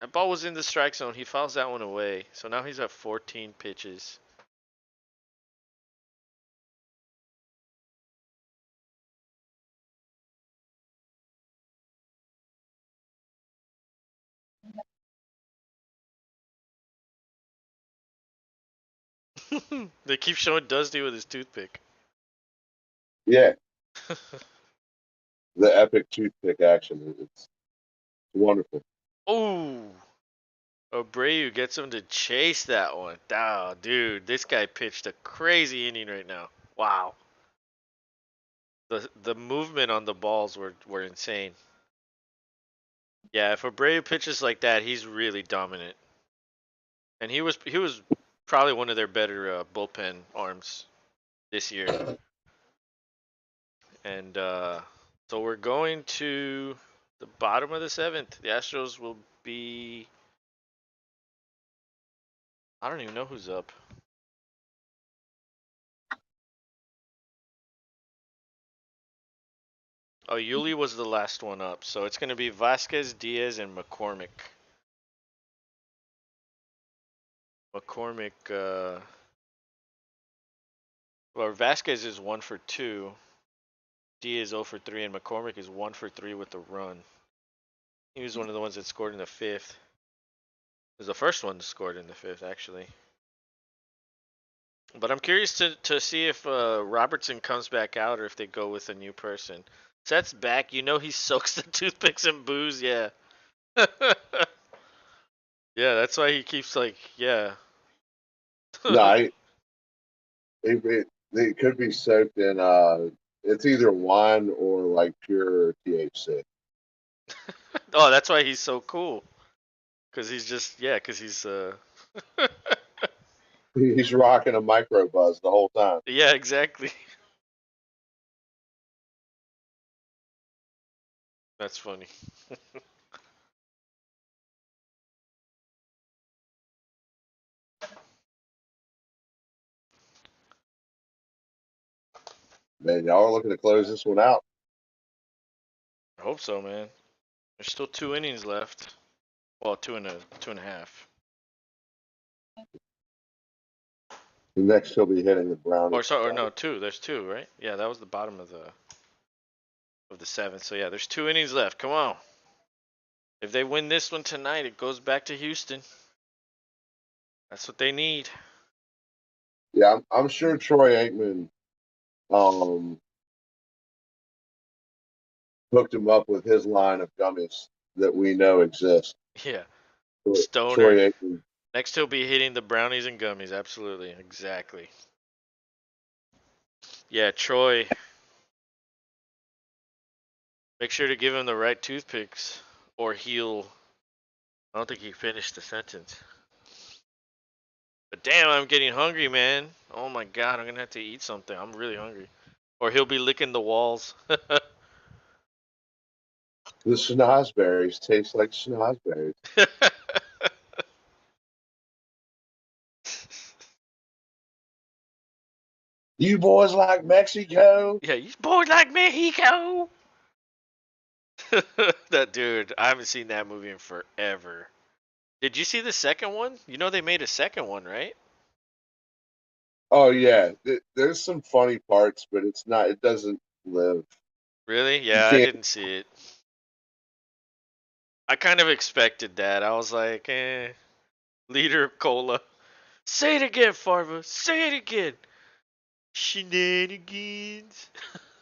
That ball was in the strike zone. He fouls that one away. So now he's at 14 pitches. They keep showing Dusty with his toothpick. Yeah, the epic toothpick action. It's wonderful. Oh, Abreu gets him to chase that one. Oh, dude, this guy pitched a crazy inning right now. Wow. The movement on the balls were insane. Yeah, if Abreu pitches like that, he's really dominant. And he was probably one of their better bullpen arms this year. And so we're going to the bottom of the seventh. The Astros will be. I don't even know who's up. Oh, Yuli was the last one up. So it's going to be Vasquez, Diaz, and McCormick. McCormick, well, Vasquez is 1 for 2. Diaz 0 for 3, and McCormick is 1 for 3 with a run. He was one of the ones that scored in the fifth. He was the first one scored in the fifth, actually. But I'm curious to see if Robertson comes back out or if they go with a new person. Seth's back. You know he soaks the toothpicks in booze. Yeah. Yeah, that's why he keeps like, yeah. No, it could be soaked in it's either wine or like pure THC. Oh, that's why he's so cool. Cause he's just, yeah, cause he's He's rocking a micro buzz the whole time. yeah, exactly. That's funny. Man, y'all are looking to close this one out. I hope so, man. There's still 2 innings left. Well, two and a half. Next, he'll be hitting the Brownies. Or sorry, or no, two. There's two, right? Yeah, that was the bottom of the seventh. So yeah, there's 2 innings left. Come on. If they win this one tonight, it goes back to Houston. That's what they need. Yeah, I'm sure Troy Aikman um, hooked him up with his line of gummies that we know exist. Yeah. Troy Stoner. Aikman. Next he'll be hitting the brownies and gummies. Absolutely. Exactly. Yeah, Troy. Make sure to give him the right toothpicks or he'll. I don't think he finished the sentence. But damn, I'm getting hungry, man. Oh my god, I'm gonna have to eat something. I'm really hungry. Or he'll be licking the walls. The schnozberries taste like schnozberries. You boys like Mexico? Yeah, you boys like Mexico. That dude, I haven't seen that movie in forever. Did you see the second one? You know they made a second one, right? Oh yeah, there's some funny parts, but it's not. It doesn't live. Really? You Yeah, I can't. didn't see it. I kind of expected that. I was like, liter of cola. Say it again, Farva. Say it again. Shenanigans.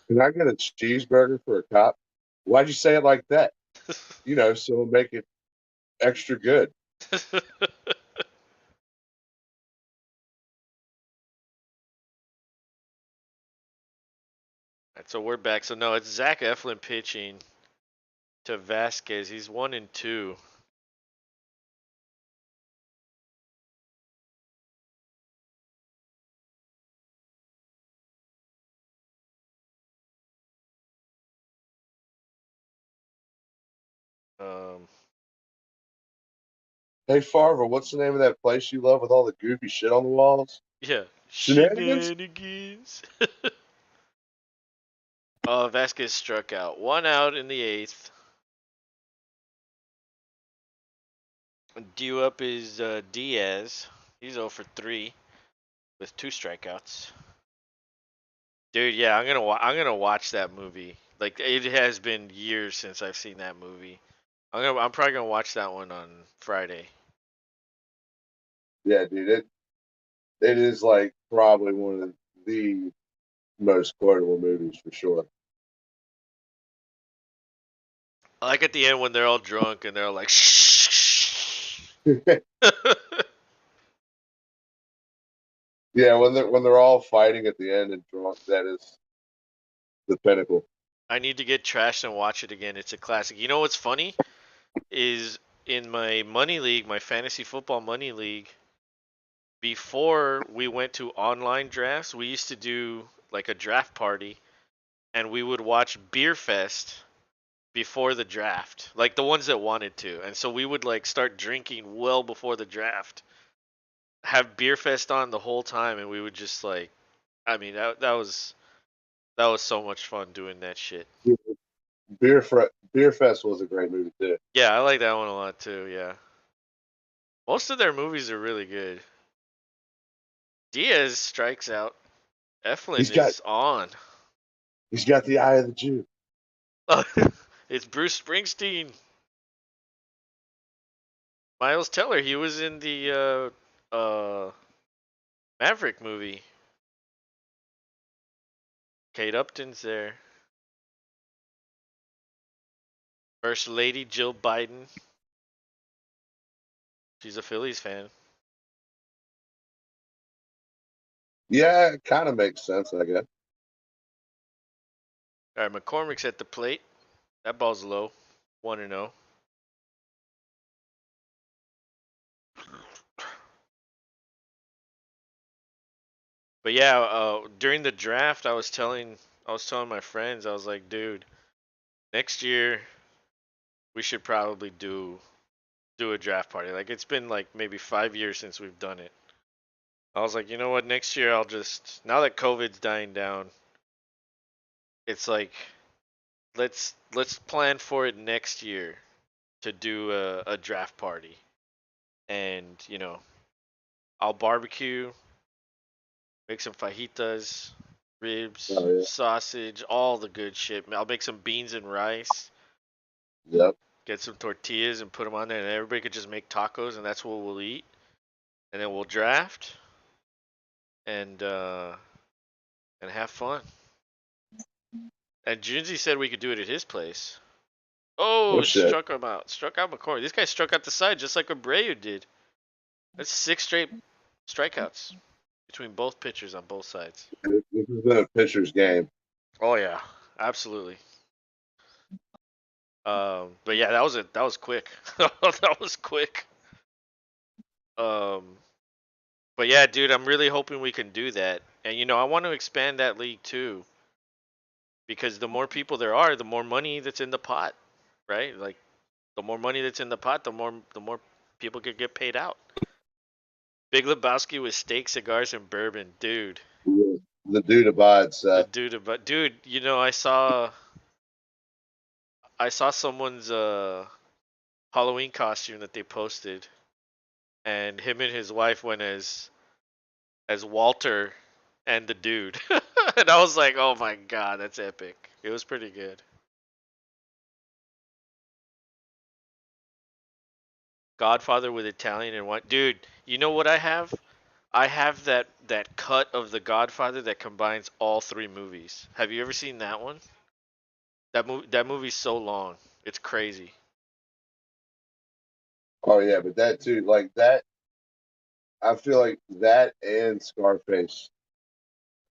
Can I get a cheeseburger for a cop? Why'd you say it like that? So it'll make it extra good. Alright, so we're back. So no, it's Zach Eflin pitching to Vasquez. He's 1-2. Um, Hey Farver, what's the name of that place you love with all the goofy shit on the walls? yeah, Shenanigans? shenanigans. Vasquez struck out. 1 out in the eighth. Due up is Diaz. He's 0 for 3 with 2 strikeouts. Dude, yeah, I'm gonna watch that movie. Like it has been years since I've seen that movie. I'm probably gonna watch that one on Friday. Yeah, dude, it is like probably one of the most quotable movies for sure. I like at the end when they're all drunk and they're all like shh. Yeah, when they're all fighting at the end and drunk, that is the pinnacle. I need to get trashed and watch it again. It's a classic. You know what's funny is in my money league, my fantasy football money league, before we went to online drafts, we used to do like a draft party and we would watch Beer Fest before the draft, like the ones that wanted to. And so we would like start drinking well before the draft, have Beer Fest on the whole time, and we would just like, I mean, that was so much fun doing that shit. Beer Fest was a great movie too. Yeah, I like that one a lot too. Yeah, most of their movies are really good. Diaz strikes out. Eflin He's got is on. he's got the eye of the Jew. It's Bruce Springsteen. Miles Teller. He was in the Maverick movie. Kate Upton's there. First Lady Jill Biden. She's a Phillies fan. Yeah, it kind of makes sense, I guess. All right, McCormick's at the plate. That ball's low. 1-0. But yeah, during the draft, I was telling my friends, I was like, dude, next year we should probably do a draft party. Like it's been like maybe 5 years since we've done it. I was like, you know what? Next year I'll just now that COVID's dying down, it's like let's plan for it next year to do a draft party, and I'll barbecue, make some fajitas, ribs, Oh sausage, all the good shit. I'll make some beans and rice, yeah, yep. get some tortillas and put them on there, and everybody could just make tacos, and that's what we'll eat. And then we'll draft and have fun. And Junzi said we could do it at his place. Oh Oh, shit. struck him out. Struck out McCoy. This guy struck out the side just like Abreu did. That's 6 straight strikeouts between both pitchers on both sides. This has been a pitcher's game. Oh yeah, absolutely. But yeah, that was quick. That was quick. Um, but yeah, dude, I'm really hoping we can do that. And I want to expand that league too, because the more people there are, the more money that's in the pot, right? Like the more money that's in the pot, the more people could get paid out. Big Lebowski with steak, cigars, and bourbon, dude. The dude abides. The dude, but dude, I saw someone's Halloween costume that they posted, and him and his wife went as Walter and the dude, and I was like, oh my god, that's epic. It was pretty good. Godfather with Italian and what? Dude, you know what I have? I have that cut of The Godfather that combines all three movies. Have you ever seen that one? That movie's so long. It's crazy. Oh yeah, but that too, like that. I feel like that and Scarface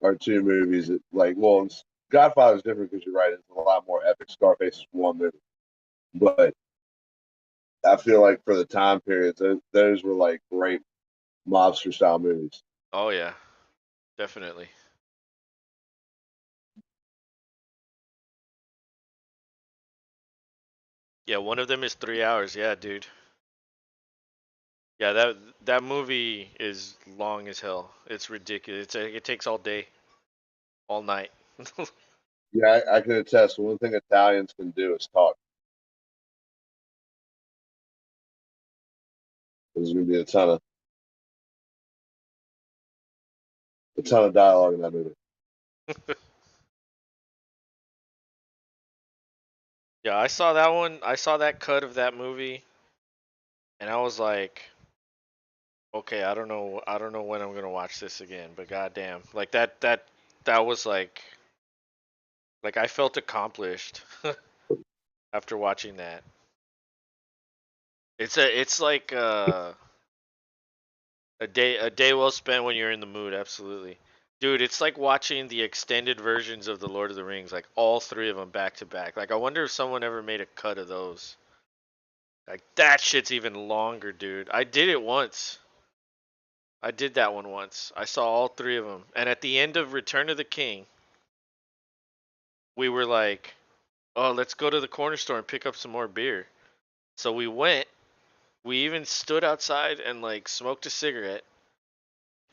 are two movies that, like, well, Godfather's different because you're right; it's a lot more epic. Scarface is one movie, but I feel like for the time periods, those were like great mobster style movies. Oh yeah, definitely. Yeah, one of them is 3 hours. Yeah, dude. Yeah, that movie is long as hell. It's ridiculous. It takes all day, all night. Yeah, I can attest. One thing Italians can do is talk. There's going to be a ton of dialogue in that movie. Yeah, I saw that one. I saw that cut of that movie, and I was like, okay, I don't know when I'm gonna watch this again. But goddamn, like that was like I felt accomplished after watching that. It's like a day well spent when you're in the mood. Absolutely, dude. It's like watching the extended versions of the Lord of the Rings, like all three of them back to back. Like I wonder if someone ever made a cut of those. Like that shit's even longer, dude. I did it once. I did that one once. I saw all three of them. And at the end of Return of the King, we were like, "Oh, let's go to the corner store and pick up some more beer." So we went. We even stood outside and like smoked a cigarette.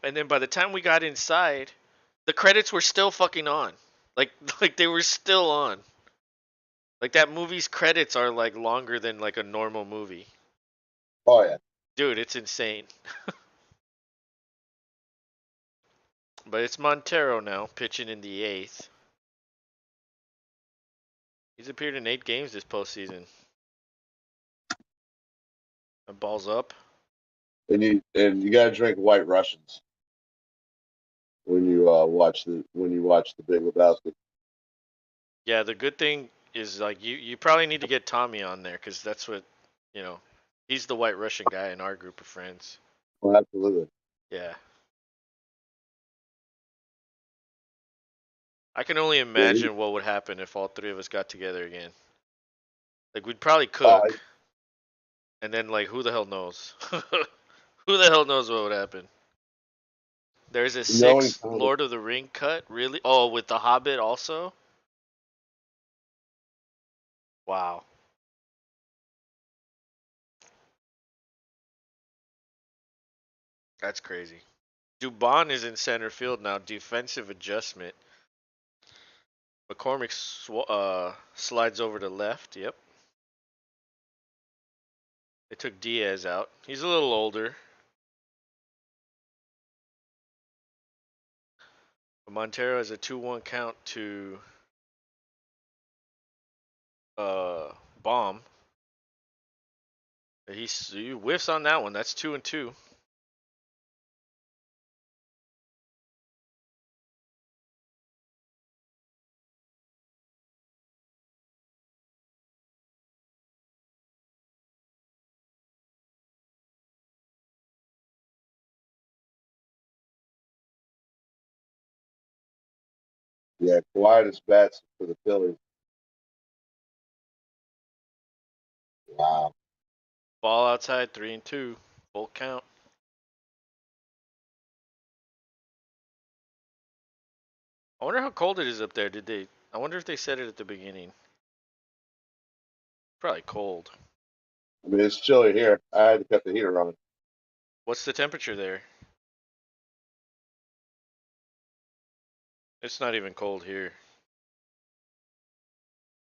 And then by the time we got inside, the credits were still fucking on. Like like they were still on. Like that movie's credits are like longer than like a normal movie. Oh yeah, Dude, it's insane. But it's Montero now pitching in the 8th. He's appeared in 8 games this postseason. And balls up. and you got to drink White Russians when you watch the Big Lebowski. Yeah, the good thing is like you probably need to get Tommy on there because that's what you know. He's the White Russian guy in our group of friends. Oh, absolutely. Yeah, I can only Yeah, imagine what would happen if all three of us got together again. Like we'd probably uh, cook, and then like who the hell knows? Who the hell knows what would happen? There's a knowing six Tommy, Lord of the Ring cut, really? Oh, with the Hobbit also? Wow, that's crazy. Dubon is in center field now. Defensive adjustment. McCormick slides over to left. Yep. They took Diaz out. He's a little older. But Montero has a 2-1 count to uh Bomb. He whiffs on that one. That's 2-2. yeah, quietest bats for the Phillies. Wow. Ball outside, 3-2. Full count. I wonder how cold it is up there. I wonder if they said it at the beginning. Probably cold. I mean, it's chilly here. I had to cut the heater on. What's the temperature there? It's not even cold here.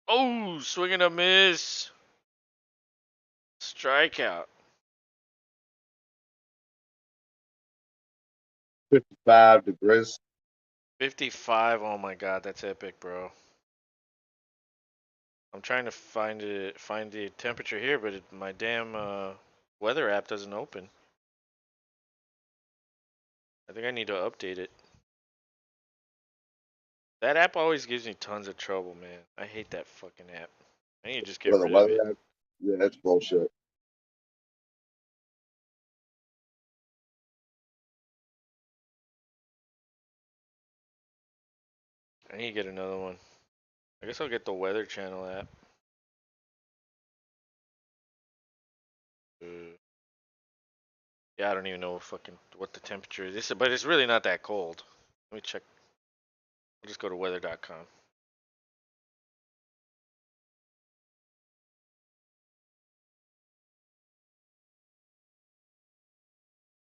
Oh, swing and a miss. Strikeout. 55 degrees. 55. Oh my god, that's epic, bro. I'm trying to find the temperature here, but my damn weather app doesn't open. I think I need to update it. That app always gives me tons of trouble, man. I hate that fucking app. I need to just get With the rid of it. weather app. Yeah, that's bullshit. I need to get another one. I guess I'll get the Weather Channel app. Yeah, I don't even know what the temperature is, but it's really not that cold. Let me check. I'll just go to weather.com.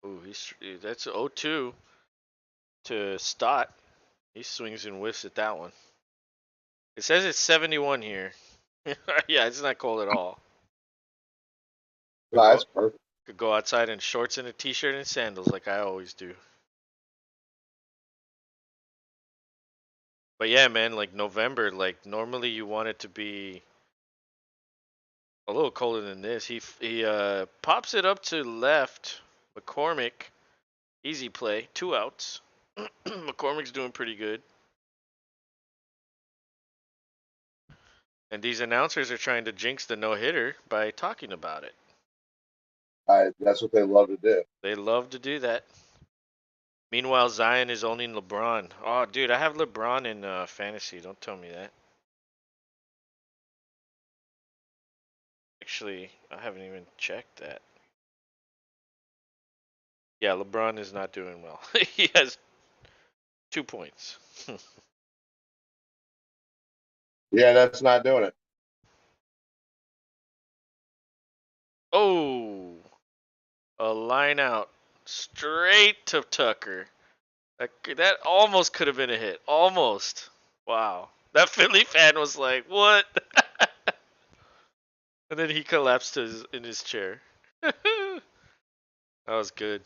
Ooh, that's 0-2 to Stott. He swings and whiffs at that one. It says it's 71 here. Yeah, it's not cold at all. Could No, go that's perfect. could go outside in shorts and a t-shirt and sandals like I always do. But yeah, man, like November, like normally you want it to be a little colder than this. He pops it up to left. McCormick, easy play, 2 outs. McCormick's doing pretty good. And these announcers are trying to jinx the no-hitter by talking about it. That's what they love to do. They love to do that. Meanwhile, Zion is owning LeBron. Oh, dude, I have LeBron in fantasy. Don't tell me that. Actually, I haven't even checked that. Yeah, LeBron is not doing well. He has 2 points. Yeah, that's not doing it. Oh, a line out straight to Tucker. That almost could have been a hit. Almost. Wow. That Philly fan was like, "What?" And then he collapsed in his chair. That was good.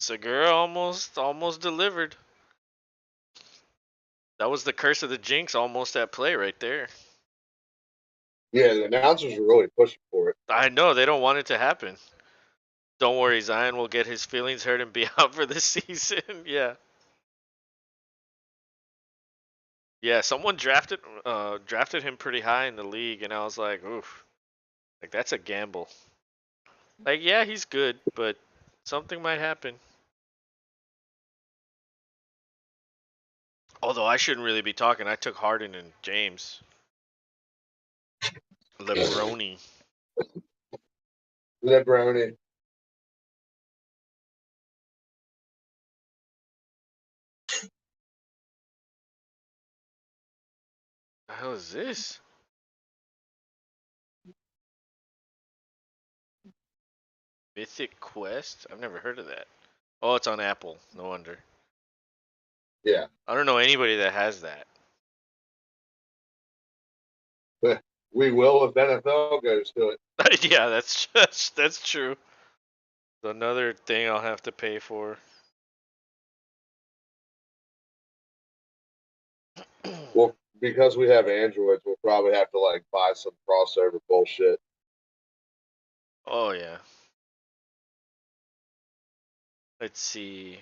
Segura almost delivered. That was the curse of the jinx almost at play right there. Yeah, the announcers are really pushing for it. I know they don't want it to happen. Don't worry, Zion will get his feelings hurt and be out for the season. Yeah. Yeah, someone drafted him pretty high in the league and I was like, "Oof. Like that's a gamble." Like yeah, he's good, but something might happen. Although I shouldn't really be talking. I took Harden and James. Lebroni. Lebroni. The hell is this? Mythic Quest? I've never heard of that. Oh, it's on Apple. No wonder. Yeah. I don't know anybody that has that. We will if NFL goes to it. Yeah, that's true. Another thing I'll have to pay for. Well, because we have Androids, we'll probably have to like buy some crossover bullshit. Oh yeah. Let's see.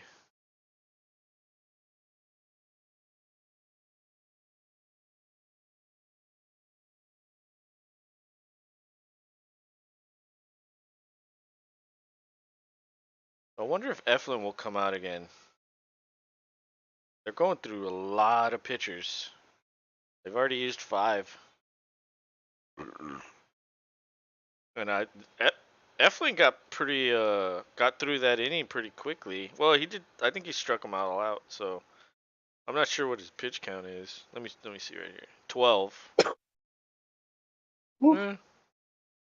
I wonder if Eflin will come out again. They're going through a lot of pitchers. They've already used 5. And Eflin got through that inning pretty quickly. Well, he did. I think he struck them all out. So I'm not sure what his pitch count is. Let me see right here. 12. Eh,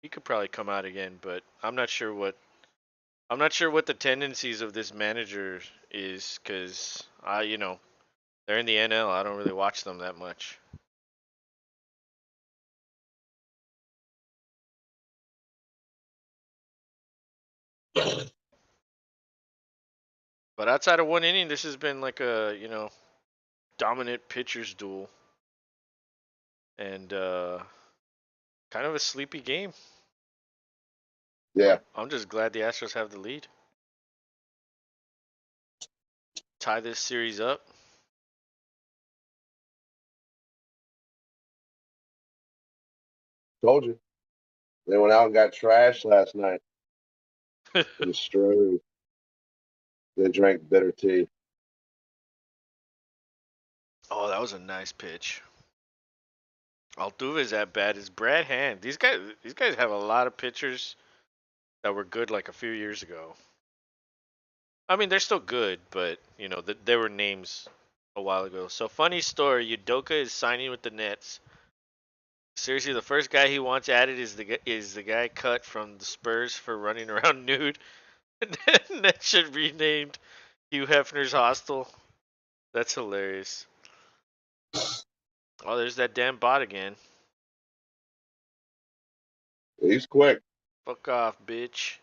he could probably come out again, but I'm not sure what the tendencies of this manager is, because they're in the NL. I don't really watch them that much. But outside of one inning, this has been like a dominant pitchers duel, and kind of a sleepy game. Yeah, I'm just glad the Astros have the lead. Tie this series up. told you. They went out and got trashed last night. The Astros. They drank bitter tea. Oh, that was a nice pitch. Altuve's at bat is Brad Hand. These guys have a lot of pitchers that were good like a few years ago. I mean, they're still good, but there were names a while ago. So funny story, Udoka is signing with the Nets. Seriously, the first guy he wants added is the guy cut from the Spurs for running around nude. And that should be named Hugh Hefner's Hostel. That's hilarious. Oh, there's that damn bot again. He's quick. Fuck off, bitch.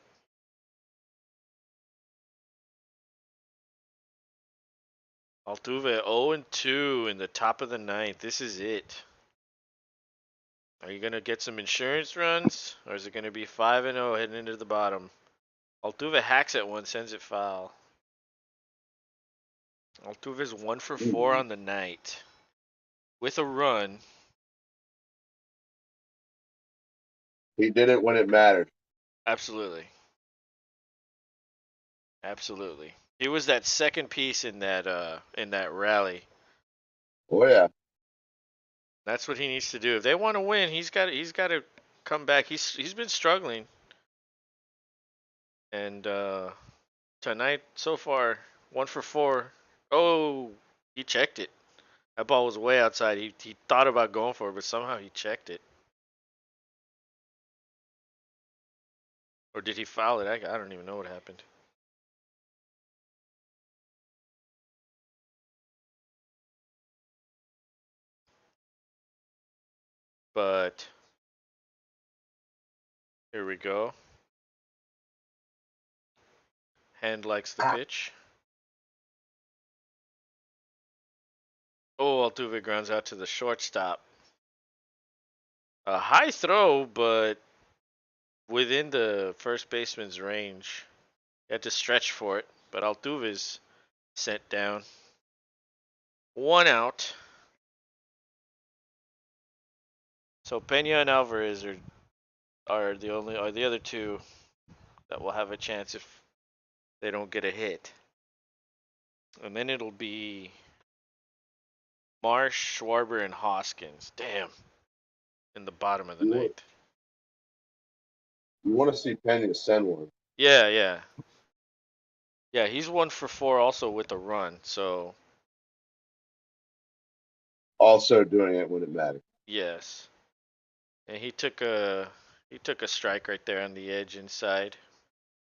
Altuve 0-2 in the top of the ninth. This is it. Are you gonna get some insurance runs, or is it gonna be 5-0 heading into the bottom? Altuve hacks at one, sends it foul. Altuve's 1 for 4 on the night with a run. He did it when it mattered. Absolutely, absolutely. He was that second piece in that rally. Oh yeah. That's what he needs to do. If they want to win, he's got to come back. He's been struggling, and tonight so far 1 for 4. Oh, he checked it. That ball was way outside. He thought about going for it, but somehow he checked it. Or did he foul it? I don't even know what happened. But here we go. Hand likes the pitch. Oh, Altuve grounds out to the shortstop. A high throw, but within the first baseman's range. He had to stretch for it, but Altuve's sent down. 1 out. So Pena and Alvarez are the other two that will have a chance if they don't get a hit. And then it'll be Marsh, Schwarber, and Hoskins. Damn. In the bottom of the You want ninth. you want to see Pena send one. Yeah, yeah. Yeah, he's 1 for 4 also with a run. So Also doing it when it mattered. yes. And he took a strike right there on the edge inside.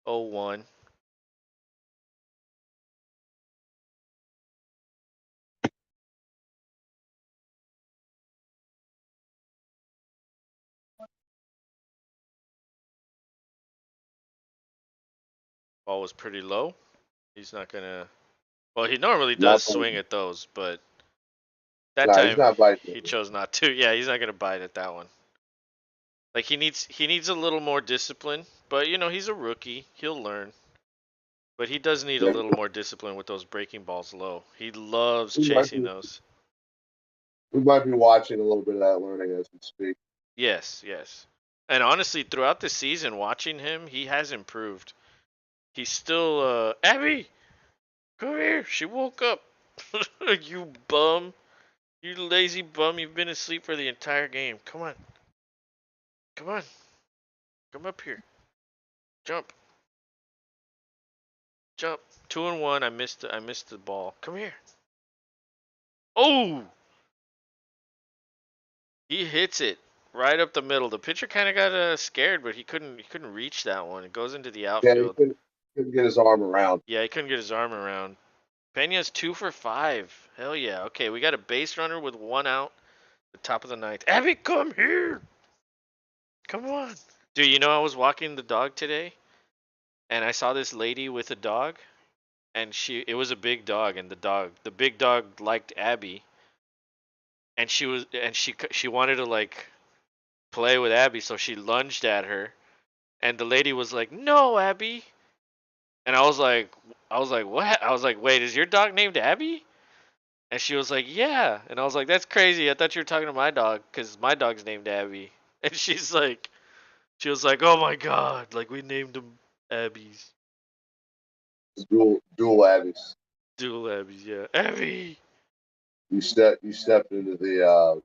0-1. Ball was pretty low. He's not gonna. Well, he normally does Not swing at those, but that nah, he's time not biting he it. chose not to. Yeah, he's not gonna bite at that one. Like he needs a little more discipline, but he's a rookie. He'll learn. But he does need a Yeah, little more discipline with those breaking balls low. He loves we might chasing be those. we might be watching a little bit of that learning as we speak. Yes, yes. And honestly, throughout the season, watching him, he has improved. He's still Abby, come here. She woke up. You bum. You lazy bum. You've been asleep for the entire game. Come on. Come on. Come up here. Jump. Jump. 2-1. I missed the ball. Come here. Oh! He hits it right up the middle. The pitcher kind of got scared, but he couldn't reach that one. It goes into the Yeah, he outfield. couldn't get his arm around. Yeah, he couldn't get his arm around. Pena's 2 for 5. Hell yeah. Okay, we got a base runner with 1 out. The top of the ninth. Abby, come here. Come on. Dude, you know I was walking the dog today, and I saw this lady with a dog, and it was a big dog, and the big dog liked Abby, and she wanted to like play with Abby, so she lunged at her, and the lady was like, "No, Abby," and I was like, what? I was like, wait, is your dog named Abby? And she was like, yeah, and I was like, that's crazy. I thought you were talking to my dog, cause my dog's named Abby, and she was like, oh my god, like we named him Abby's. It's dual Abbeys. Dual Abby's, yeah, Abby. You stepped into the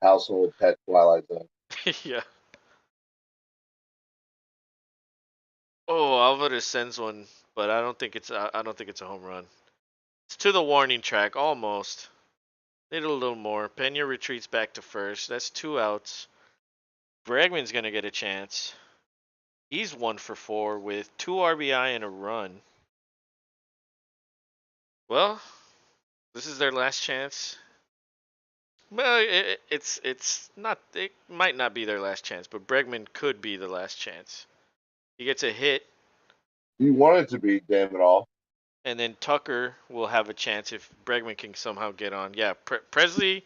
household pet twilight zone. Yeah. Oh, Alvarez sends one, but I don't think it's a home run. It's to the warning track, almost. Need a little more. Pena retreats back to first. That's 2 outs. Bregman's gonna get a chance. He's 1 for 4 with 2 RBI and a run. Well, this is their last chance. Well, it's not. It might not be their last chance, but Bregman could be the last chance. He gets a hit, You want it to be, damn it all. and then Tucker will have a chance if Bregman can somehow get on. Yeah, Presley.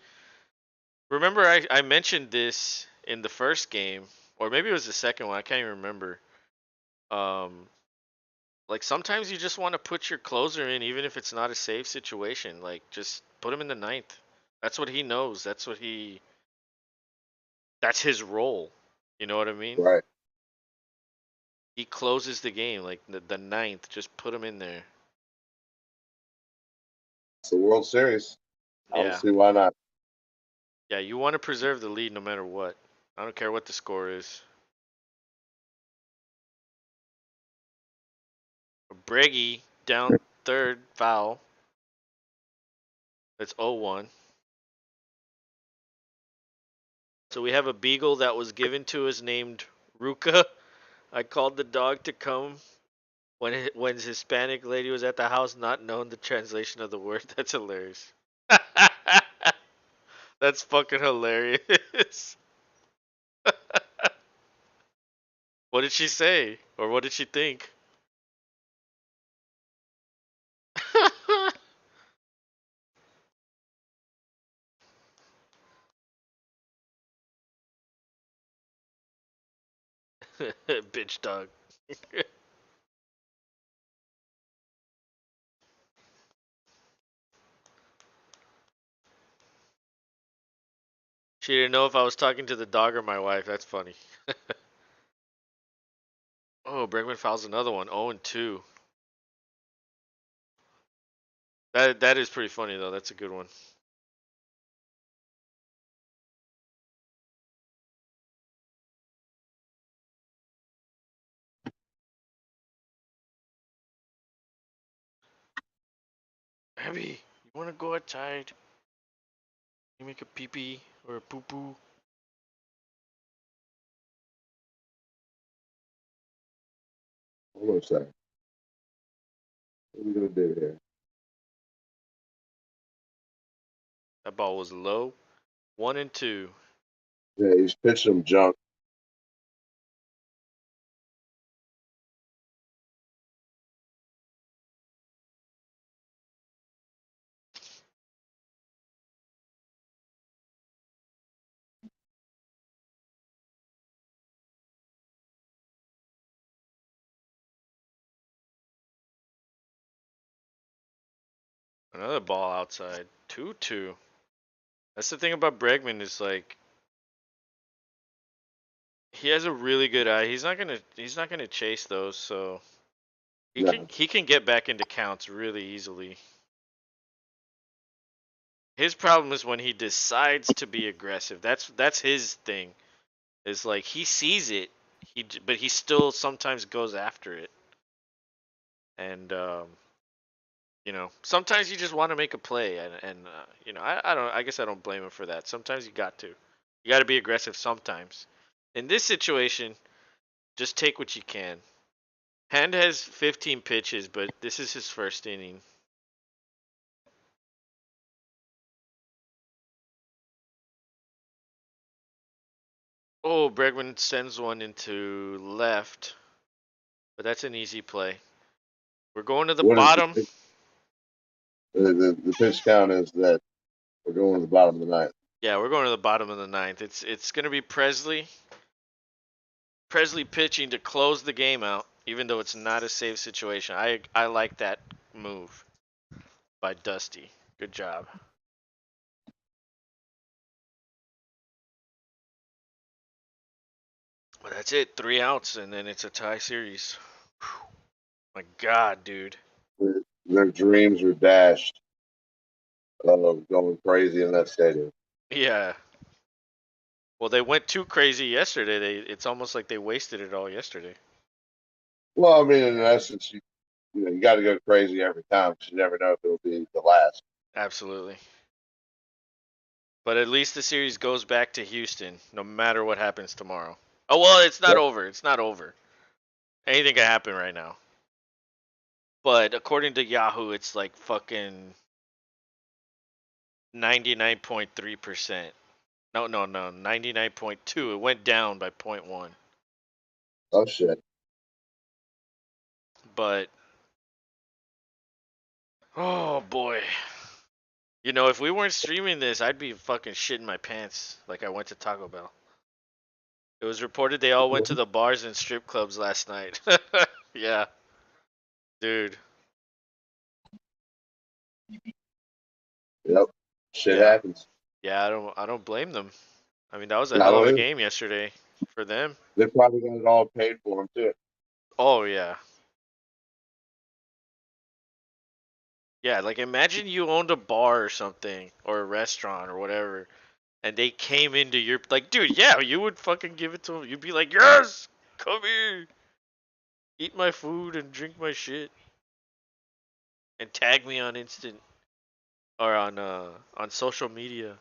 Remember, I mentioned this in the first game, or maybe it was the second one. I can't even remember. Um, like sometimes you just want to put your closer in, even if it's not a safe situation. Like just put him in the ninth. That's what he knows. That's his role. You know what I mean? Right. He closes the game like the ninth. Just put him in there. It's the World Series. I don't Yeah, see why not. yeah. You want to preserve the lead no matter what. I don't care what the score is. Breggy down third, foul. That's 0-1. So we have a beagle that was given to us named Ruka. I called the dog to come when his Hispanic lady was at the house, not knowing the translation of the word. That's hilarious. That's fucking hilarious. What did she say, or what did she think? Bitch dog. She didn't know if I was talking to the dog or my wife. That's funny. Oh, Bregman fouls another one. 0-2. That is pretty funny though. That's a good one. Abby, you wanna go outside? You make a pee pee or a poo poo? Hold on a second. What are we gonna do here? That ball was low. 1-2. Yeah, he's pitching him junk. Another ball outside. 2-2. That's the thing about Bregman is like he has a really good eye. He's not gonna chase those, so he No, can get back into counts really easily. His problem is when he decides to be aggressive. That's his thing. Is like he sees it, but he still sometimes goes after it. And sometimes you just want to make a play, and I guess I don't blame him for that. Sometimes you got to. You got to be aggressive sometimes. In this situation, just take what you can. Hand has 15 pitches, but this is his first inning. Oh, Bregman sends one into left, but that's an easy play. We're going to the What is bottom. the pitch count is that we're going to the bottom of the ninth. Yeah, we're going to the bottom of the ninth. It's gonna be Presley. Presley pitching to close the game out, even though it's not a safe situation. I like that move by Dusty. Good job. But that's it. 3 outs, and then it's a tie series. Whew. My God, dude. Their dreams are dashed of going crazy in that stadium. Yeah. Well, they went too crazy yesterday. It's almost like they wasted it all yesterday. Well, I mean, in essence, you got to go crazy every time because you never know if it'll be the last. Absolutely. But at least the series goes back to Houston, no matter what happens tomorrow. Oh well, it's not Yep. over. It's not over. Anything can happen right now. But according to Yahoo, it's like fucking 99.3%. No, 99.2. It went down by .1. Oh shit. But oh boy. You know, if we weren't streaming this, I'd be fucking shitting my pants like I went to Taco Bell. It was reported they all went to the bars and strip clubs last night. Yeah, dude. Yep. Shit Yeah. happens. Yeah, I don't blame them. I mean, that was a Now hell of a game yesterday for them. they probably got it all paid for them too. Oh yeah. Yeah, like imagine you owned a bar or something or a restaurant or whatever and they came into your like dude, yeah, you would fucking give it to them. You'd be like, "Yes! Come here. Eat my food and drink my shit and tag me on instant or on social media."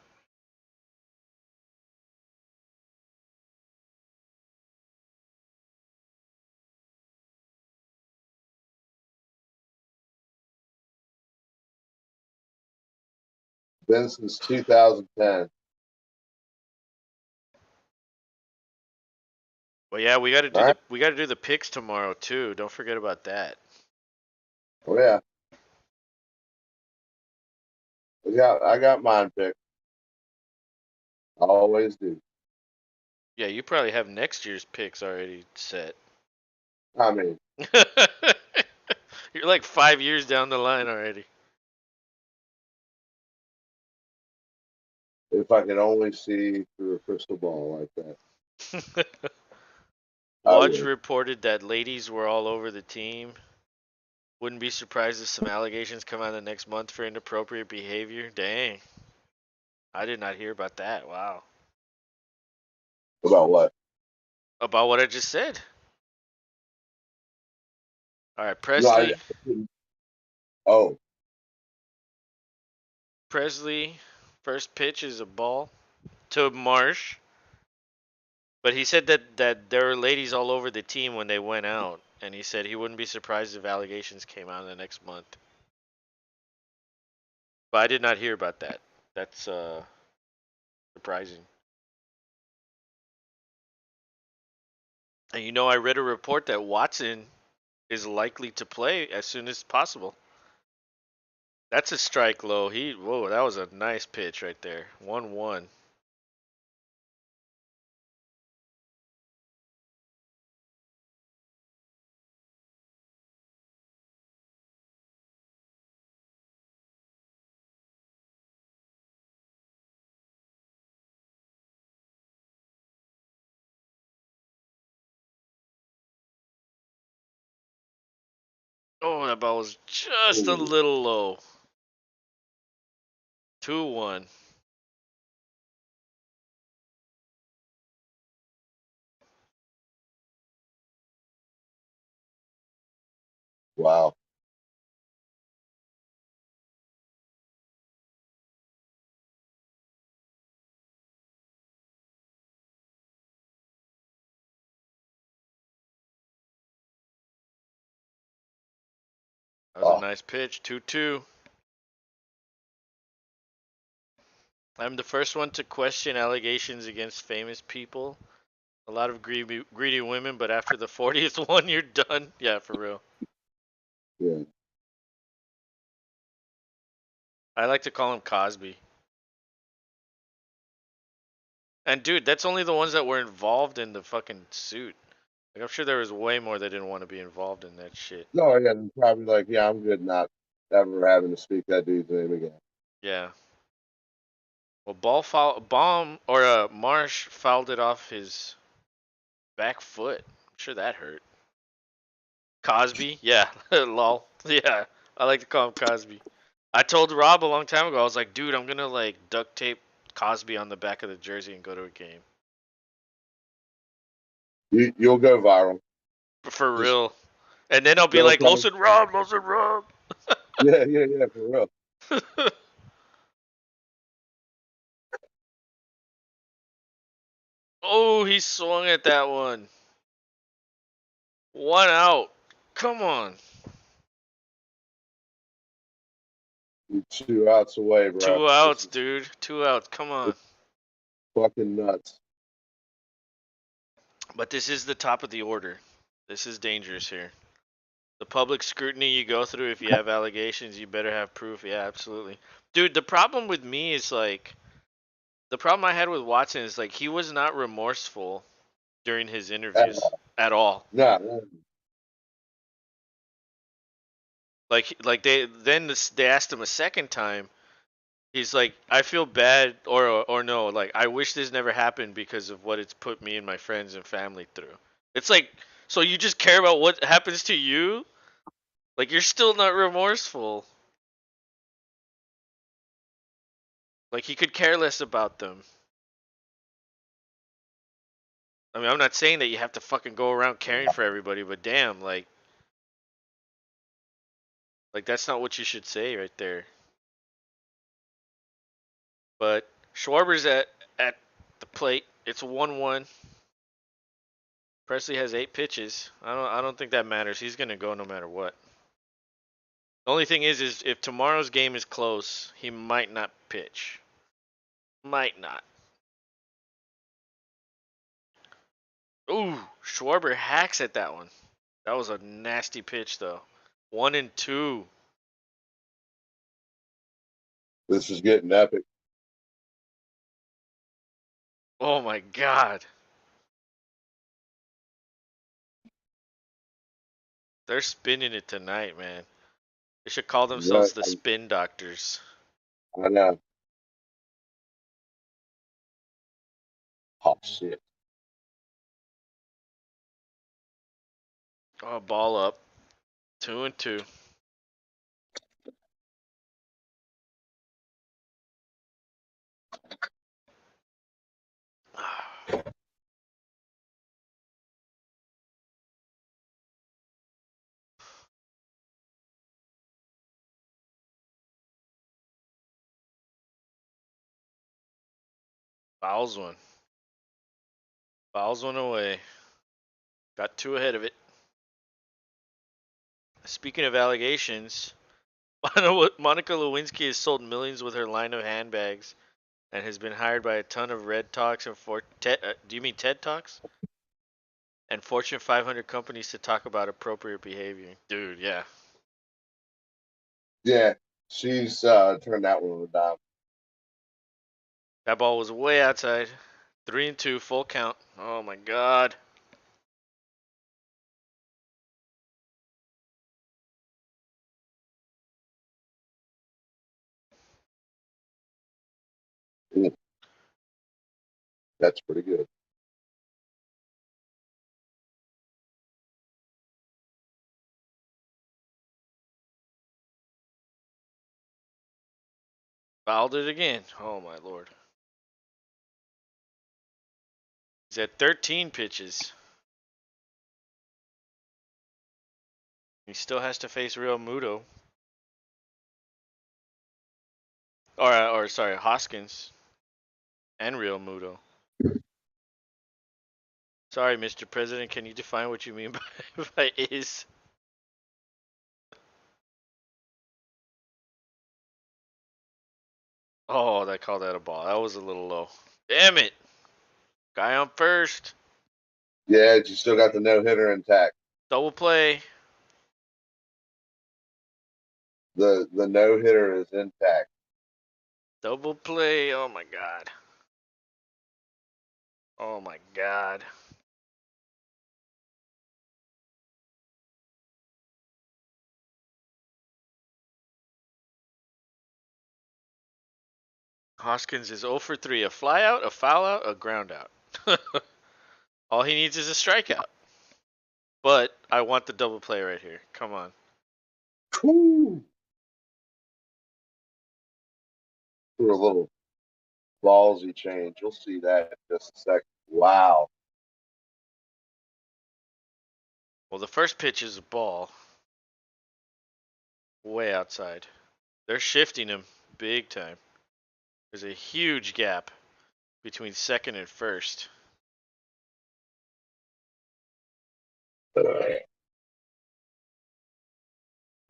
Been since 2010. But yeah, All right. we got to do the picks tomorrow too. Don't forget about that. Oh yeah. I got mine picked. I always do. Yeah, you probably have next year's picks already set. I mean, You're like 5 years down the line already. if I could only see through a crystal ball like that, I Woj would. reported that ladies were all over the team. Wouldn't be surprised if some allegations come out the next month for inappropriate behavior. Dang. I did not hear about that. Wow. About what? About what I just said. All right, No, Presley. oh, Presley, first pitch is a ball to Marsh. But he said that there were ladies all over the team when they went out. And he said he wouldn't be surprised if allegations came out in the next month. But I did not hear about that. That's surprising. And you know, I read a report that Watson is likely to play as soon as possible. That's a strike low. Whoa, that was a nice pitch right there. 1-1. Oh, that ball was just a little low. 2-1. wow. a Oh, nice pitch. 2-2. I'm the first one to question allegations against famous people. A lot of greedy women, but after the 40th one, you're done. Yeah, for real. yeah. I like to call him Cosby. And dude, that's only the ones that were involved in the fucking suit. Like I'm sure there was way more that didn't want to be involved in that shit. No, yeah, they're probably like, yeah, I'm good not ever having to speak that dude's name again. Yeah. Well, Marsh fouled it off his back foot. I'm sure that hurt. Cosby, yeah, lol, yeah. I like to call him Cosby. I told Rob a long time ago. I was like, dude, I'm gonna like duct tape Cosby on the back of the jersey and go to a game. You'll go viral. For Just real. And then I'll be don't like, tell. Lawson Rob, Lawson Rob. Yeah, yeah, yeah, for real. Oh, he swung at that one. 1 out. Come on. You're 2 outs away, bro. Two This outs, is dude. 2 outs. Come on. it's fucking nuts. But this is the top of the order. This is dangerous here. The public scrutiny you go through, if you have allegations, you better have proof. Yeah, absolutely. Dude, the problem with me is like, the problem I had with Watson is like, he was not remorseful during his interviews at all. No, Like they asked him a second time. He's like, I feel bad, or no, like I wish this never happened because of what it's put me and my friends and family through. It's like, so you just care about what happens to you? Like you're still not remorseful. Like he could care less about them. I mean, I'm not saying that you have to fucking go around caring for everybody, but damn, like that's not what you should say right there. But Schwarber's at the plate. It's 1-1. Presley has 8 pitches. I don't think that matters. He's gonna go no matter what. The only thing is if tomorrow's game is close, he might not pitch. Might not. Ooh, Schwarber hacks at that one. That was a nasty pitch though. 1-2. this is getting epic. Oh my god. They're spinning it tonight, man. They should call Right, themselves the Spin Doctors. I know. Oh shit. Oh, ball up. 2-2. Fouls one. Fouls one away. Got two ahead of it. Speaking of allegations, Monica Lewinsky has sold millions with her line of handbags and has been hired by a ton of Red Talks and do you mean TED Talks? And Fortune 500 companies to talk about appropriate behavior. Dude, yeah. Yeah, she's turned that one on a dime. That ball was way outside. 3-2, full count. Oh my god. Mm, that's pretty good. Fouled it again. Oh my lord. He's at 13 pitches. He still has to face Real Muto. Or sorry, Hoskins and Real Muto. Sorry, Mr. President, can you define what you mean by is? Oh, they called that a ball. That was a little low. Damn it. Guy on first. Yeah, you still got the no hitter intact. Double play. The no hitter is intact. Double play. Oh my god. Oh my god. Hoskins is 0 for 3. A fly out, a foul out, a ground out. All he needs is a strikeout. But I want the double play right here. Come on. Whew. For a little ballsy change. You'll see that in just a second. Wow. Well, the first pitch is a ball. Way outside. They're shifting him big time. There's a huge gap between second and first. The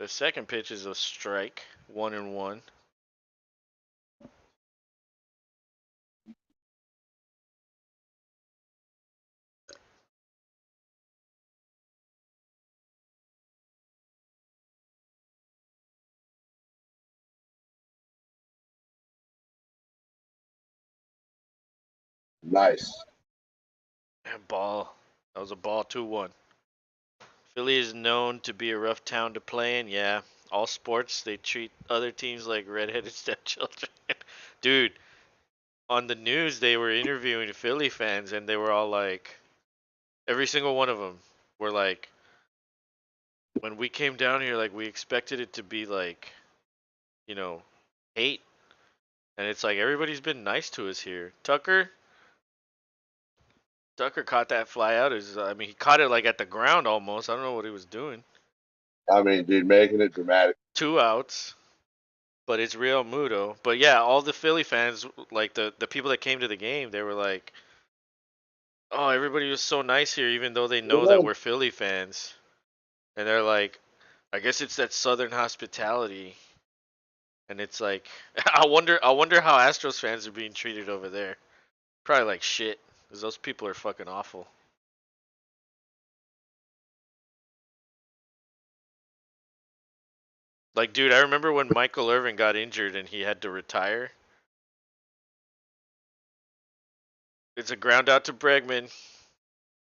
second pitch is a strike, 1-1. Nice. And ball. That was a ball, 2-1. Philly is known to be a rough town to play in. Yeah, all sports they treat other teams like redheaded stepchildren. Dude, on the news they were interviewing Philly fans and they were all like, every single one of them were like, when we came down here, like we expected it to be like, you know, hate, and it's like everybody's been nice to us here. Tucker caught that fly out. I mean, he caught it like at the ground almost. I don't know what he was doing. I mean, dude, making it dramatic. 2 outs, but it's Real Muto. But yeah, all the Philly fans, like the people that came to the game, they were like, "Oh, everybody was so nice here, even though they know that Well, we're Philly fans." And they're like, "I guess it's that Southern hospitality." And it's like, I wonder how Astros fans are being treated over there. Probably like shit, because those people are fucking awful. Like, dude, I remember when Michael Irvin got injured and he had to retire. It's a ground out to Bregman,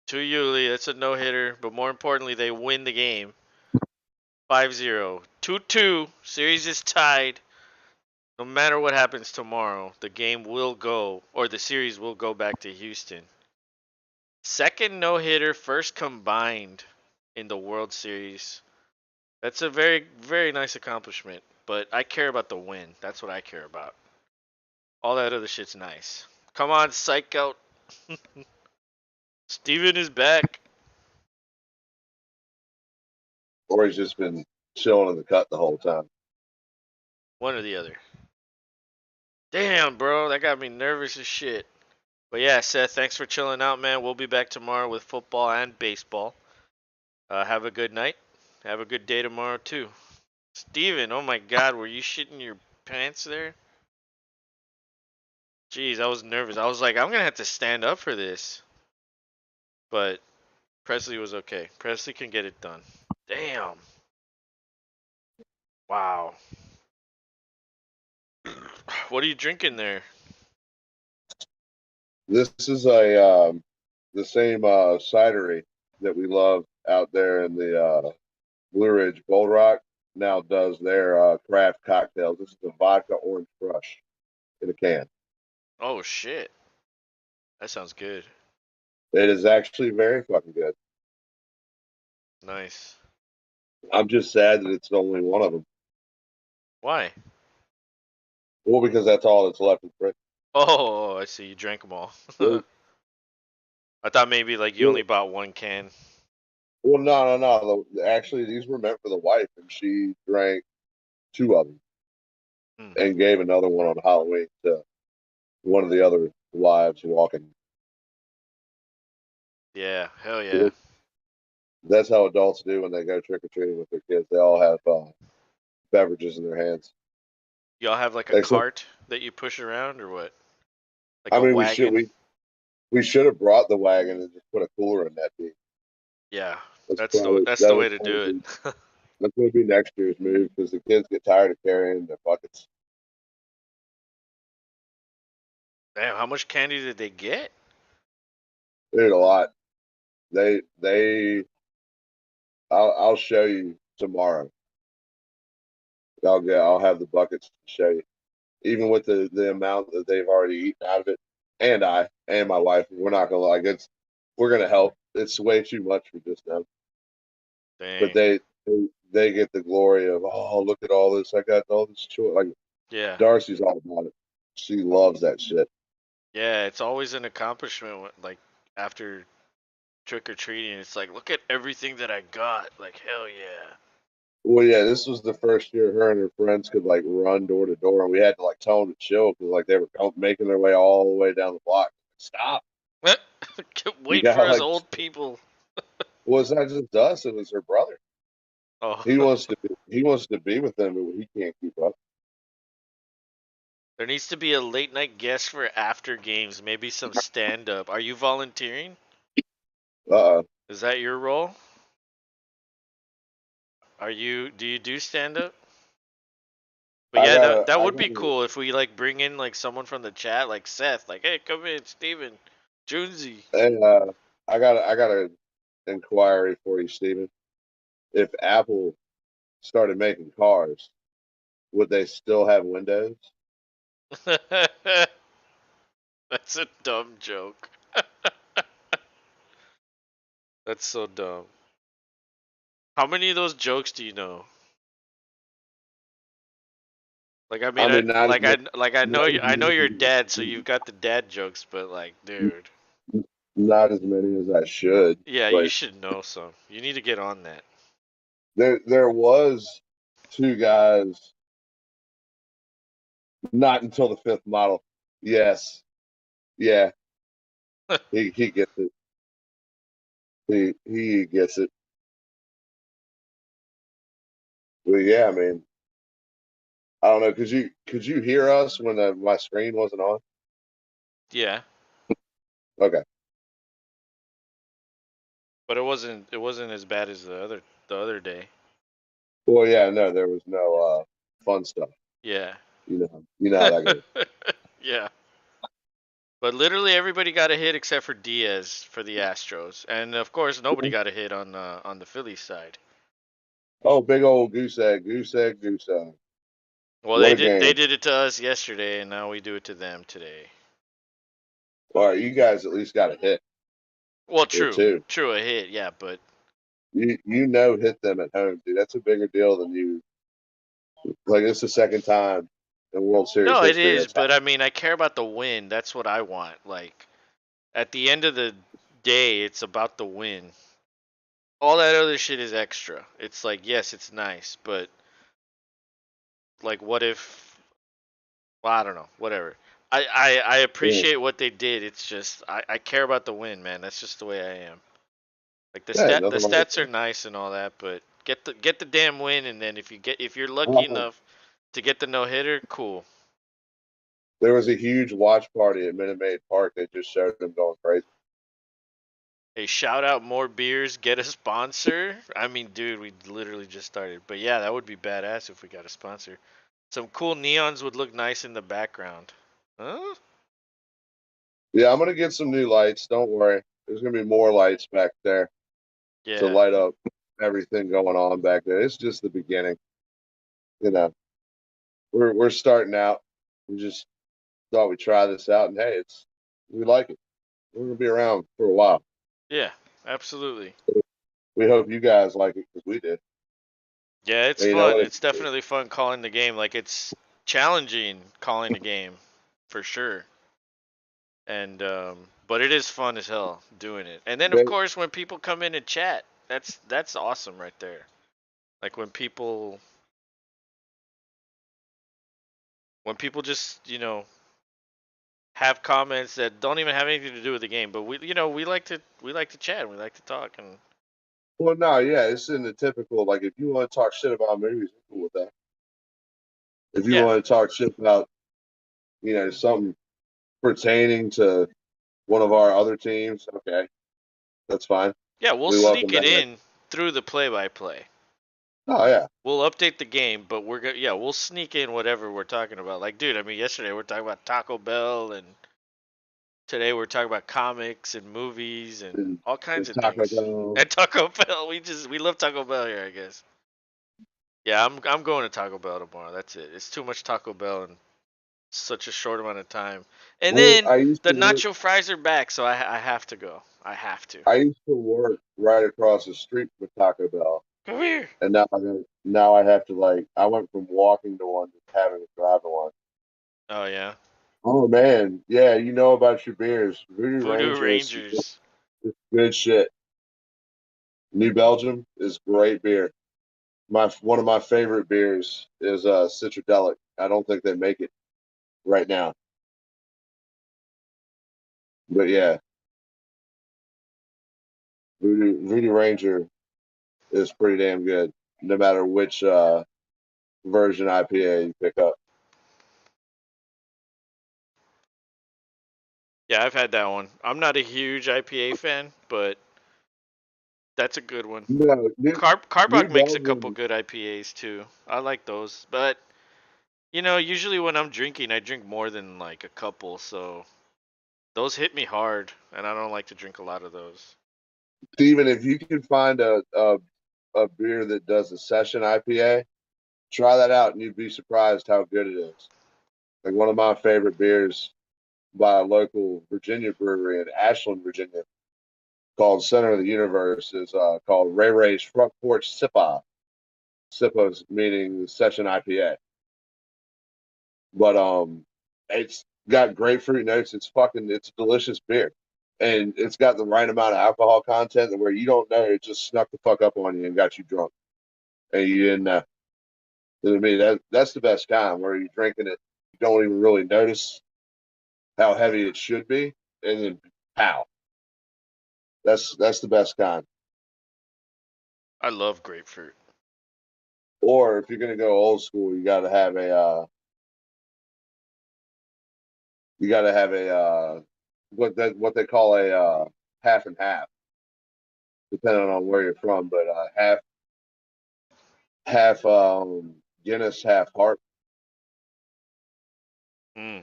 to Yuli. That's a no hitter. But more importantly, they win the game 5-0. 2-2. Series is tied. No matter what happens tomorrow, the game will go, or the series will go back to Houston. Second no hitter, first combined in the World Series. That's a very, very nice accomplishment. But I care about the win. That's what I care about. All that other shit's nice. Come on, psych out. Steven is back. or he's just been chilling in the cut the whole time. One or the other. Damn, bro, that got me nervous as shit. But yeah, Seth, thanks for chilling out, man. We'll be back tomorrow with football and baseball. Have a good night. Have a good day tomorrow too. Steven, oh my God, were you shitting your pants there? Jeez, I was nervous. I was like, I'm gonna have to stand up for this. But Presley was okay. Presley can get it done. Damn. Wow. What are you drinking there? This is a the same cidery that we love out there in the Blue Ridge Gold Rock. Now does their craft cocktails. This is the vodka orange crush in a can. Oh shit. That sounds good. It is actually very fucking good. Nice. I'm just sad that it's only one of them. Why? Well, because that's all that's left in the fridge. Oh, I see. You drank them all. Well, I thought maybe like you well, only bought one can. no, no, no. Actually, these were meant for the wife, and she drank two of them Hmm. and gave another one on Halloween to one of the other wives walking. Yeah, hell yeah. That's how adults do when they go trick or treating with their kids. They all have beverages in their hands. Y'all have like a Except, cart that you push around or what? Like I a mean, wagon? we should have brought the wagon and just put a cooler in that thing. Yeah, That's that's that the would way to do probably it. that's going to be next year's move because the kids get tired of carrying their buckets. Damn, how much candy did they get? They did a lot. They I'll show you tomorrow. I'll have the buckets to show you. Even with the amount that they've already eaten out of it, and I and my wife, we're not gonna like we're gonna help. It's way too much for just them. But Dang. they get the glory of, oh, look at all this. I got all this choice. Like Yeah. Darcy's all about it. She loves that shit. Yeah, it's always an accomplishment like after trick or treating. It's like, look at everything that I got. Like, hell yeah. Well, yeah, this was the first year her and her friends could like run door to door, and we had to like tell them to chill because like they were making their way all the way down the block. Stop! You Wait for got us like, old people. well, it's not just us; it was her brother. Oh, He wants to be with them, but he can't keep up. there needs to be a late night guest for after games. Maybe some stand up. Are you volunteering? Uh, Is that your role? Do you do stand up? But yeah, that I would be gotta, cool if we like bring in like someone from the chat, like Seth, like, hey, come in, Steven, Junesy. and I got an inquiry for you, Steven. If Apple started making cars, would they still have windows? That's a dumb joke. That's so dumb. How many of those jokes do you know? Like, I I mean, mean, not as I know many, your dad, so you've got the dad jokes, but like, dude, not as many as I should, yeah, you but should know some. You need to get on that. there was two guys. Not until the fifth model. Yes, yeah, he gets it. He gets it. But yeah, I mean, I don't know. Could you hear us when my screen wasn't on? Yeah, Okay. but it wasn't as bad as the other day. Well, yeah, no, there was no fun stuff. Yeah. You know how that goes. Yeah. But literally everybody got a hit except for Diaz for the Astros, and of course nobody got a hit on the Phillies side. Oh, big old goose egg, goose egg, goose egg. Well, What they a did they game! did it to us yesterday, and now we do it to them today. All right, you guys at least got a hit Well, or true, two. true, a hit, yeah, but You know, hit them at home, dude. That's a bigger deal than you. Like it's the second time in World Series no, it history is. that's But happened. I mean, I care about the win. That's what I want. Like at the end of the day, it's about the win. All that other shit is extra. It's like, yes, it's nice, but like, what if? Well, I don't know. Whatever. I Yeah, appreciate what they did. It's just I care about the win, man. That's just the way I am. Like yeah, the nothing wrong with stats are nice and all that, but get the damn win, and then if you're lucky that. enough to get the no hitter, cool. There was a huge watch party at Minute Maid Park. They just showed them going crazy. Hey, shout out more beers, get a sponsor. I mean, dude, we literally just started, but yeah, that would be badass if we got a sponsor. Some cool neons would look nice in the background. Huh? Yeah, I'm gonna get some new lights. Don't worry. There's gonna be more lights back there to Yeah, light up everything going on back there. It's just the beginning. You know, we're starting out. We just thought we'd try this out, and hey, it's we like it. We're gonna be around for a while. yeah, absolutely. We hope you guys like it because we did. Yeah, it's And you know fun. what? It's definitely fun calling the game. Like it's challenging calling the game for sure. And but it is fun as hell doing it. And then of They, course when people come in and chat, that's awesome right there. Like when people just, have comments that don't even have anything to do with the game, but we like to chat, and we like to talk and well, no, yeah, it's in the typical like if you want to talk shit about movies, I'm cool with that. If you Yeah. want to talk shit about, something pertaining to one of our other teams, okay, that's fine. Yeah, we'll We sneak welcome it that. in through the play-by-play. Oh yeah, We'll update the game, but we'll sneak in whatever we're talking about. Like, dude, I mean, yesterday we're talking about Taco Bell, and today we're talking about comics and movies and and, all kinds and of Taco things. Bell. And Taco Bell, we love Taco Bell here, I guess. Yeah, I'm going to Taco Bell tomorrow. That's it. It's too much Taco Bell in such a short amount of time. And Well, then the nacho fries are back, so I have to go. I have to. I used to work right across the street from Taco Bell, Come here. and now I have to like I went from walking to one to having to drive to one. Oh yeah, Oh man, yeah, you know about your beers. Voodoo Voodoo Ranger Rangers. is good shit. New Belgium is great beer. My one of my favorite beers is Citradelic. I don't think they make it right now, but yeah, Voodoo Ranger is pretty damn good. No matter which version IPA you pick up. Yeah, I've had that one. I'm not a huge IPA fan, but that's a good one. No, Carbach New makes a couple Belgium. good IPAs too. I like those, but usually when I'm drinking, I drink more than like a couple, so those hit me hard, and I don't like to drink a lot of those. Steven, if you can find a beer that does a session IPA, try that out and you'd be surprised how good it is. Like one of my favorite beers by a local Virginia brewery in Ashland, Virginia, called Center of the Universe, is called Ray Ray's Front Porch Sippa. Sippa's meaning session IPA. But it's got grapefruit notes. It's a delicious beer. And it's got the right amount of alcohol content where you don't know it just snuck the fuck up on you and got you drunk. And you didn't to me, that's the best kind where you're drinking it, you don't even really notice how heavy it should be, and then pow, that's the best kind. I love grapefruit. Or if you're gonna go old school, you got to have a what they call a half and half, depending on where you're from, but half Guinness, half Hart. Mm.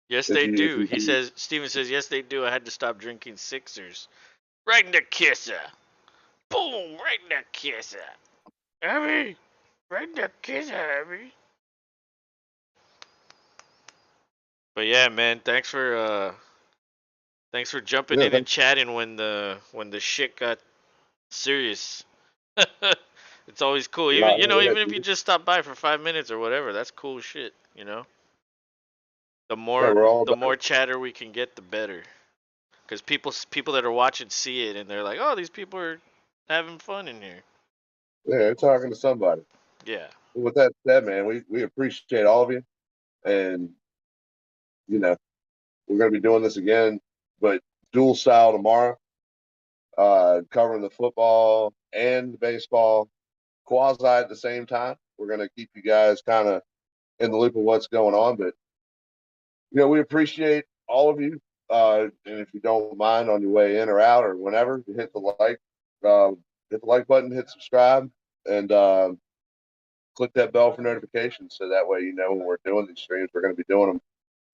Yes, If they you if do. you Steven says, yes, they do. I had to stop drinking Sixers. Right in the kisser. Boom, right in the kisser. Abby, right in the kisser, Abby. But yeah, man, thanks for jumping yeah, in and chatting when the shit got serious. It's always cool. Even if you just stop by for 5 minutes or whatever, that's cool shit. The yeah, more we're all the about more chatter we can get, the better. Because people that are watching see it and they're like, oh, these people are having fun in here. yeah, they're talking to somebody. Yeah. With that said, man, we appreciate all of you, and you know we're going to be doing this again, but dual style tomorrow, covering the football and the baseball quasi at the same time. We're going to keep you guys kind of in the loop of what's going on, but we appreciate all of you. And if you don't mind on your way in or out or whenever, uh, hit the like button, hit subscribe, and click that bell for notifications so that way you know when we're doing these streams. We're going to be doing them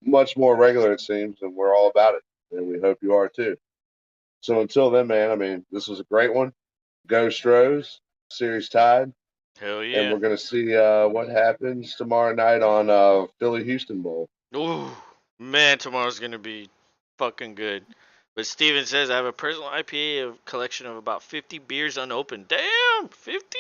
much more regular, it seems, and we're all about it. And we hope you are too. So until then, man, I mean, this was a great one. Go Stros, series tied, Hell and yeah. we're going to see what happens tomorrow night on Philly Houston Bowl. Ooh, man, tomorrow's gonna be fucking good. But Steven says I have a personal IPA collection of about 50 beers unopened. Damn, 50?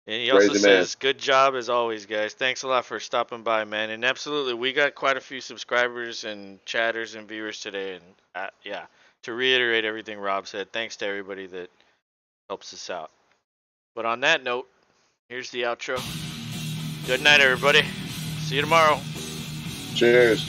And he also Crazy man. says, good job as always, guys. Thanks a lot for stopping by, man. And absolutely, we got quite a few subscribers and chatters and viewers today. And yeah, to reiterate everything Rob said, thanks to everybody that helps us out. But on that note, here's the outro. Good night, everybody. See you tomorrow. Cheers.